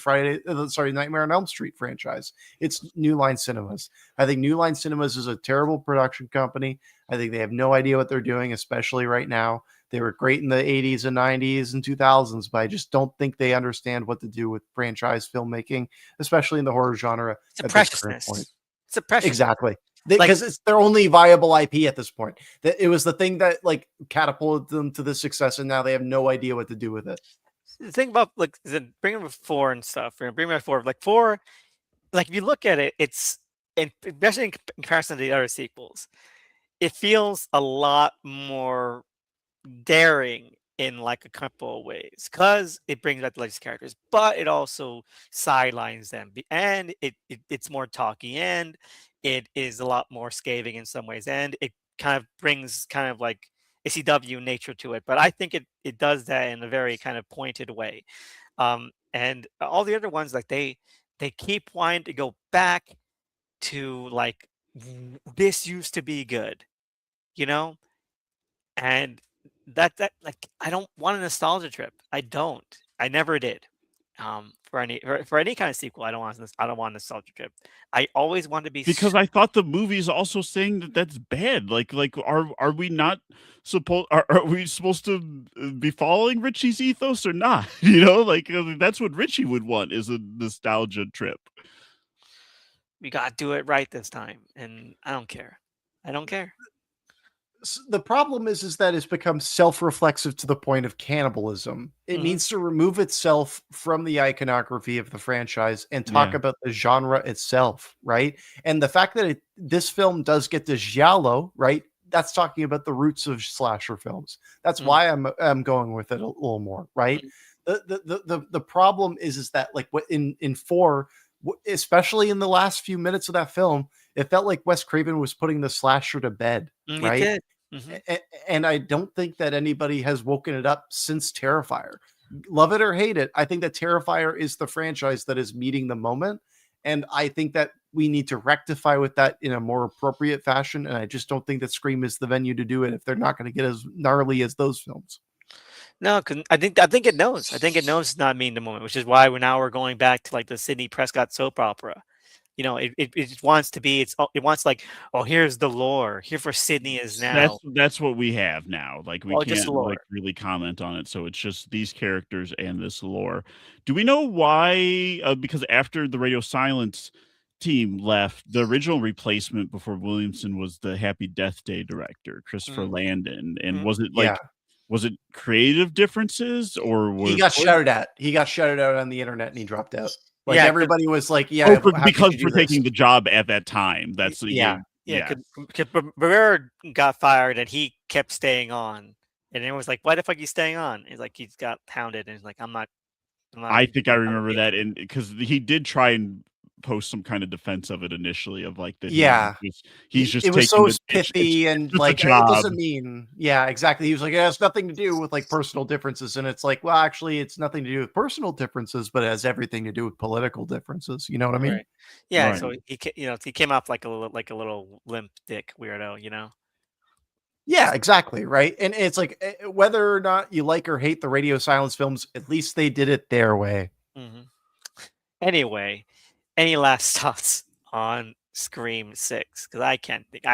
Nightmare on Elm Street franchise. It's New Line Cinemas. I think New Line Cinemas is a terrible production company. I think they have no idea what they're doing, especially right now. They were great in the 80s and 90s and 2000s, but I just don't think they understand what to do with franchise filmmaking, especially in the horror genre It's a at this current point. preciousness. It's a preciousness. Exactly. Like, Because it's their only viable IP at this point. That it was the thing that like catapulted them to the success, and now they have no idea what to do with it. the thing about like bringing up 4 and stuff, bring up 4, like 4, like if you look at it, it's especially in comparison to the other sequels, it feels a lot more daring in like a couple of ways because it brings back the legacy characters, but it also sidelines them, and it's more talky, and it is a lot more scathing in some ways, and it kind of brings kind of like a CW nature to it. But I think it does that in a very kind of pointed way. And all the other ones, like they keep wanting to go back to like this used to be good, you know? And that like I don't want a nostalgia trip. I don't. I never did. For any kind of sequel, I don't want a nostalgia trip. I always want to be Because I thought the movie's also saying that that's bad. Like, are we not supposed? Are we supposed to be following Richie's ethos or not? You know, like that's what Richie would want is a nostalgia trip. we gotta do it right this time, and I don't care. I don't care. The problem is that it's become self-reflexive to the point of cannibalism. It Mhm. needs to remove itself from the iconography of the franchise and talk Yeah. about the genre itself, right? And the fact that this film does get this giallo, right? That's talking about the roots of slasher films. That's Mm, why I'm going with it a little more, right? mm, The problem is that like what in 4, especially in the last few minutes of that film, it felt like Wes Craven was putting the slasher to bed, you right? did. Mhm. And I don't think that anybody has woken it up since Terrifier. Love it or hate it, I think that Terrifier is the franchise that is meeting the moment, and I think that we need to rectify with that in a more appropriate fashion, and I just don't think that Scream is the venue to do it if they're not gonna get as gnarly as those films. No, 'cause I think it knows. I think it knows it's not meeting the moment, which is why we're going back to like the Sidney Prescott soap opera. It just wants to be. It wants like, oh, here's the lore. Here for Sydney is now. That's what we have now. Like we Oh, just can't like lore. really comment on it. So it's just these characters and this lore. Do we know why? Because after the Radio Silence team left, the original replacement before Williamson was the Happy Death Day director, Christopher Mm, Landon. And mm. was it Yeah. like was it creative differences or He was got shouted at. He got shouted out on the internet and he dropped out. Like Yeah, 'cause everybody was like, oh "Yeah, how could because you for do this?" taking the job at that time? That's Yeah. yeah, yeah. 'cause Barrera got fired and he kept staying on, and it was like, why the fuck are you staying on? He's like, he's got hounded, and he's like, I'm not. I think I I'm remember yeah. that, and because he did try and post some kind of defense of it initially, of like that Yeah. he's just It was taking so the it's pithy and just a like it job. doesn't mean yeah, exactly. He was like, it has nothing to do with like personal differences. And it's like, well, actually, it's nothing to do with personal differences, but it has everything to do with political differences. You know what I mean? Right. Yeah, Right. so he came off like a little limp dick weirdo, you know? Yeah, exactly. Right. And it's like whether or not you like or hate the radio silence films, at least they did it their way. Mhm. Anyway, any last thoughts on Scream 6? Because I can't think.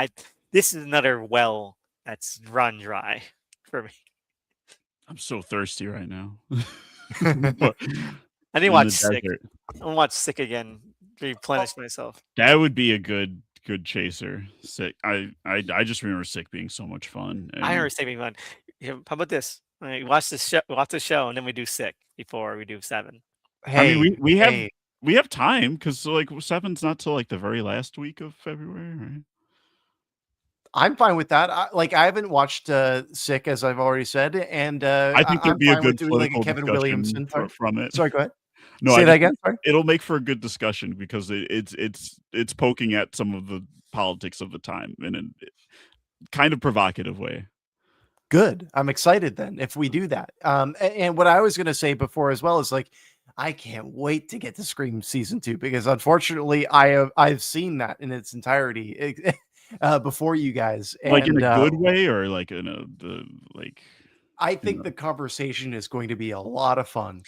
This is another well that's run dry for me. I'm so thirsty right now. I need to In watch the Sick. desert. I'm gonna watch Sick again, Well, replenish myself. That would be a good chaser. Sick. I just remember Sick being so much fun, I and heard saving fun. How about this? Watch the show, and then we do Sick before we do 7. I mean, hey, hey, we have time because like 7's not till like the very last week of February, right? I'm fine with that. I haven't watched Sick, as I've already said, and I think I'm there'd be a fine with good doing like a political Kevin discussion Williamson type. from it. Sorry, go ahead. No, I Say that just again. Sorry. it'll make for a good discussion because it's poking at some of the politics of the time in a kind of provocative way. Good. I'm excited then if we do that. And what I was going to say before as well is like, I can't wait to get to Scream season 2 because unfortunately I've seen that in its entirety before you guys, Like in and a good way or like in a the like I you think know. the conversation is going to be a lot of fun.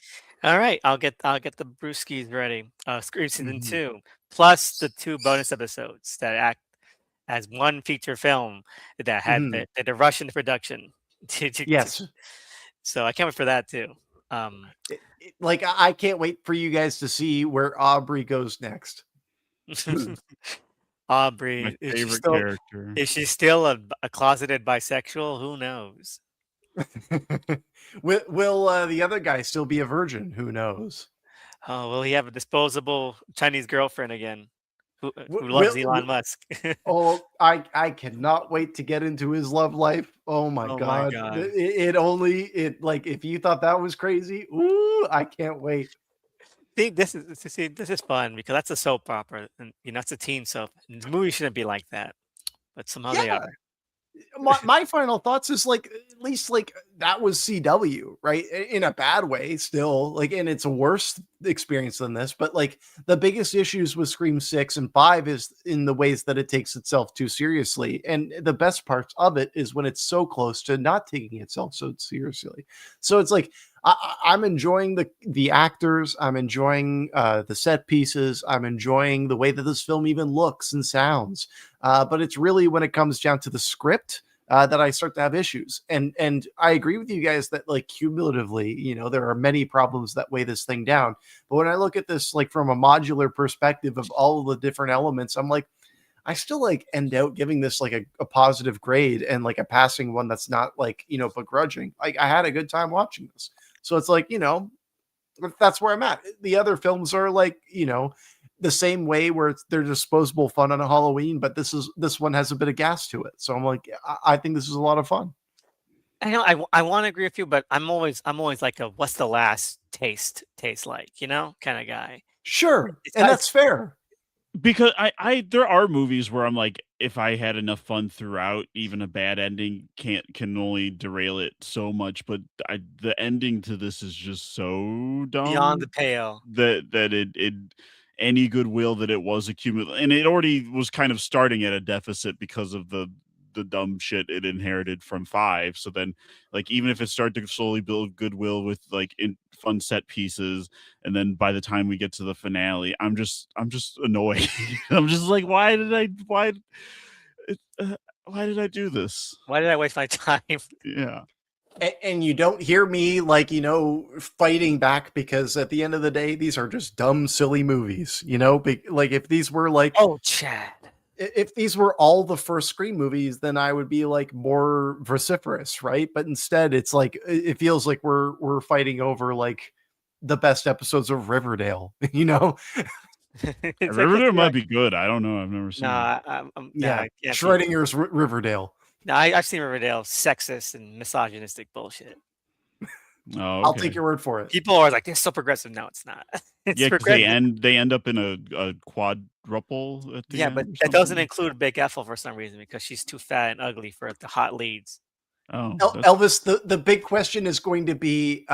All right, I'll get the brewskis ready. Scream season Mhm. 2, plus the 2 bonus episodes that act as one feature film that Mhm. that are rushed into production. Yes. So I can't wait for that too. Like I can't wait for you guys to see where Aubrey goes next. My Aubrey, favorite character. is she still a closeted bisexual? Who knows? Will the other guy still be a virgin? Who knows? Oh, will he have a disposable Chinese girlfriend again who loves Will Elon Musk? Oh, I cannot wait to get into his love life. Oh my Oh my god. god. It like if you thought that was crazy, ooh, I can't wait. This is fun because that's a soap opera and that's a teen soap. And the movie shouldn't be like that, but somehow they Yeah. are. My final thoughts is like at least like that was CW, right? In a bad way, still like, and it's a worse experience than this. But like the biggest issues with Scream 6 and 5 is in the ways that it takes itself too seriously. And the best parts of it is when it's so close to not taking itself so seriously. So it's like I'm enjoying the actors, I'm enjoying the set pieces, I'm enjoying the way that this film even looks and sounds. But it's really when it comes down to the script that I start to have issues. And I agree with you guys that like cumulatively, there are many problems that weigh this thing down. But when I look at this like from a modular perspective of all of the different elements, I'm like, I still like end out giving this like a positive grade and like a passing one that's not like, begrudging. Like I had a good time watching this. So it's like, that's where I'm at. The other films are like, the same way where they're disposable fun on a Halloween, but this one has a bit of gas to it. So I'm like, I think this is a lot of fun. I know I want to agree with you, but I'm always like a what's the last taste like, kind of guy. Sure, It's and got that's fair. Because I there are movies where I'm like, if I had enough fun throughout, even a bad ending can only derail it so much. But the ending to this is just so beyond the dumb pale. that it any goodwill that it was accumulating, and it already was kind of starting at a deficit because of the dumb shit it inherited from 5. So then, like, even if it started to slowly build goodwill with like fun set pieces, and then by the time we get to the finale, I'm just annoyed. I'm just like, why did I do this? Why did I waste my time? Yeah. And you don't hear me like, fighting back because at the end of the day, these are just dumb, silly movies, like if these were like, Oh, Chad. if these were all the first Scream movies, then I would be like more vociferous, right? But instead, it's like it feels like we're fighting over like the best episodes of Riverdale, It's like 'cause Riverdale you're might like, be good. I don't know. I've never no, seen it. no, Yeah, I can't be. Schrodinger's Riverdale. No, I've seen Riverdale, sexist and misogynistic bullshit. Oh, I'll take okay. your word for it. People are like, "This is so progressive." No, it's not. It's Yeah, because they progressive. end up in a quadruple at the Yeah, but end or that doesn't something. include Big Ethel for some reason because she's too fat and ugly for the hot leads. Oh, that's Elvis, the big question is going to be,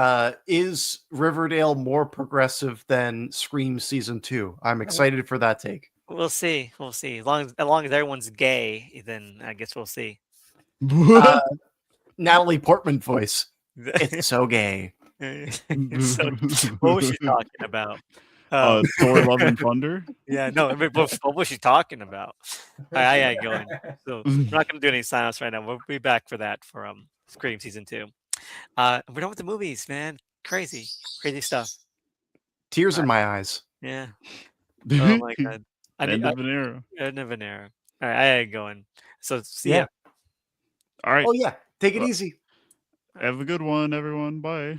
is Riverdale more progressive than Scream season 2? I'm excited for that take. We'll see. We'll see. As long as everyone's gay, then I guess we'll see. Uh, Natalie Portman voice. It's so gay. So, what was she talking about? Thor: Love and Thunder. Yeah, no. I mean, what was she talking about? I going. So we're not gonna do any sign-offs right now. We'll be back for that for Scream season 2. We're done with the movies, man. Crazy, crazy stuff. Tears All in right. my eyes. Yeah. Oh my god. I need End of an era. end of an era. All right, I going. So see Yeah. ya. All right. Oh yeah. Take it Well, easy. have a good one, everyone. Bye.